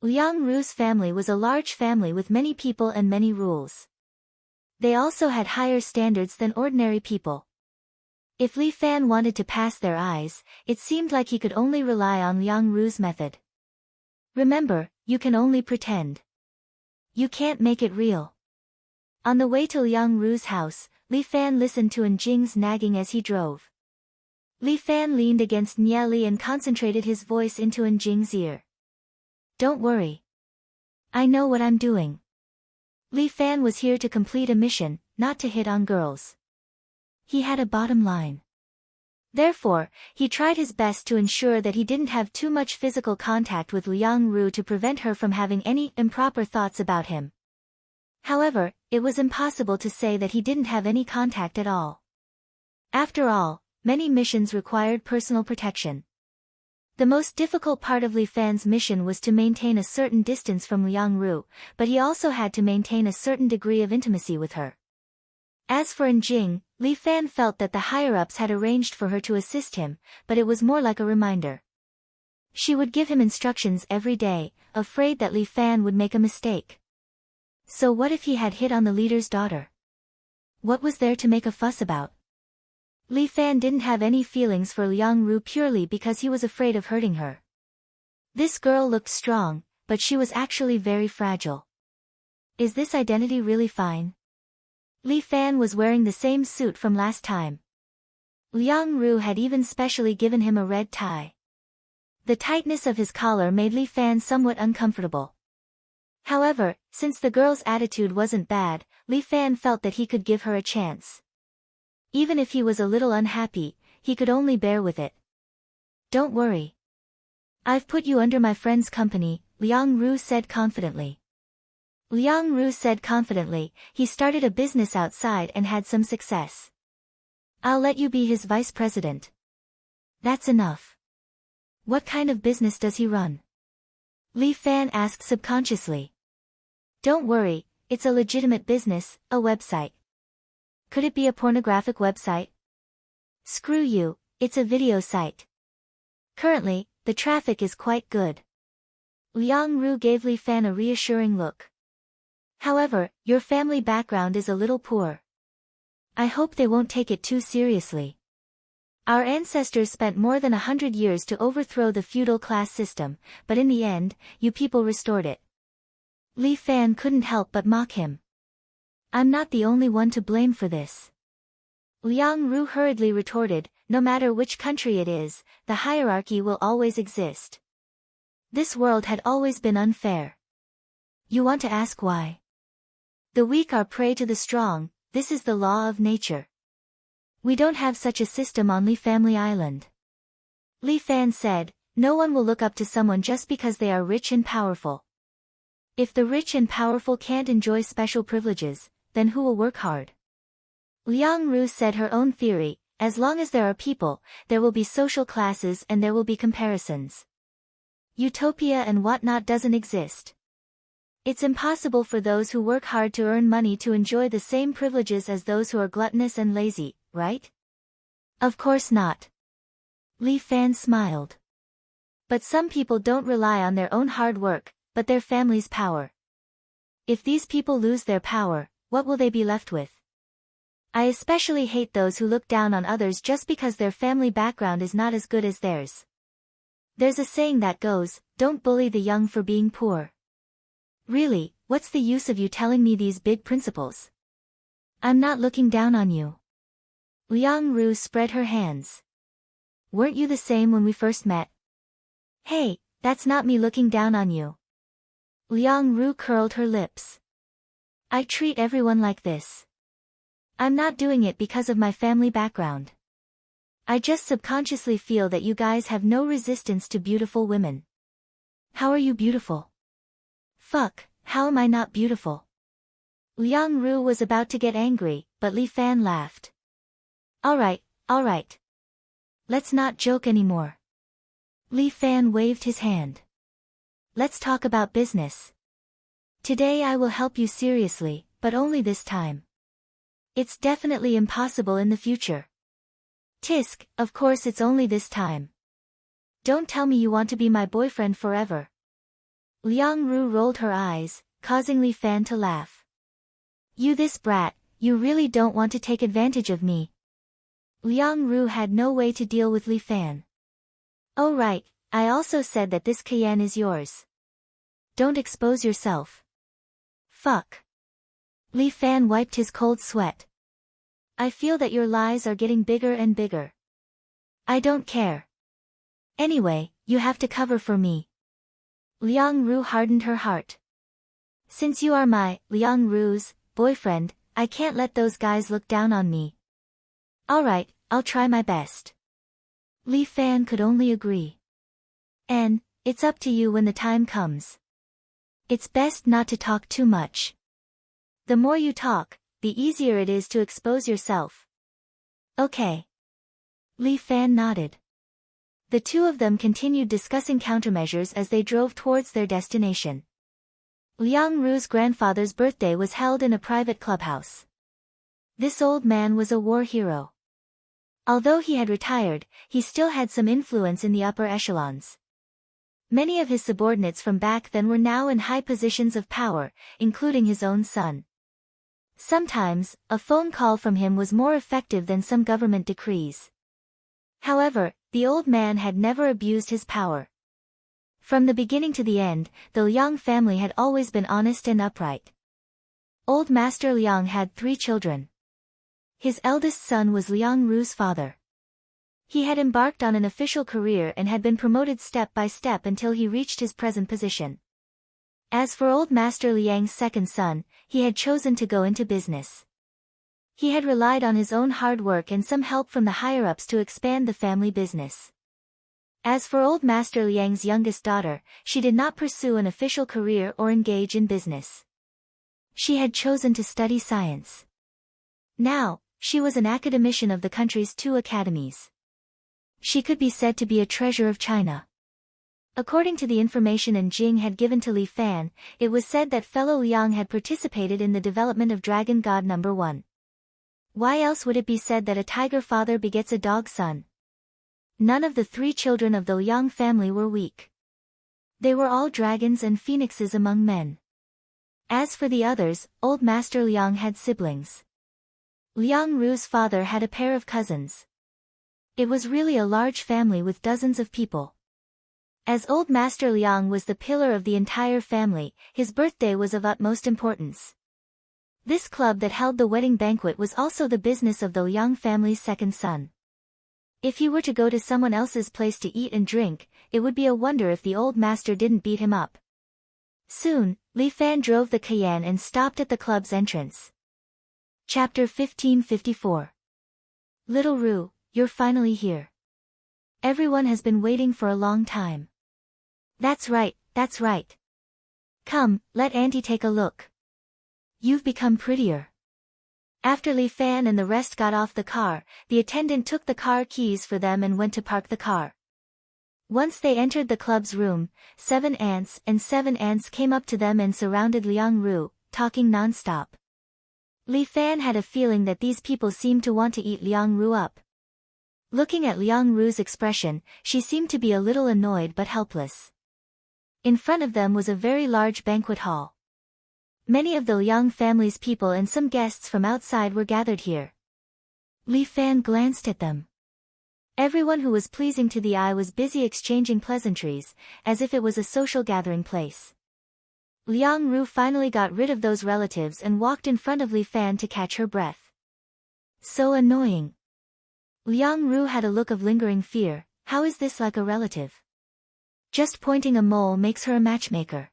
Liang Ru's family was a large family with many people and many rules. They also had higher standards than ordinary people. If Li Fan wanted to pass their eyes, it seemed like he could only rely on Liang Ru's method. Remember, you can only pretend. You can't make it real. On the way to Liang Ru's house, Li Fan listened to An Jing's nagging as he drove. Li Fan leaned against Nie Li and concentrated his voice into An Jing's ear. Don't worry. I know what I'm doing. Li Fan was here to complete a mission, not to hit on girls. He had a bottom line. Therefore, he tried his best to ensure that he didn't have too much physical contact with Liang Ru to prevent her from having any improper thoughts about him. However, it was impossible to say that he didn't have any contact at all. After all, many missions required personal protection. The most difficult part of Li Fan's mission was to maintain a certain distance from Liang Ru, but he also had to maintain a certain degree of intimacy with her. As for Jing, Li Fan felt that the higher-ups had arranged for her to assist him, but it was more like a reminder. She would give him instructions every day, afraid that Li Fan would make a mistake. So what if he had hit on the leader's daughter? What was there to make a fuss about? Li Fan didn't have any feelings for Liang Ru purely because he was afraid of hurting her. This girl looked strong, but she was actually very fragile. Is this identity really fine? Li Fan was wearing the same suit from last time. Liang Ru had even specially given him a red tie. The tightness of his collar made Li Fan somewhat uncomfortable. However, since the girl's attitude wasn't bad, Li Fan felt that he could give her a chance. Even if he was a little unhappy, he could only bear with it. Don't worry. I've put you under my friend's company, Liang Ru said confidently. Liang Ru said confidently, he started a business outside and had some success. I'll let you be his vice president. That's enough. What kind of business does he run? Li Fan asked subconsciously. Don't worry, it's a legitimate business, a website. Could it be a pornographic website? Screw you, it's a video site. Currently, the traffic is quite good. Liang Ru gave Li Fan a reassuring look. However, your family background is a little poor. I hope they won't take it too seriously. Our ancestors spent more than 100 years to overthrow the feudal class system, but in the end, you people restored it. Li Fan couldn't help but mock him. I'm not the only one to blame for this. Liang Ru hurriedly retorted, no matter which country it is, the hierarchy will always exist. This world had always been unfair. You want to ask why? The weak are prey to the strong, this is the law of nature. We don't have such a system on Li Family Island. Li Fan said, no one will look up to someone just because they are rich and powerful. If the rich and powerful can't enjoy special privileges, then who will work hard? Liang Ru said her own theory, as long as there are people, there will be social classes and there will be comparisons. Utopia and whatnot doesn't exist. It's impossible for those who work hard to earn money to enjoy the same privileges as those who are gluttonous and lazy, right? Of course not. Li Fan smiled. But some people don't rely on their own hard work, but their family's power. If these people lose their power, what will they be left with? I especially hate those who look down on others just because their family background is not as good as theirs. There's a saying that goes, don't bully the young for being poor. Really, what's the use of you telling me these big principles? I'm not looking down on you. Liang Ru spread her hands. Weren't you the same when we first met? Hey, that's not me looking down on you. Liang Ru curled her lips. I treat everyone like this. I'm not doing it because of my family background. I just subconsciously feel that you guys have no resistance to beautiful women. How are you beautiful? Fuck, how am I not beautiful? Liang Ru was about to get angry, but Li Fan laughed. Alright. Let's not joke anymore. Li Fan waved his hand. Let's talk about business. Today I will help you seriously, but only this time. It's definitely impossible in the future. Tisk, of course it's only this time. Don't tell me you want to be my boyfriend forever. Liang Ru rolled her eyes, causing Li Fan to laugh. You this brat, you really don't want to take advantage of me. Liang Ru had no way to deal with Li Fan. Oh right, I also said that this Cayenne is yours. Don't expose yourself. Fuck. Li Fan wiped his cold sweat. I feel that your lies are getting bigger and bigger. I don't care. Anyway, you have to cover for me. Liang Ru hardened her heart. Since you are my, Liang Ru's, boyfriend, I can't let those guys look down on me. Alright, I'll try my best. Li Fan could only agree. And, it's up to you when the time comes. It's best not to talk too much. The more you talk, the easier it is to expose yourself. Okay. Li Fan nodded. The two of them continued discussing countermeasures as they drove towards their destination. Liang Ru's grandfather's birthday was held in a private clubhouse. This old man was a war hero. Although he had retired, he still had some influence in the upper echelons. Many of his subordinates from back then were now in high positions of power, including his own son. Sometimes, a phone call from him was more effective than some government decrees. However, the old man had never abused his power. From the beginning to the end, the Liang family had always been honest and upright. Old Master Liang had 3 children. His eldest son was Liang Ru's father. He had embarked on an official career and had been promoted step by step until he reached his present position. As for Old Master Liang's second son, he had chosen to go into business. He had relied on his own hard work and some help from the higher-ups to expand the family business. As for Old Master Liang's youngest daughter, she did not pursue an official career or engage in business. She had chosen to study science. Now, she was an academician of the country's 2 academies. She could be said to be a treasure of China. According to the information Jing had given to Li Fan, it was said that fellow Liang had participated in the development of Dragon God No. 1. Why else would it be said that a tiger father begets a dog son? None of the 3 children of the Liang family were weak. They were all dragons and phoenixes among men. As for the others, Old Master Liang had siblings. Liang Ru's father had a pair of cousins. It was really a large family with dozens of people. As Old Master Liang was the pillar of the entire family, his birthday was of utmost importance. This club that held the wedding banquet was also the business of the Liang family's second son. If he were to go to someone else's place to eat and drink, it would be a wonder if the old master didn't beat him up. Soon, Li Fan drove the Cayenne and stopped at the club's entrance. Chapter 1554. Little Ru, you're finally here. Everyone has been waiting for a long time. That's right, that's right. Come, let Auntie take a look. You've become prettier. After Li Fan and the rest got off the car, the attendant took the car keys for them and went to park the car. Once they entered the club's room, 7 ants came up to them and surrounded Liang Ru, talking non-stop. Li Fan had a feeling that these people seemed to want to eat Liang Ru up. Looking at Liang Ru's expression, she seemed to be a little annoyed but helpless. In front of them was a very large banquet hall. Many of the Liang family's people and some guests from outside were gathered here. Li Fan glanced at them. Everyone who was pleasing to the eye was busy exchanging pleasantries, as if it was a social gathering place. Liang Ru finally got rid of those relatives and walked in front of Li Fan to catch her breath. So annoying. Liang Ru had a look of lingering fear. How is this like a relative? Just pointing a mole makes her a matchmaker.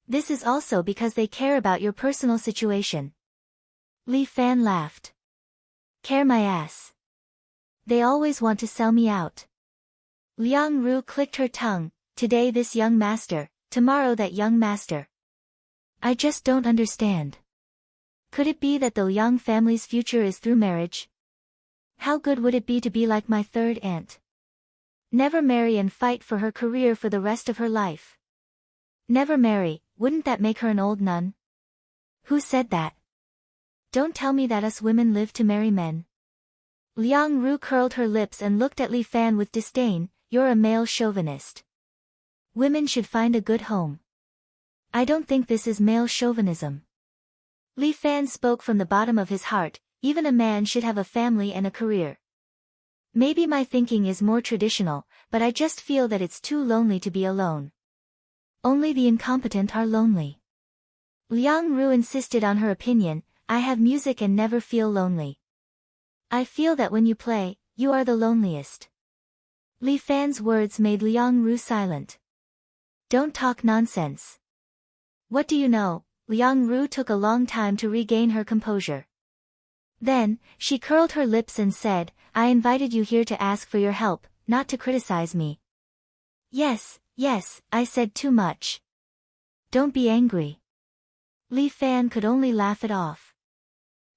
This is also because they care about your personal situation. Li Fan laughed. Care my ass. They always want to sell me out. Liang Ru clicked her tongue. Today this young master, tomorrow that young master. I just don't understand. Could it be that the Liang family's future is through marriage? How good would it be to be like my third aunt? Never marry and fight for her career for the rest of her life. Never marry, wouldn't that make her an old nun? Who said that? Don't tell me that us women live to marry men. Liang Ru curled her lips and looked at Li Fan with disdain. You're a male chauvinist. Women should find a good home. I don't think this is male chauvinism. Li Fan spoke from the bottom of his heart. Even a man should have a family and a career. Maybe my thinking is more traditional, but I just feel that it's too lonely to be alone. Only the incompetent are lonely. Liang Ru insisted on her opinion. I have music and never feel lonely. I feel that when you play, you are the loneliest. Li Fan's words made Liang Ru silent. Don't talk nonsense. What do you know? Liang Ru took a long time to regain her composure. Then, she curled her lips and said, I invited you here to ask for your help, not to criticize me. Yes, I said too much. Don't be angry. Li Fan could only laugh it off.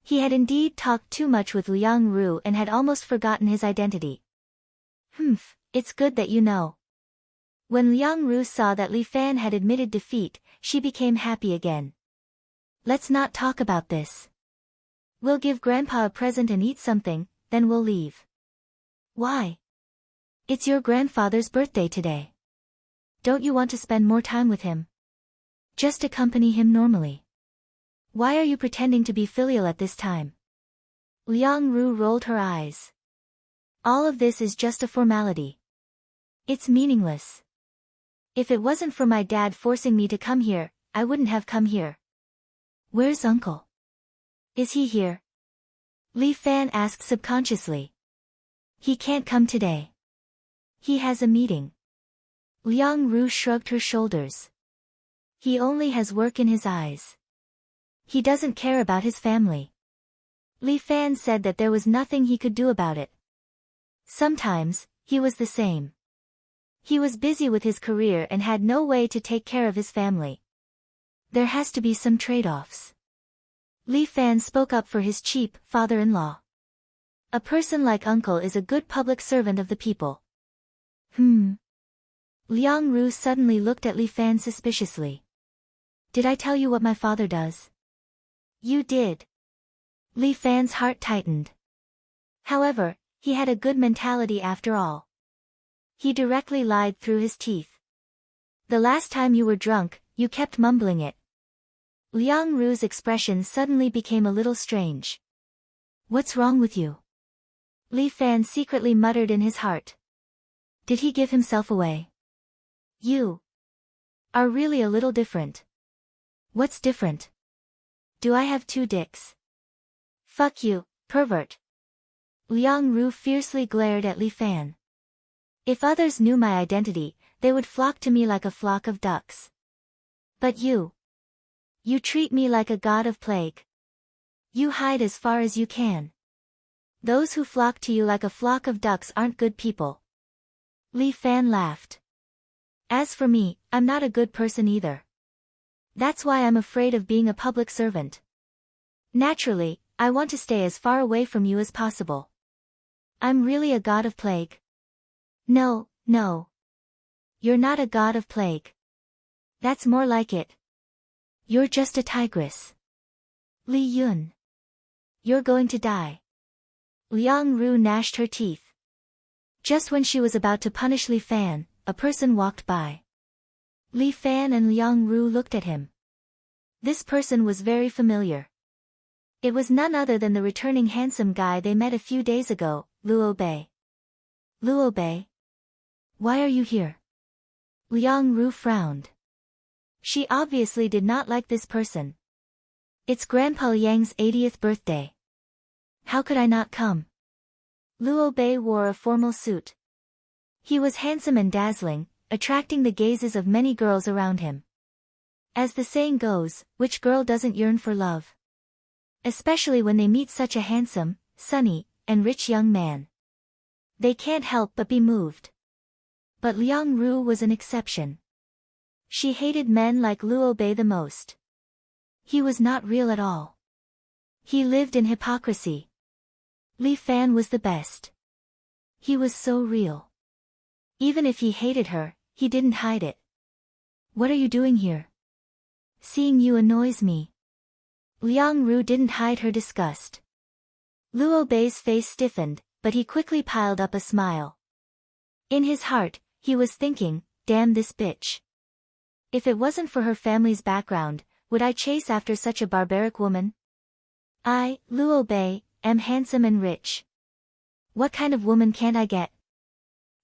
He had indeed talked too much with Liang Ru and had almost forgotten his identity. It's good that you know. When Liang Ru saw that Li Fan had admitted defeat, she became happy again. Let's not talk about this. We'll give Grandpa a present and eat something, then we'll leave. Why? It's your grandfather's birthday today. Don't you want to spend more time with him? Just accompany him normally. Why are you pretending to be filial at this time? Liang Ru rolled her eyes. All of this is just a formality. It's meaningless. If it wasn't for my dad forcing me to come here, I wouldn't have come here. Where's Uncle? Is he here? Li Fan asked subconsciously. He can't come today. He has a meeting. Liang Ru shrugged her shoulders. He only has work in his eyes. He doesn't care about his family. Li Fan said that there was nothing he could do about it. Sometimes, he was the same. He was busy with his career and had no way to take care of his family. There has to be some trade-offs. Li Fan spoke up for his cheap father-in-law. A person like Uncle is a good public servant of the people. Liang Ru suddenly looked at Li Fan suspiciously. Did I tell you what my father does? You did. Li Fan's heart tightened. However, he had a good mentality after all. He directly lied through his teeth. The last time you were drunk, you kept mumbling it. Liang Ru's expression suddenly became a little strange. What's wrong with you? Li Fan secretly muttered in his heart. Did he give himself away? You are really a little different. What's different? Do I have two dicks? Fuck you, pervert. Liang Ru fiercely glared at Li Fan. If others knew my identity, they would flock to me like a flock of ducks. But you treat me like a god of plague. You hide as far as you can. Those who flock to you like a flock of ducks aren't good people. Li Fan laughed. As for me, I'm not a good person either. That's why I'm afraid of being a public servant. Naturally, I want to stay as far away from you as possible. I'm really a god of plague. No. You're not a god of plague. That's more like it. You're just a tigress. Li Yun. You're going to die. Liang Ru gnashed her teeth. Just when she was about to punish Li Fan, a person walked by. Li Fan and Liang Ru looked at him. This person was very familiar. It was none other than the returning handsome guy they met a few days ago, Luo Bei. Luo Bei? Why are you here? Liang Ru frowned. She obviously did not like this person. It's Grandpa Yang's 80th birthday. How could I not come? Luo Bei wore a formal suit. He was handsome and dazzling, attracting the gazes of many girls around him. As the saying goes, which girl doesn't yearn for love? Especially when they meet such a handsome, sunny, and rich young man. They can't help but be moved. But Liang Ru was an exception. She hated men like Luo Bei the most. He was not real at all. He lived in hypocrisy. Li Fan was the best. He was so real. Even if he hated her, he didn't hide it. What are you doing here? Seeing you annoys me. Liang Ru didn't hide her disgust. Luo Bei's face stiffened, but he quickly piled up a smile. In his heart, he was thinking, damn this bitch. If it wasn't for her family's background, would I chase after such a barbaric woman? I, Luo Bei, am handsome and rich. What kind of woman can't I get?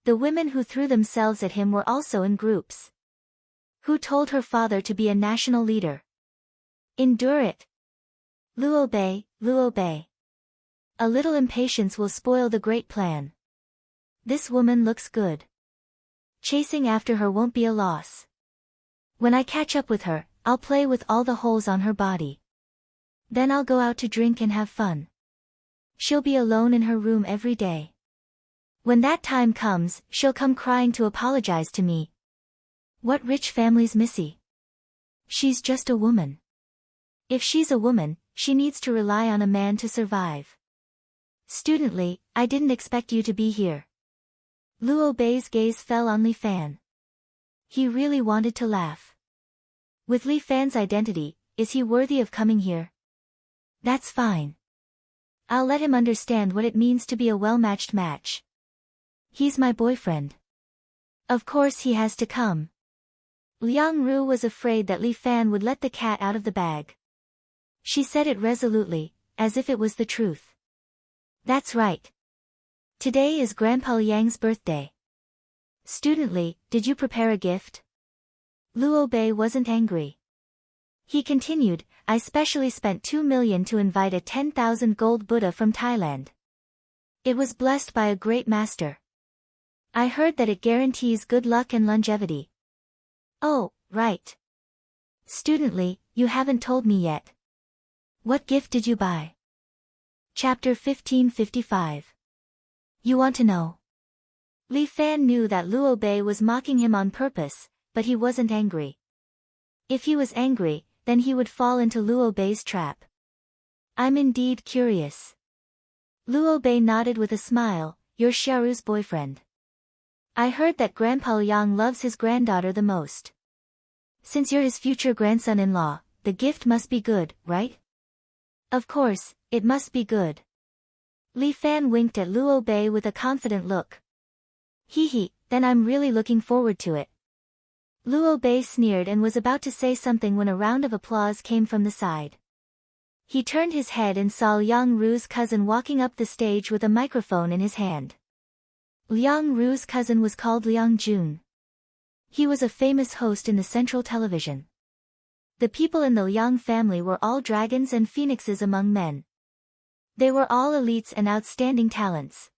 The women who threw themselves at him were also in groups. Who told her father to be a national leader? Endure it. Luo Bei, Luo Bei. A little impatience will spoil the great plan. This woman looks good. Chasing after her won't be a loss. When I catch up with her, I'll play with all the holes on her body. Then I'll go out to drink and have fun. She'll be alone in her room every day. When that time comes, she'll come crying to apologize to me. What rich family's Missy? She's just a woman. If she's a woman, she needs to rely on a man to survive. Student Li, I didn't expect you to be here. Luo Bei's gaze fell on Li Fan. He really wanted to laugh. With Li Fan's identity, is he worthy of coming here? That's fine. I'll let him understand what it means to be a well-matched match. He's my boyfriend. Of course he has to come. Liang Ru was afraid that Li Fan would let the cat out of the bag. She said it resolutely, as if it was the truth. That's right. Today is Grandpa Liang's birthday. Student Li, did you prepare a gift? Luo Bei wasn't angry. He continued, I specially spent 2 million to invite a 10,000 gold Buddha from Thailand. It was blessed by a great master. I heard that it guarantees good luck and longevity. Oh, right. Student Li, you haven't told me yet. What gift did you buy? Chapter 1555. You want to know? Li Fan knew that Luo Bei was mocking him on purpose, but he wasn't angry. If he was angry, then he would fall into Luo Bei's trap. I'm indeed curious. Luo Bei nodded with a smile, you're Xiaoru's boyfriend. I heard that Grandpa Liang loves his granddaughter the most. Since you're his future grandson-in-law, the gift must be good, right? Of course, it must be good. Li Fan winked at Luo Bei with a confident look. Hee, then I'm really looking forward to it. Luo Bei sneered and was about to say something when a round of applause came from the side. He turned his head and saw Liang Ru's cousin walking up the stage with a microphone in his hand. Liang Ru's cousin was called Liang Jun. He was a famous host in the Central Television. The people in the Liang family were all dragons and phoenixes among men. They were all elites and outstanding talents.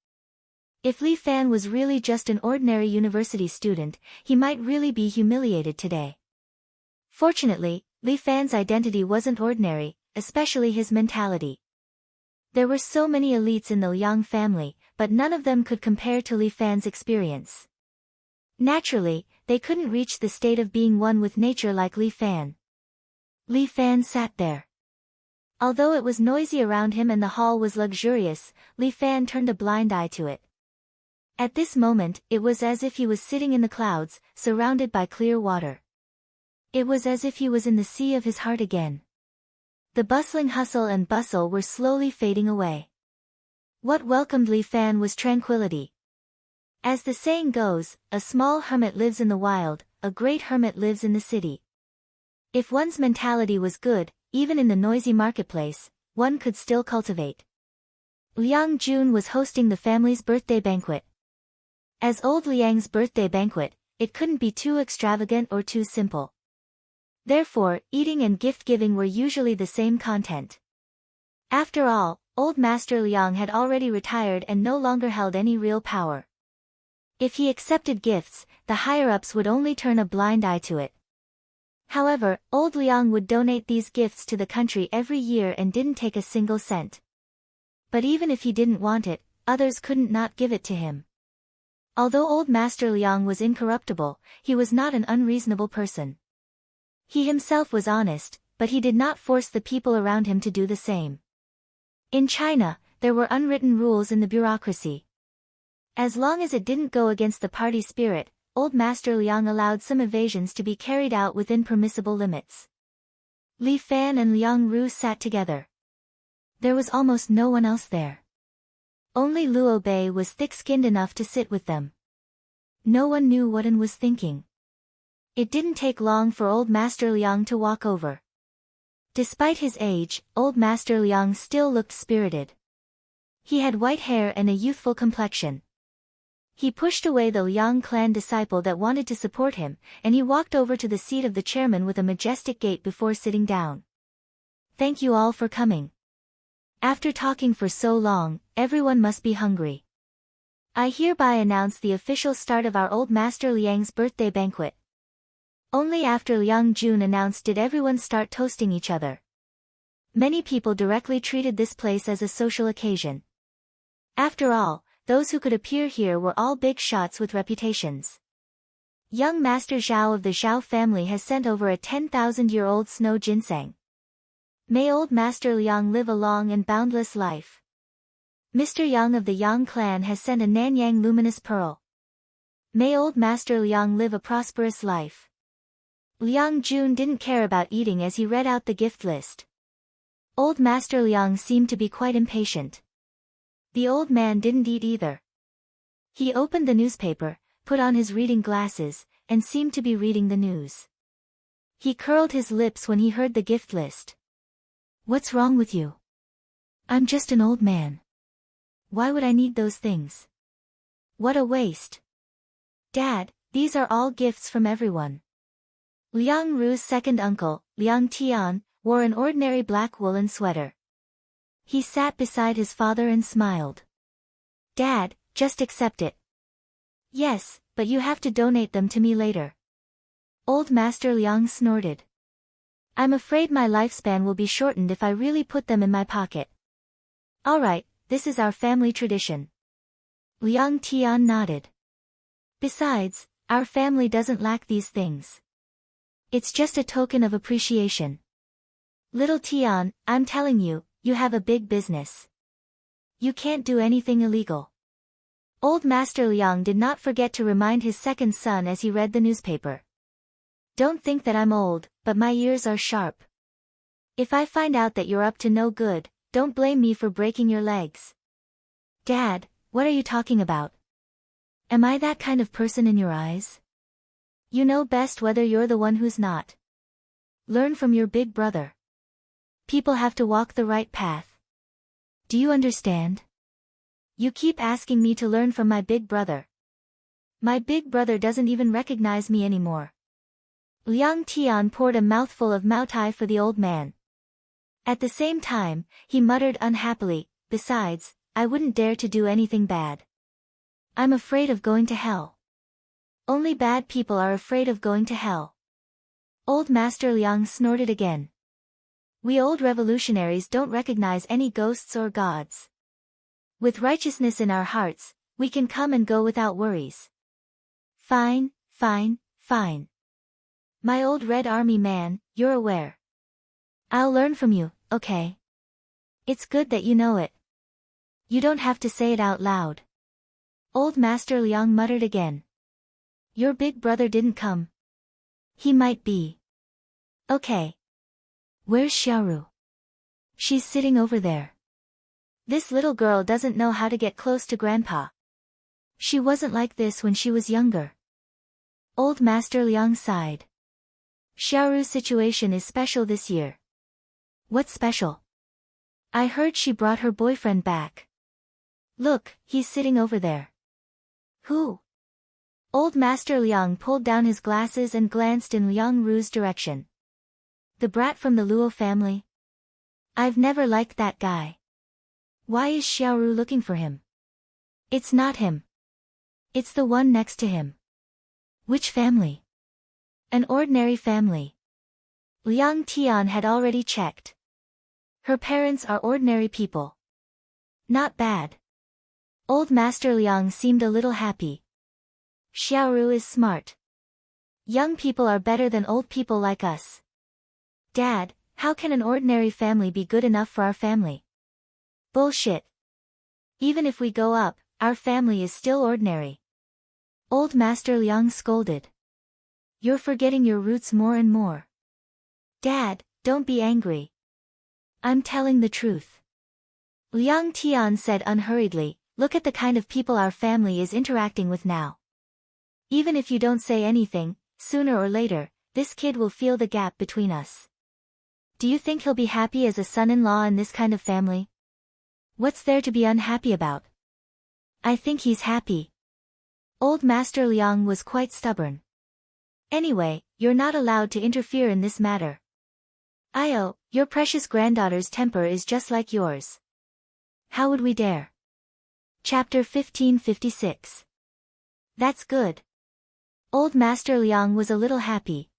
If Li Fan was really just an ordinary university student, he might really be humiliated today. Fortunately, Li Fan's identity wasn't ordinary, especially his mentality. There were so many elites in the Liang family, but none of them could compare to Li Fan's experience. Naturally, they couldn't reach the state of being one with nature like Li Fan. Li Fan sat there. Although it was noisy around him and the hall was luxurious, Li Fan turned a blind eye to it. At this moment, it was as if he was sitting in the clouds, surrounded by clear water. It was as if he was in the sea of his heart again. The bustling hustle and bustle were slowly fading away. What welcomed Li Fan was tranquility. As the saying goes, a small hermit lives in the wild, a great hermit lives in the city. If one's mentality was good, even in the noisy marketplace, one could still cultivate. Liang Jun was hosting the family's birthday banquet. As old Liang's birthday banquet, it couldn't be too extravagant or too simple. Therefore, eating and gift-giving were usually the same content. After all, old Master Liang had already retired and no longer held any real power. If he accepted gifts, the higher-ups would only turn a blind eye to it. However, old Liang would donate these gifts to the country every year and didn't take a single cent. But even if he didn't want it, others couldn't not give it to him. Although old Master Liang was incorruptible, he was not an unreasonable person. He himself was honest, but he did not force the people around him to do the same. In China, there were unwritten rules in the bureaucracy. As long as it didn't go against the party spirit, old Master Liang allowed some evasions to be carried out within permissible limits. Li Fan and Liang Ru sat together. There was almost no one else there. Only Luo Bei was thick-skinned enough to sit with them. No one knew what An was thinking. It didn't take long for old Master Liang to walk over. Despite his age, old Master Liang still looked spirited. He had white hair and a youthful complexion. He pushed away the Liang clan disciple that wanted to support him, and he walked over to the seat of the chairman with a majestic gait before sitting down. Thank you all for coming. After talking for so long, everyone must be hungry. I hereby announce the official start of our old Master Liang's birthday banquet. Only after Liang Jun announced did everyone start toasting each other. Many people directly treated this place as a social occasion. After all, those who could appear here were all big shots with reputations. Young Master Zhao of the Zhao family has sent over a 10,000-year-old snow ginseng. May old Master Liang live a long and boundless life. Mr. Yang of the Yang clan has sent a Nanyang luminous pearl. May old Master Liang live a prosperous life. Liang Jun didn't care about eating as he read out the gift list. Old Master Liang seemed to be quite impatient. The old man didn't eat either. He opened the newspaper, put on his reading glasses, and seemed to be reading the news. He curled his lips when he heard the gift list. What's wrong with you? I'm just an old man. Why would I need those things? What a waste. Dad, these are all gifts from everyone. Liang Ru's second uncle, Liang Tian, wore an ordinary black woolen sweater. He sat beside his father and smiled. Dad, just accept it. Yes, but you have to donate them to me later. Old Master Liang snorted. I'm afraid my lifespan will be shortened if I really put them in my pocket. Alright, this is our family tradition. Liang Tian nodded. Besides, our family doesn't lack these things. It's just a token of appreciation. Little Tian, I'm telling you, you have a big business. You can't do anything illegal. Old Master Liang did not forget to remind his second son as he read the newspaper. Don't think that I'm old, but my ears are sharp. If I find out that you're up to no good, don't blame me for breaking your legs. Dad, what are you talking about? Am I that kind of person in your eyes? You know best whether you're the one who's not. Learn from your big brother. People have to walk the right path. Do you understand? You keep asking me to learn from my big brother. My big brother doesn't even recognize me anymore. Liang Tian poured a mouthful of moutai for the old man. At the same time, he muttered unhappily, besides, I wouldn't dare to do anything bad. I'm afraid of going to hell. Only bad people are afraid of going to hell. Old Master Liang snorted again. We old revolutionaries don't recognize any ghosts or gods. With righteousness in our hearts, we can come and go without worries. Fine, fine, fine. My old Red Army man, you're aware. I'll learn from you, okay? It's good that you know it. You don't have to say it out loud. Old Master Liang muttered again. Your big brother didn't come. He might be. Okay. Where's Xiaoru? She's sitting over there. This little girl doesn't know how to get close to Grandpa. She wasn't like this when she was younger. Old Master Liang sighed. Xiaoru's situation is special this year. What's special? I heard she brought her boyfriend back. Look, he's sitting over there. Who? Old Master Liang pulled down his glasses and glanced in Liang Ru's direction. The brat from the Luo family? I've never liked that guy. Why is Xiaoru looking for him? It's not him. It's the one next to him. Which family? An ordinary family. Liang Tian had already checked. Her parents are ordinary people. Not bad. Old Master Liang seemed a little happy. Xiaoru is smart. Young people are better than old people like us. Dad, how can an ordinary family be good enough for our family? Bullshit. Even if we go up, our family is still ordinary. Old Master Liang scolded. You're forgetting your roots more and more. Dad, don't be angry. I'm telling the truth. Liang Tian said unhurriedly, look at the kind of people our family is interacting with now. Even if you don't say anything, sooner or later, this kid will feel the gap between us. Do you think he'll be happy as a son-in-law in this kind of family? What's there to be unhappy about? I think he's happy. Old Master Liang was quite stubborn. Anyway, you're not allowed to interfere in this matter. Io, your precious granddaughter's temper is just like yours. How would we dare? Chapter 1556. That's good. Old Master Liang was a little happy.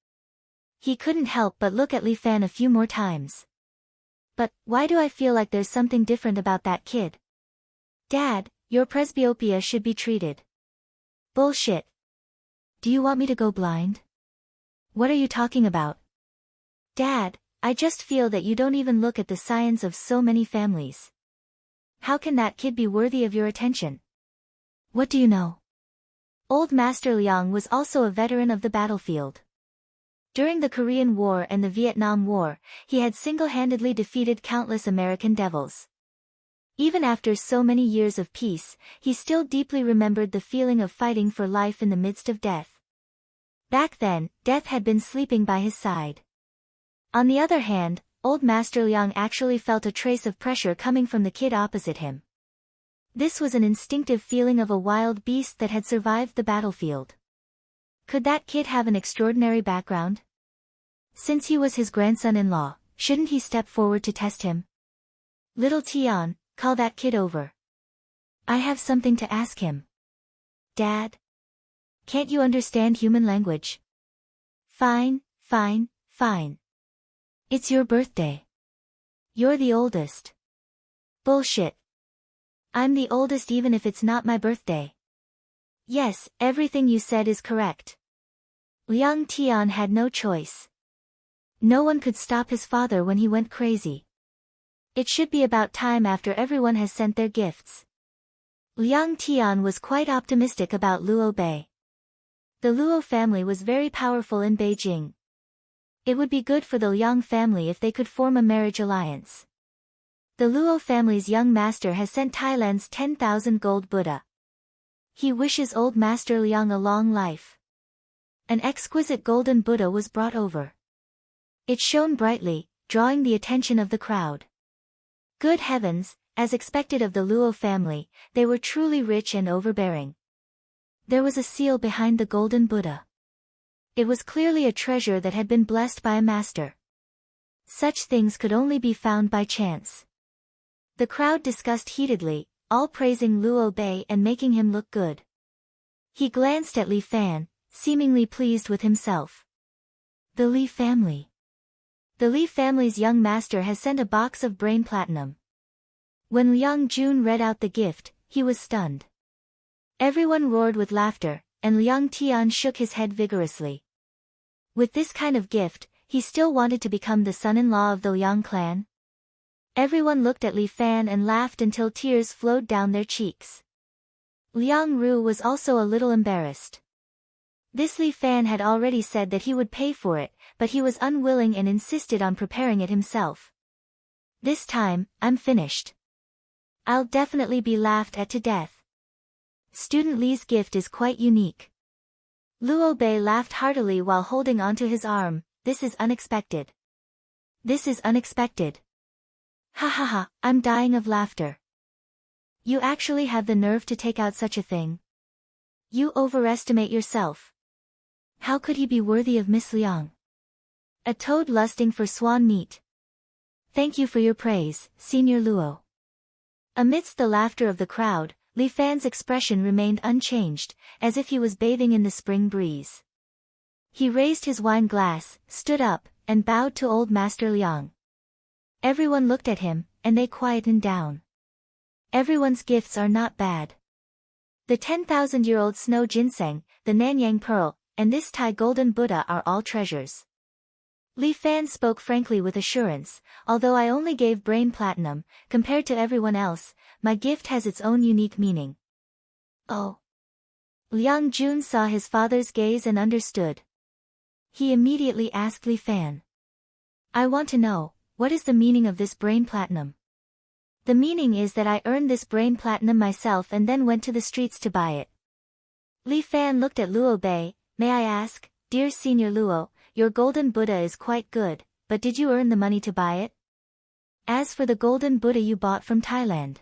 He couldn't help but look at Li Fan a few more times. But, why do I feel like there's something different about that kid? Dad, your presbyopia should be treated. Bullshit. Do you want me to go blind? What are you talking about? Dad, I just feel that you don't even look at the science of so many families. How can that kid be worthy of your attention? What do you know? Old Master Liang was also a veteran of the battlefield. During the Korean War and the Vietnam War, he had single-handedly defeated countless American devils. Even after so many years of peace, he still deeply remembered the feeling of fighting for life in the midst of death. Back then, death had been sleeping by his side. On the other hand, Old Master Liang actually felt a trace of pressure coming from the kid opposite him. This was an instinctive feeling of a wild beast that had survived the battlefield. Could that kid have an extraordinary background? Since he was his grandson-in-law, shouldn't he step forward to test him? Little Tian, call that kid over. I have something to ask him. Dad? Can't you understand human language? Fine, fine, fine. It's your birthday. You're the oldest. Bullshit. I'm the oldest even if it's not my birthday. Yes, everything you said is correct. Liang Tian had no choice. No one could stop his father when he went crazy. It should be about time after everyone has sent their gifts. Liang Tian was quite optimistic about Luo Bei. The Luo family was very powerful in Beijing. It would be good for the Liang family if they could form a marriage alliance. The Luo family's young master has sent Thailand's 10,000 gold Buddha. He wishes Old Master Liang a long life. An exquisite golden Buddha was brought over. It shone brightly, drawing the attention of the crowd. Good heavens, as expected of the Luo family, they were truly rich and overbearing. There was a seal behind the golden Buddha. It was clearly a treasure that had been blessed by a master. Such things could only be found by chance. The crowd discussed heatedly, all praising Luo Bei and making him look good. He glanced at Li Fan, seemingly pleased with himself. The Li family. The Li family's young master has sent a box of brain platinum. When Liang Jun read out the gift, he was stunned. Everyone roared with laughter, and Liang Tian shook his head vigorously. With this kind of gift, he still wanted to become the son-in-law of the Liang clan? Everyone looked at Li Fan and laughed until tears flowed down their cheeks. Liang Ru was also a little embarrassed. This Li Fan had already said that he would pay for it, but he was unwilling and insisted on preparing it himself. This time, I'm finished. I'll definitely be laughed at to death. Student Li's gift is quite unique. Luo Bei laughed heartily while holding onto his arm. This is unexpected. This is unexpected. Ha ha ha, I'm dying of laughter. You actually have the nerve to take out such a thing? You overestimate yourself. How could he be worthy of Miss Liang? A toad lusting for swan meat. Thank you for your praise, Senior Luo. Amidst the laughter of the crowd, Li Fan's expression remained unchanged, as if he was bathing in the spring breeze. He raised his wine glass, stood up, and bowed to Old Master Liang. Everyone looked at him, and they quietened down. Everyone's gifts are not bad. The 10,000-year-old snow ginseng, the Nanyang pearl, and this Thai golden Buddha are all treasures. Li Fan spoke frankly with assurance, although I only gave brain platinum, compared to everyone else, my gift has its own unique meaning. Oh. Liang Jun saw his father's gaze and understood. He immediately asked Li Fan. I want to know, what is the meaning of this brain platinum? The meaning is that I earned this brain platinum myself and then went to the streets to buy it. Li Fan looked at Luo Bei. May I ask, dear Senior Luo, your golden Buddha is quite good, but did you earn the money to buy it? As for the golden Buddha you bought from Thailand,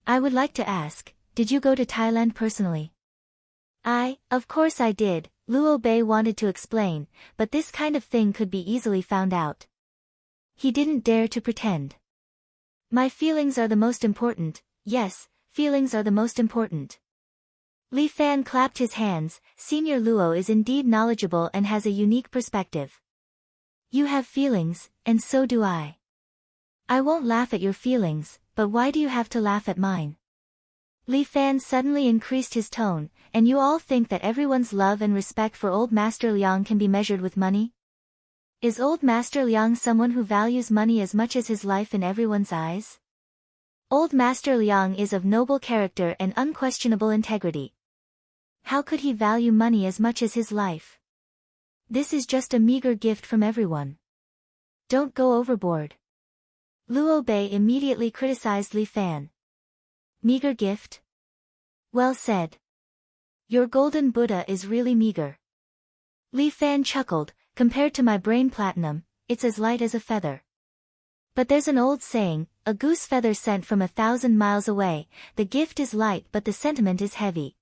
I would like to ask, did you go to Thailand personally? Of course I did, Luo Bei wanted to explain, but this kind of thing could be easily found out. He didn't dare to pretend. My feelings are the most important, yes, feelings are the most important. Li Fan clapped his hands. Senior Luo is indeed knowledgeable and has a unique perspective. You have feelings, and so do I. I won't laugh at your feelings, but why do you have to laugh at mine? Li Fan suddenly increased his tone, and you all think that everyone's love and respect for Old Master Liang can be measured with money? Is Old Master Liang someone who values money as much as his life in everyone's eyes? Old Master Liang is of noble character and unquestionable integrity. How could he value money as much as his life? This is just a meager gift from everyone. Don't go overboard. Luo Bei immediately criticized Li Fan. Meager gift? Well said. Your golden Buddha is really meager. Li Fan chuckled, compared to my brain platinum, it's as light as a feather. But there's an old saying, a goose feather sent from 1,000 miles away, the gift is light but the sentiment is heavy.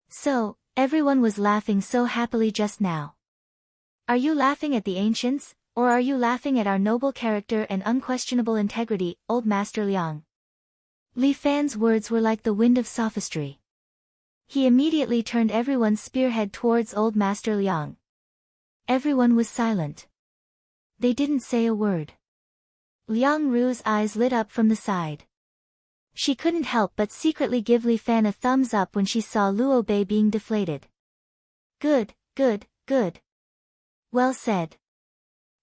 So, everyone was laughing so happily just now. Are you laughing at the ancients, or are you laughing at our noble character and unquestionable integrity, Old Master Liang? Li Fan's words were like the wind of sophistry. He immediately turned everyone's spearhead towards Old Master Liang. Everyone was silent. They didn't say a word. Liang Ru's eyes lit up from the side. She couldn't help but secretly give Li Fan a thumbs up when she saw Luo Bei being deflated. Good, good, good. Well said.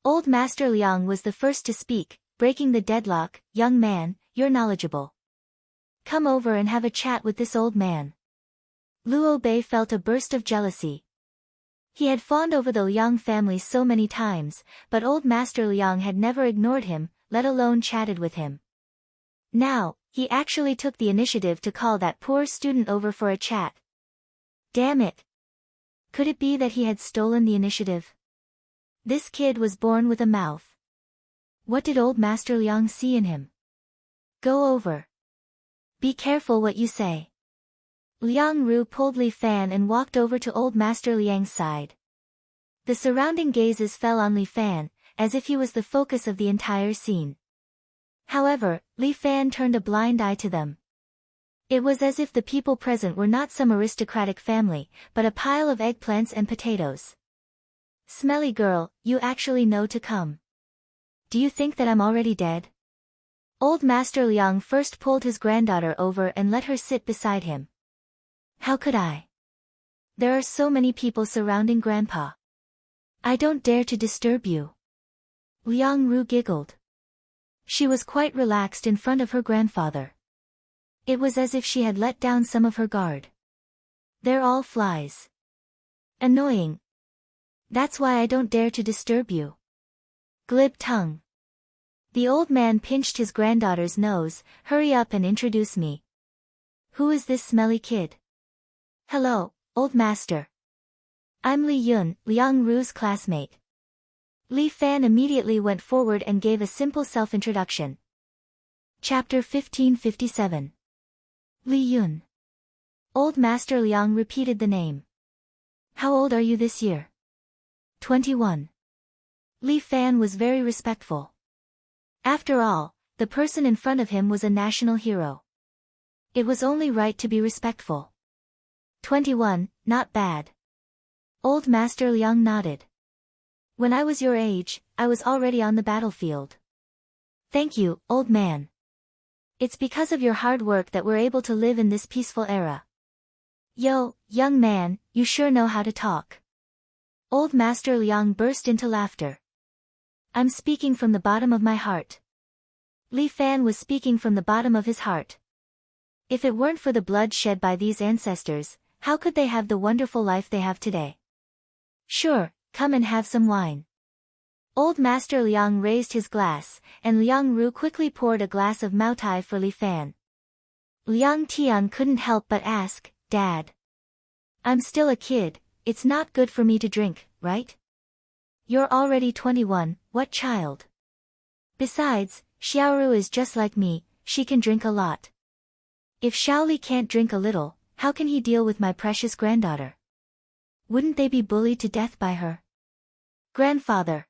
Old Master Liang was the first to speak, breaking the deadlock. Young man, you're knowledgeable. Come over and have a chat with this old man. Luo Bei felt a burst of jealousy. He had fawned over the Liang family so many times, but Old Master Liang had never ignored him, let alone chatted with him. Now, he actually took the initiative to call that poor student over for a chat. Damn it! Could it be that he had stolen the initiative? This kid was born with a mouth. What did Old Master Liang see in him? Go over. Be careful what you say. Liang Ru pulled Li Fan and walked over to Old Master Liang's side. The surrounding gazes fell on Li Fan, as if he was the focus of the entire scene. However, Li Fan turned a blind eye to them. It was as if the people present were not some aristocratic family, but a pile of eggplants and potatoes. Smelly girl, you actually know to come. Do you think that I'm already dead? Old Master Liang first pulled his granddaughter over and let her sit beside him. How could I? There are so many people surrounding Grandpa. I don't dare to disturb you. Liang Ru giggled. She was quite relaxed in front of her grandfather. It was as if she had let down some of her guard. They're all flies. Annoying. That's why I don't dare to disturb you. Glib tongue. The old man pinched his granddaughter's nose. Hurry up and introduce me. Who is this smelly kid? Hello, old master. I'm Li Yun, Liang Ru's classmate. Li Fan immediately went forward and gave a simple self-introduction. Chapter 1557. Li Yun. Old Master Liang repeated the name. How old are you this year? 21. Li Fan was very respectful. After all, the person in front of him was a national hero. It was only right to be respectful. 21, not bad. Old Master Liang nodded. When I was your age, I was already on the battlefield. Thank you, old man. It's because of your hard work that we're able to live in this peaceful era. Yo, young man, you sure know how to talk. Old Master Liang burst into laughter. I'm speaking from the bottom of my heart. Li Fan was speaking from the bottom of his heart. If it weren't for the blood shed by these ancestors, how could they have the wonderful life they have today? Sure, come and have some wine. Old Master Liang raised his glass, and Liang Ru quickly poured a glass of Maotai for Li Fan. Liang Tian couldn't help but ask, Dad. I'm still a kid, it's not good for me to drink, right? You're already 21, what child? Besides, Xiaoru is just like me, she can drink a lot. If Xiaoli can't drink a little, how can he deal with my precious granddaughter? Wouldn't they be bullied to death by her? Grandfather.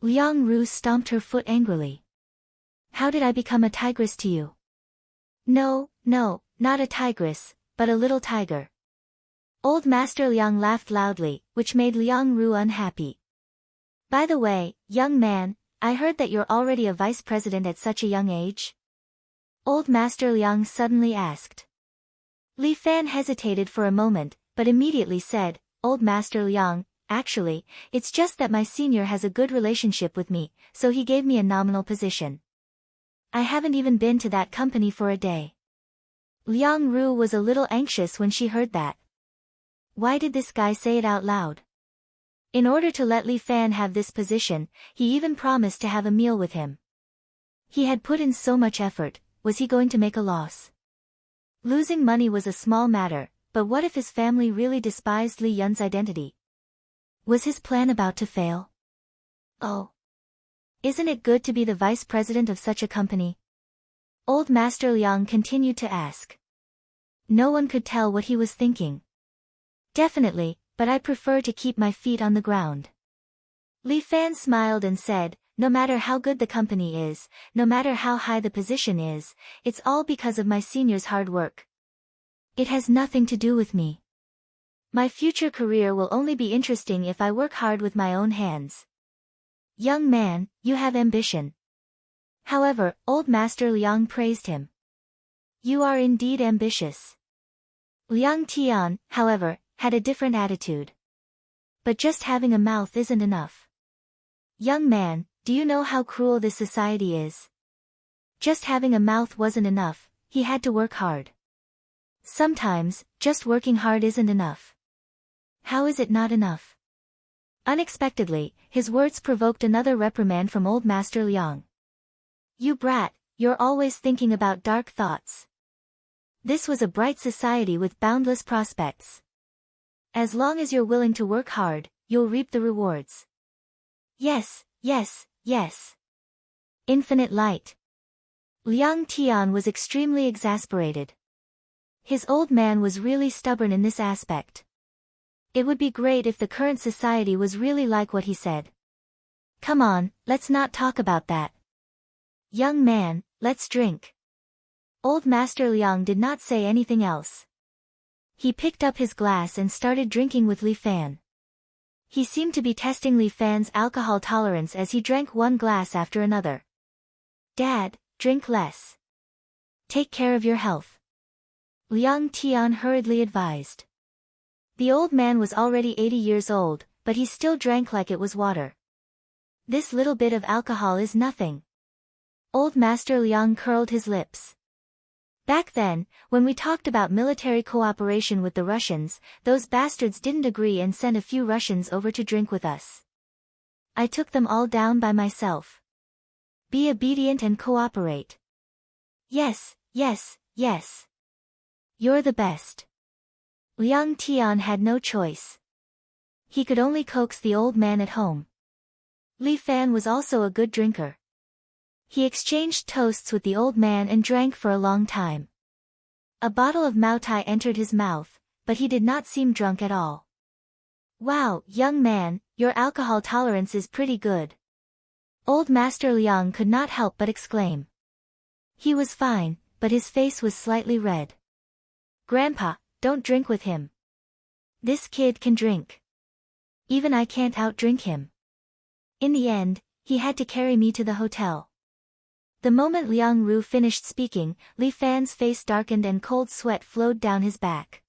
Liang Ru stomped her foot angrily. How did I become a tigress to you? No, not a tigress, but a little tiger. Old Master Liang laughed loudly, which made Liang Ru unhappy. By the way, young man, I heard that you're already a vice president at such a young age? Old Master Liang suddenly asked. Li Fan hesitated for a moment, but immediately said, Old Master Liang, actually, it's just that my senior has a good relationship with me, so he gave me a nominal position. I haven't even been to that company for a day. Liang Ru was a little anxious when she heard that. Why did this guy say it out loud? In order to let Li Fan have this position, he even promised to have a meal with him. He had put in so much effort, was he going to make a loss? Losing money was a small matter, but what if his family really despised Li Yun's identity? Was his plan about to fail? Oh. Isn't it good to be the vice president of such a company? Old Master Liang continued to ask. No one could tell what he was thinking. Definitely, but I prefer to keep my feet on the ground. Li Fan smiled and said, no matter how good the company is, no matter how high the position is, it's all because of my senior's hard work. It has nothing to do with me. My future career will only be interesting if I work hard with my own hands. Young man, you have ambition. However, Old Master Liang praised him. You are indeed ambitious. Liang Tian, however, had a different attitude. But just having a mouth isn't enough. Young man, do you know how cruel this society is? Just having a mouth wasn't enough, he had to work hard. Sometimes, just working hard isn't enough. How is it not enough? Unexpectedly, his words provoked another reprimand from Old Master Liang. You brat, you're always thinking about dark thoughts. This was a bright society with boundless prospects. As long as you're willing to work hard, you'll reap the rewards. Yes, yes, yes. Infinite light. Liang Tian was extremely exasperated. His old man was really stubborn in this aspect. It would be great if the current society was really like what he said. Come on, let's not talk about that. Young man, let's drink. Old Master Liang did not say anything else. He picked up his glass and started drinking with Li Fan. He seemed to be testing Li Fan's alcohol tolerance as he drank one glass after another. Dad, drink less. Take care of your health. Liang Tian hurriedly advised. The old man was already 80 years old, but he still drank like it was water. This little bit of alcohol is nothing. Old Master Liang curled his lips. Back then, when we talked about military cooperation with the Russians, those bastards didn't agree and sent a few Russians over to drink with us. I took them all down by myself. Be obedient and cooperate. Yes, yes, yes. You're the best. Liang Tian had no choice. He could only coax the old man at home. Li Fan was also a good drinker. He exchanged toasts with the old man and drank for a long time. A bottle of Maotai entered his mouth, but he did not seem drunk at all. Wow, young man, your alcohol tolerance is pretty good. Old Master Liang could not help but exclaim. He was fine, but his face was slightly red. Grandpa, don't drink with him. This kid can drink. Even I can't outdrink him. In the end, he had to carry me to the hotel. The moment Liang Ru finished speaking, Li Fan's face darkened and cold sweat flowed down his back.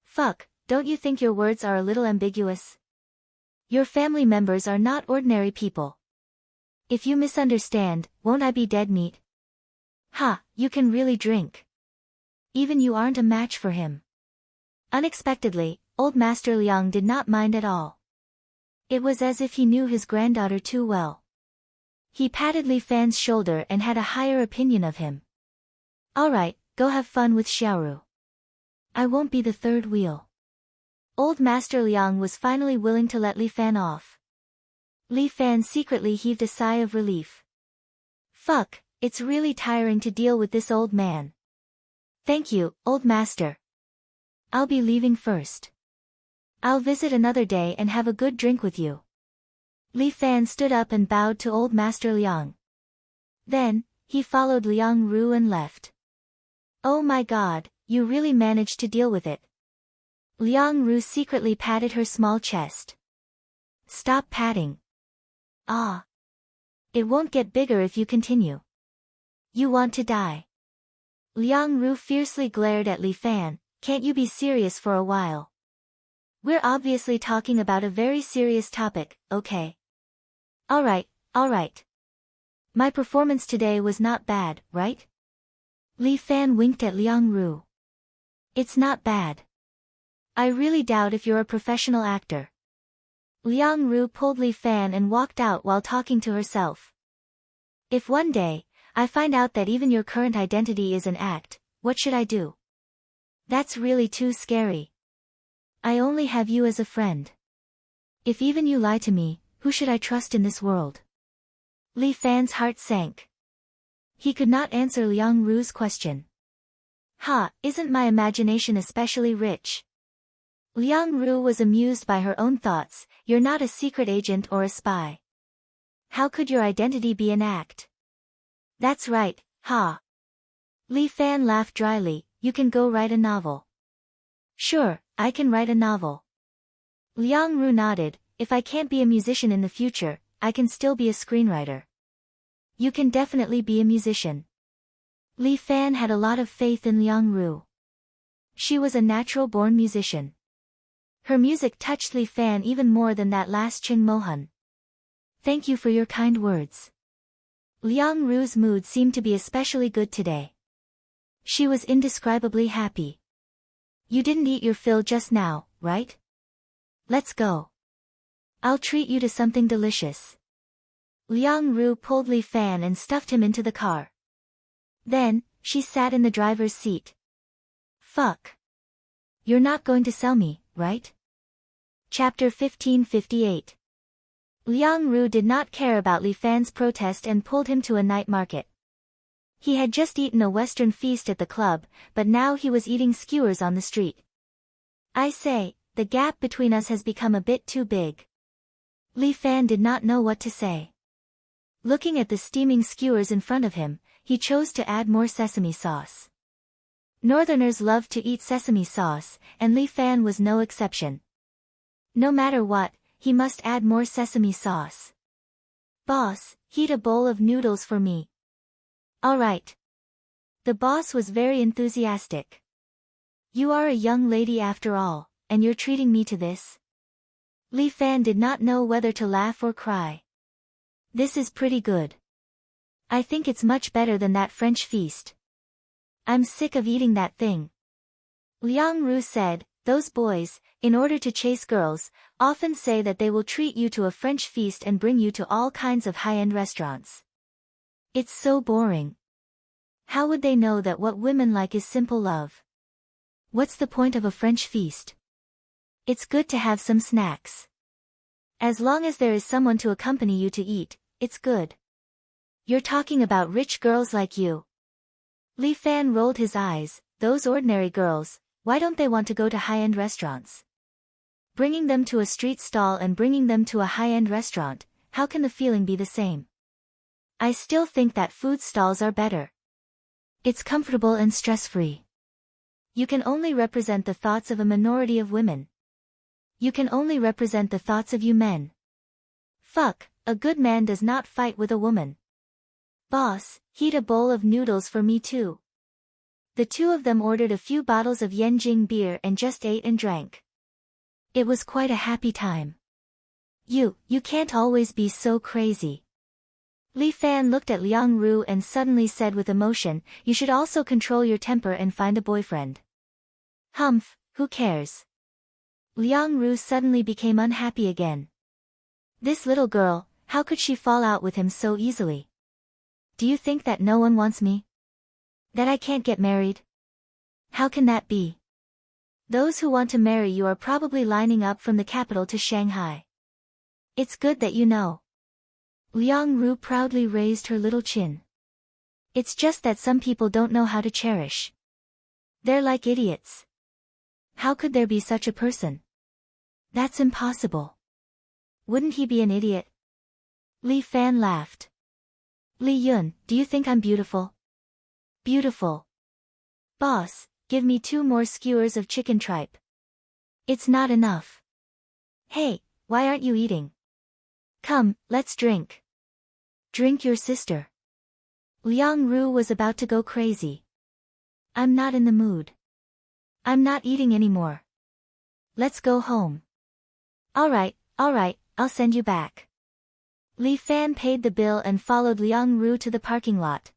Fuck, don't you think your words are a little ambiguous? Your family members are not ordinary people. If you misunderstand, won't I be dead meat? Ha, you can really drink. Even you aren't a match for him. Unexpectedly, Old Master Liang did not mind at all. It was as if he knew his granddaughter too well. He patted Li Fan's shoulder and had a higher opinion of him. Alright, go have fun with Xiaoru. I won't be the third wheel. Old Master Liang was finally willing to let Li Fan off. Li Fan secretly heaved a sigh of relief. Fuck, it's really tiring to deal with this old man. Thank you, old master. I'll be leaving first. I'll visit another day and have a good drink with you. Li Fan stood up and bowed to Old Master Liang. Then, he followed Liang Ru and left. Oh my god, you really managed to deal with it. Liang Ru secretly patted her small chest. Stop patting. Ah. It won't get bigger if you continue. You want to die. Liang Ru fiercely glared at Li Fan, can't you be serious for a while? We're obviously talking about a very serious topic, okay? Alright. My performance today was not bad, right? Li Fan winked at Liang Ru. It's not bad. I really doubt if you're a professional actor. Liang Ru pulled Li Fan and walked out while talking to herself. If one day, I find out that even your current identity is an act, what should I do? That's really too scary. I only have you as a friend. If even you lie to me, who should I trust in this world? Li Fan's heart sank. He could not answer Liang Ru's question. Isn't my imagination especially rich? Liang Ru was amused by her own thoughts. You're not a secret agent or a spy. How could your identity be an act? That's right, Li Fan laughed dryly. You can go write a novel. Sure, I can write a novel. Liang Ru nodded. If I can't be a musician in the future, I can still be a screenwriter. You can definitely be a musician. Li Fan had a lot of faith in Liang Ru. She was a natural-born musician. Her music touched Li Fan even more than that last Ching Mohan. Thank you for your kind words. Liang Ru's mood seemed to be especially good today. She was indescribably happy. You didn't eat your fill just now, right? Let's go. I'll treat you to something delicious. Liang Ru pulled Li Fan and stuffed him into the car. Then, she sat in the driver's seat. Fuck. You're not going to sell me, right? Chapter 1558. Liang Ru did not care about Li Fan's protest and pulled him to a night market. He had just eaten a Western feast at the club, but now he was eating skewers on the street. I say, the gap between us has become a bit too big. Li Fan did not know what to say. Looking at the steaming skewers in front of him, he chose to add more sesame sauce. Northerners love to eat sesame sauce, and Li Fan was no exception. No matter what, he must add more sesame sauce. Boss, heat a bowl of noodles for me. All right. The boss was very enthusiastic. You are a young lady after all, and you're treating me to this? Li Fan did not know whether to laugh or cry. This is pretty good. I think it's much better than that French feast. I'm sick of eating that thing. Liang Ru said, those boys, in order to chase girls, often say that they will treat you to a French feast and bring you to all kinds of high-end restaurants. It's so boring. How would they know that what women like is simple love? What's the point of a French feast? It's good to have some snacks. As long as there is someone to accompany you to eat, it's good. You're talking about rich girls like you. Li Fan rolled his eyes. Those ordinary girls, why don't they want to go to high-end restaurants? Bringing them to a street stall and bringing them to a high-end restaurant, how can the feeling be the same? I still think that food stalls are better. It's comfortable and stress-free. You can only represent the thoughts of a minority of women. You can only represent the thoughts of you men. Fuck, a good man does not fight with a woman. Boss, heat a bowl of noodles for me too. The two of them ordered a few bottles of Yanjing beer and just ate and drank. It was quite a happy time. You can't always be so crazy. Li Fan looked at Liang Ru and suddenly said with emotion, you should also control your temper and find a boyfriend. Humph, who cares? Liang Ru suddenly became unhappy again. This little girl, how could she fall out with him so easily? Do you think that no one wants me? That I can't get married? How can that be? Those who want to marry you are probably lining up from the capital to Shanghai. It's good that you know. Liang Ru proudly raised her little chin. It's just that some people don't know how to cherish. They're like idiots. How could there be such a person? That's impossible. Wouldn't he be an idiot? Li Fan laughed. Li Yun, do you think I'm beautiful? Beautiful. Boss, give me 2 more skewers of chicken tripe. It's not enough. Hey, why aren't you eating? Come, let's drink. Drink your sister. Liang Ru was about to go crazy. I'm not in the mood. I'm not eating anymore. Let's go home. Alright, I'll send you back. Li Fan paid the bill and followed Liang Ru to the parking lot.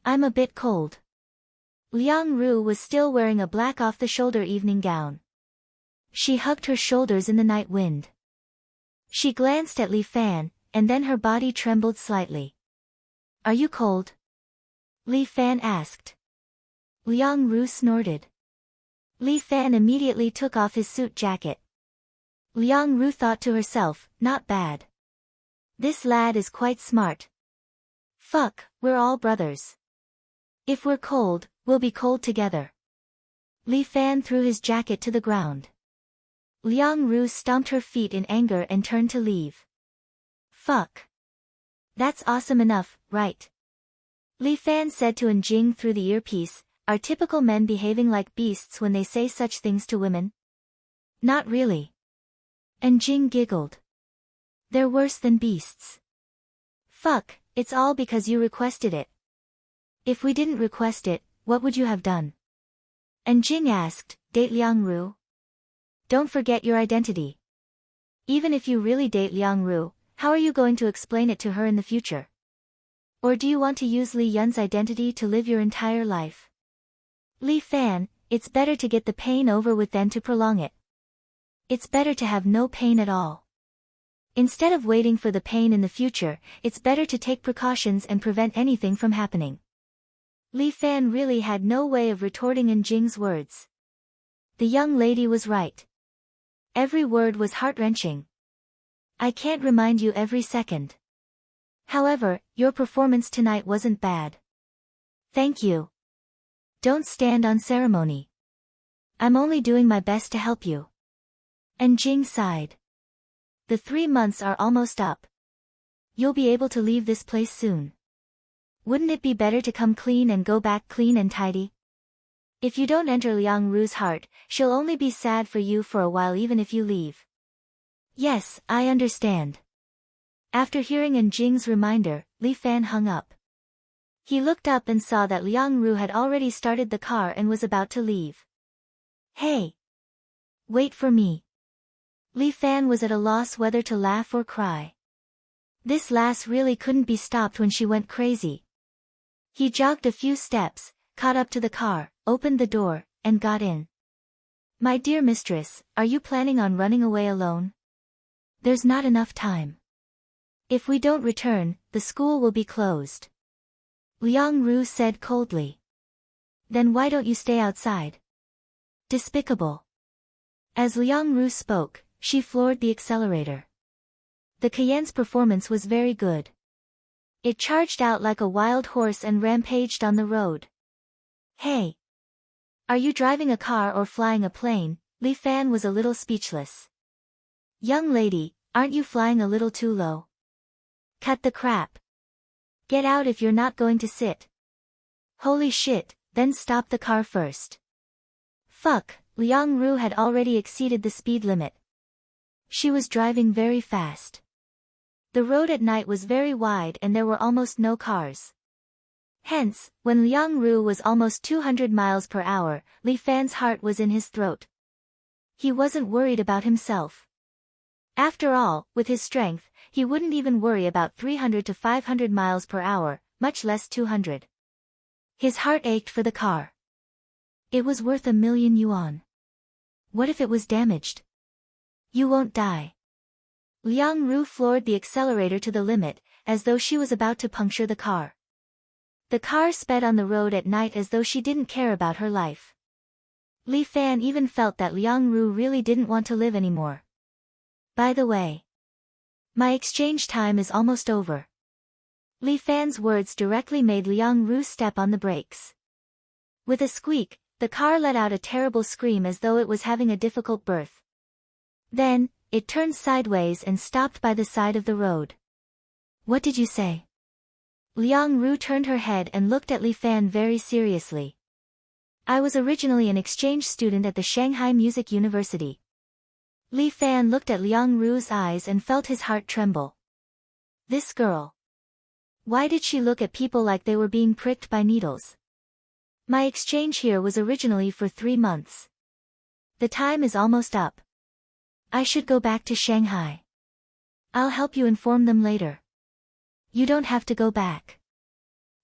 I'm a bit cold. Liang Ru was still wearing a black off-the-shoulder evening gown. She hugged her shoulders in the night wind. She glanced at Li Fan, and then her body trembled slightly. Are you cold? Li Fan asked. Liang Ru snorted. Li Fan immediately took off his suit jacket. Liang Ru thought to herself, not bad. This lad is quite smart. Fuck, we're all brothers. If we're cold, we'll be cold together. Li Fan threw his jacket to the ground. Liang Ru stomped her feet in anger and turned to leave. Fuck. That's awesome enough, right? Li Fan said to Jing through the earpiece, are typical men behaving like beasts when they say such things to women? Not really. Jing giggled. They're worse than beasts. Fuck, it's all because you requested it. If we didn't request it, what would you have done? Jing asked, date Liang Ru? Don't forget your identity. Even if you really date Liang Ru, how are you going to explain it to her in the future? Or do you want to use Li Yun's identity to live your entire life? Li Fan, it's better to get the pain over with than to prolong it. It's better to have no pain at all. Instead of waiting for the pain in the future, it's better to take precautions and prevent anything from happening. Li Fan really had no way of retorting Jing's words. The young lady was right. Every word was heart-wrenching. I can't remind you every second. However, your performance tonight wasn't bad. Thank you. Don't stand on ceremony. I'm only doing my best to help you. Jing sighed. The 3 months are almost up. You'll be able to leave this place soon. Wouldn't it be better to come clean and go back clean and tidy? If you don't enter Liang Ru's heart, she'll only be sad for you for a while even if you leave. Yes, I understand. After hearing Jing's reminder, Li Fan hung up. He looked up and saw that Liang Ru had already started the car and was about to leave. Hey! Wait for me. Li Fan was at a loss whether to laugh or cry. This lass really couldn't be stopped when she went crazy. He jogged a few steps, caught up to the car, opened the door, and got in. My dear mistress, are you planning on running away alone? There's not enough time. If we don't return, the school will be closed. Liang Ru said coldly. Then why don't you stay outside? Despicable. As Liang Ru spoke, she floored the accelerator. The Cayenne's performance was very good. It charged out like a wild horse and rampaged on the road. Hey! Are you driving a car or flying a plane? Li Fan was a little speechless. Young lady, aren't you flying a little too low? Cut the crap. Get out if you're not going to sit. Holy shit, then stop the car first. Fuck, Liang Ru had already exceeded the speed limit. She was driving very fast. The road at night was very wide and there were almost no cars. Hence, when Liang Ru was almost 200 miles per hour, Li Fan's heart was in his throat. He wasn't worried about himself. After all, with his strength, he wouldn't even worry about 300 to 500 miles per hour, much less 200. His heart ached for the car. It was worth 1,000,000 yuan. What if it was damaged? You won't die. Liang Ru floored the accelerator to the limit, as though she was about to puncture the car. The car sped on the road at night as though she didn't care about her life. Li Fan even felt that Liang Ru really didn't want to live anymore. By the way, my exchange time is almost over. Li Fan's words directly made Liang Ru step on the brakes. With a squeak, the car let out a terrible scream as though it was having a difficult birth. Then, it turned sideways and stopped by the side of the road. What did you say? Liang Ru turned her head and looked at Li Fan very seriously. I was originally an exchange student at the Shanghai Music University. Li Fan looked at Liang Ru's eyes and felt his heart tremble. This girl. Why did she look at people like they were being pricked by needles? My exchange here was originally for 3 months. The time is almost up. I should go back to Shanghai. I'll help you inform them later. You don't have to go back.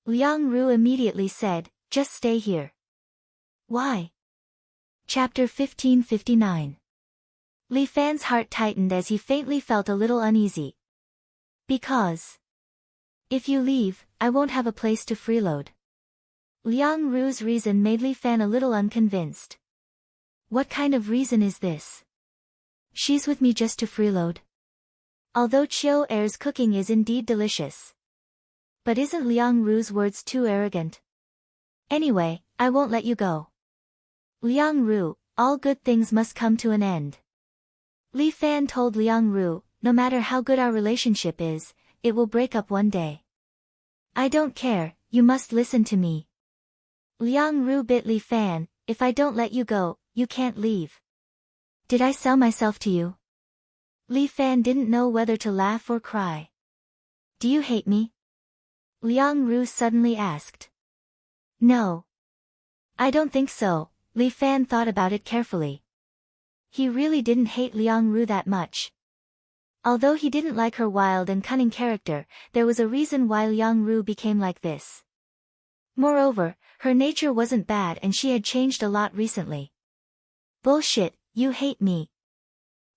Liang Ru immediately said, just stay here. Why? Chapter 1559. Li Fan's heart tightened as he faintly felt a little uneasy. Because if you leave, I won't have a place to freeload. Liang Ru's reason made Li Fan a little unconvinced. What kind of reason is this? She's with me just to freeload. Although Chiu Er's cooking is indeed delicious. But isn't Liang Ru's words too arrogant? Anyway, I won't let you go. Liang Ru, all good things must come to an end. Li Fan told Liang Ru, no matter how good our relationship is, it will break up one day. I don't care, you must listen to me. Liang Ru bit Li Fan, if I don't let you go, you can't leave. Did I sell myself to you? Li Fan didn't know whether to laugh or cry. Do you hate me? Liang Ru suddenly asked. No. I don't think so. Li Fan thought about it carefully. He really didn't hate Liang Ru that much. Although he didn't like her wild and cunning character, there was a reason why Liang Ru became like this. Moreover, her nature wasn't bad and she had changed a lot recently. Bullshit, you hate me.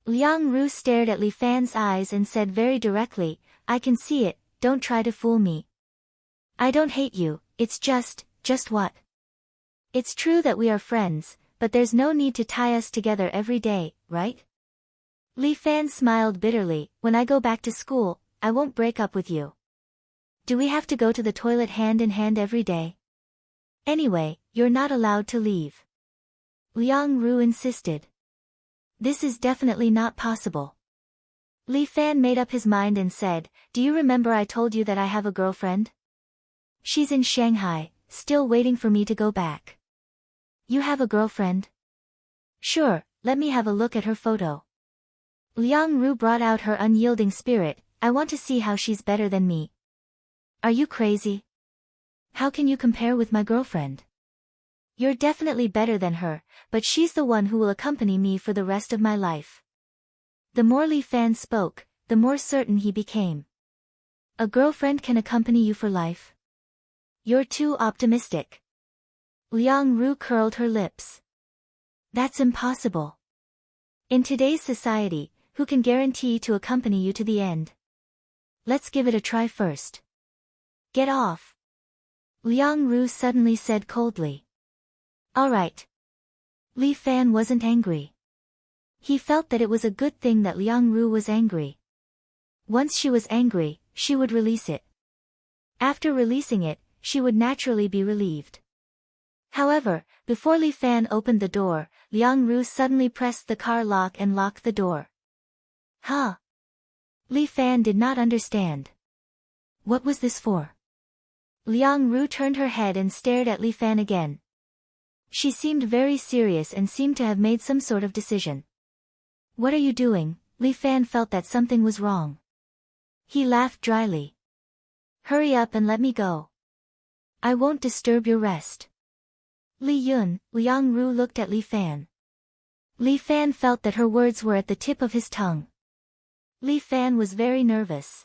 Liang Ru stared at Li Fan's eyes and said very directly, I can see it, don't try to fool me. I don't hate you, it's just what? It's true that we are friends, but there's no need to tie us together every day, right? Li Fan smiled bitterly, when I go back to school, I won't break up with you. Do we have to go to the toilet hand in hand every day? Anyway, you're not allowed to leave. Liang Ru insisted. This is definitely not possible. Li Fan made up his mind and said, do you remember I told you that I have a girlfriend? She's in Shanghai, still waiting for me to go back. You have a girlfriend? Sure, let me have a look at her photo. Liang Ru brought out her unyielding spirit, I want to see how she's better than me. Are you crazy? How can you compare with my girlfriend? You're definitely better than her, but she's the one who will accompany me for the rest of my life. The more Li Fan spoke, the more certain he became. A girlfriend can accompany you for life? You're too optimistic. Liang Ru curled her lips. That's impossible. In today's society, who can guarantee to accompany you to the end? Let's give it a try first. Get off. Liang Ru suddenly said coldly. All right. Li Fan wasn't angry. He felt that it was a good thing that Liang Ru was angry. Once she was angry, she would release it. After releasing it, she would naturally be relieved. However, before Li Fan opened the door, Liang Ru suddenly pressed the car lock and locked the door. Huh? Li Fan did not understand. What was this for? Liang Ru turned her head and stared at Li Fan again. She seemed very serious and seemed to have made some sort of decision. What are you doing? Li Fan felt that something was wrong. He laughed dryly. Hurry up and let me go. I won't disturb your rest. Li Yun, Liang Ru looked at Li Fan. Li Fan felt that her words were at the tip of his tongue. Li Fan was very nervous.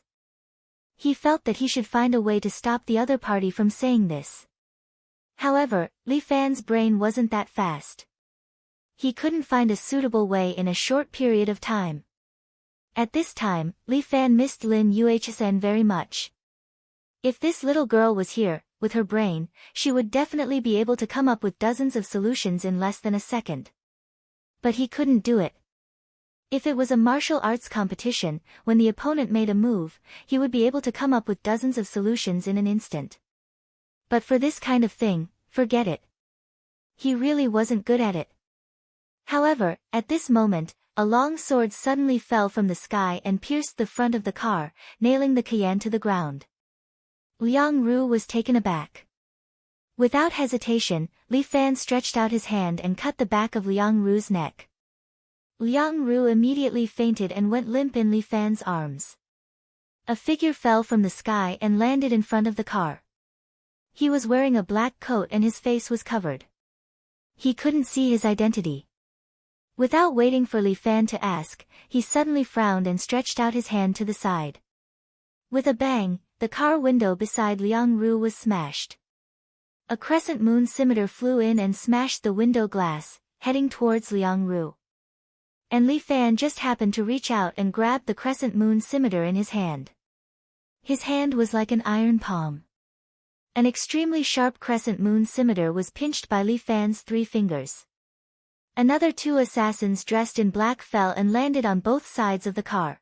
He felt that he should find a way to stop the other party from saying this. However, Li Fan's brain wasn't that fast. He couldn't find a suitable way in a short period of time. At this time, Li Fan missed Lin Yuhsen very much. If this little girl was here, with her brain, she would definitely be able to come up with dozens of solutions in less than a second. But he couldn't do it. If it was a martial arts competition, when the opponent made a move, he would be able to come up with dozens of solutions in an instant. But for this kind of thing, forget it. He really wasn't good at it. However, at this moment, a long sword suddenly fell from the sky and pierced the front of the car, nailing the Cayenne to the ground. Liang Ru was taken aback. Without hesitation, Li Fan stretched out his hand and cut the back of Liang Ru's neck. Liang Ru immediately fainted and went limp in Li Fan's arms. A figure fell from the sky and landed in front of the car. He was wearing a black coat and his face was covered. He couldn't see his identity. Without waiting for Li Fan to ask, he suddenly frowned and stretched out his hand to the side. With a bang, the car window beside Liang Ru was smashed. A crescent moon scimitar flew in and smashed the window glass, heading towards Liang Ru. And Li Fan just happened to reach out and grab the crescent moon scimitar in his hand. His hand was like an iron palm. An extremely sharp crescent moon scimitar was pinched by Li Fan's 3 fingers. Another 2 assassins dressed in black fell and landed on both sides of the car.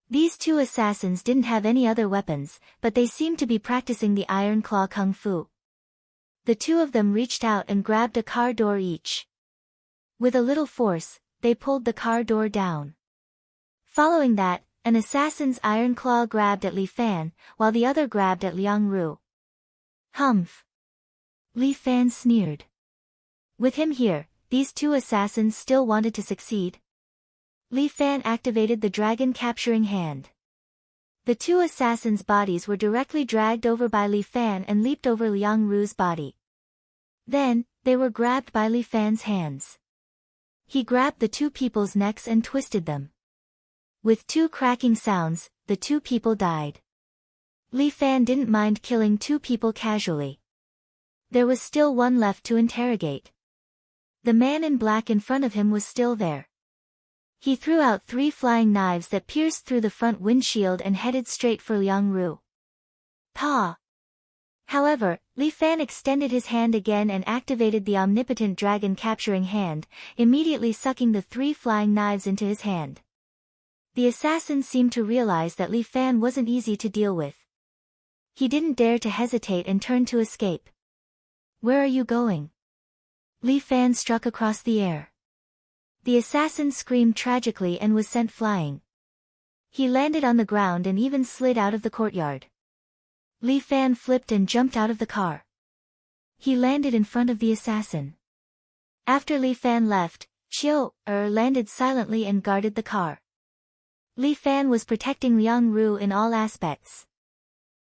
These 2 assassins didn't have any other weapons, but they seemed to be practicing the iron claw kung fu. The 2 of them reached out and grabbed a car door each. With a little force, they pulled the car door down. Following that, an assassin's iron claw grabbed at Li Fan, while the other grabbed at Liang Ru. Humph! Li Fan sneered. With him here, these 2 assassins still wanted to succeed. Li Fan activated the dragon capturing hand. The 2 assassins' bodies were directly dragged over by Li Fan and leaped over Liang Ru's body. Then, they were grabbed by Li Fan's hands. He grabbed the 2 people's necks and twisted them. With 2 cracking sounds, the 2 people died. Li Fan didn't mind killing 2 people casually. There was still one left to interrogate. The man in black in front of him was still there. He threw out 3 flying knives that pierced through the front windshield and headed straight for Liang Ru. Pa! However, Li Fan extended his hand again and activated the omnipotent dragon capturing hand, immediately sucking the 3 flying knives into his hand. The assassin seemed to realize that Li Fan wasn't easy to deal with. He didn't dare to hesitate and turned to escape. Where are you going? Li Fan struck across the air. The assassin screamed tragically and was sent flying. He landed on the ground and even slid out of the courtyard. Li Fan flipped and jumped out of the car. He landed in front of the assassin. After Li Fan left, Chiu-er landed silently and guarded the car. Li Fan was protecting Liang Ru in all aspects.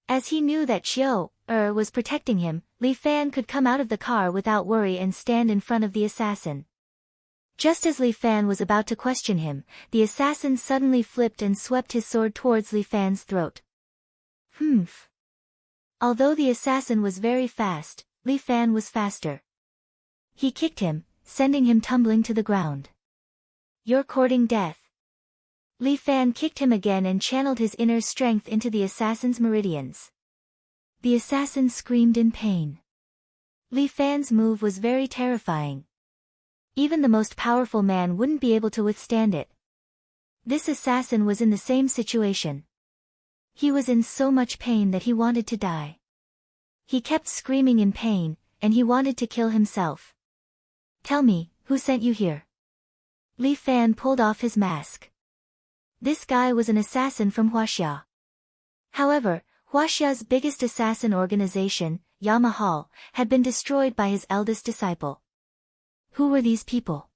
As he knew that Chiu-er was protecting him, Li Fan could come out of the car without worry and stand in front of the assassin. Just as Li Fan was about to question him, the assassin suddenly flipped and swept his sword towards Li Fan's throat. Humph! Although the assassin was very fast, Li Fan was faster. He kicked him, sending him tumbling to the ground. You're courting death. Li Fan kicked him again and channeled his inner strength into the assassin's meridians. The assassin screamed in pain. Li Fan's move was very terrifying. Even the most powerful man wouldn't be able to withstand it. This assassin was in the same situation. He was in so much pain that he wanted to die. He kept screaming in pain, and he wanted to kill himself. Tell me, who sent you here? Li Fan pulled off his mask. This guy was an assassin from Huaxia. However, Huaxia's biggest assassin organization, Yamahal, had been destroyed by his eldest disciple. Who were these people?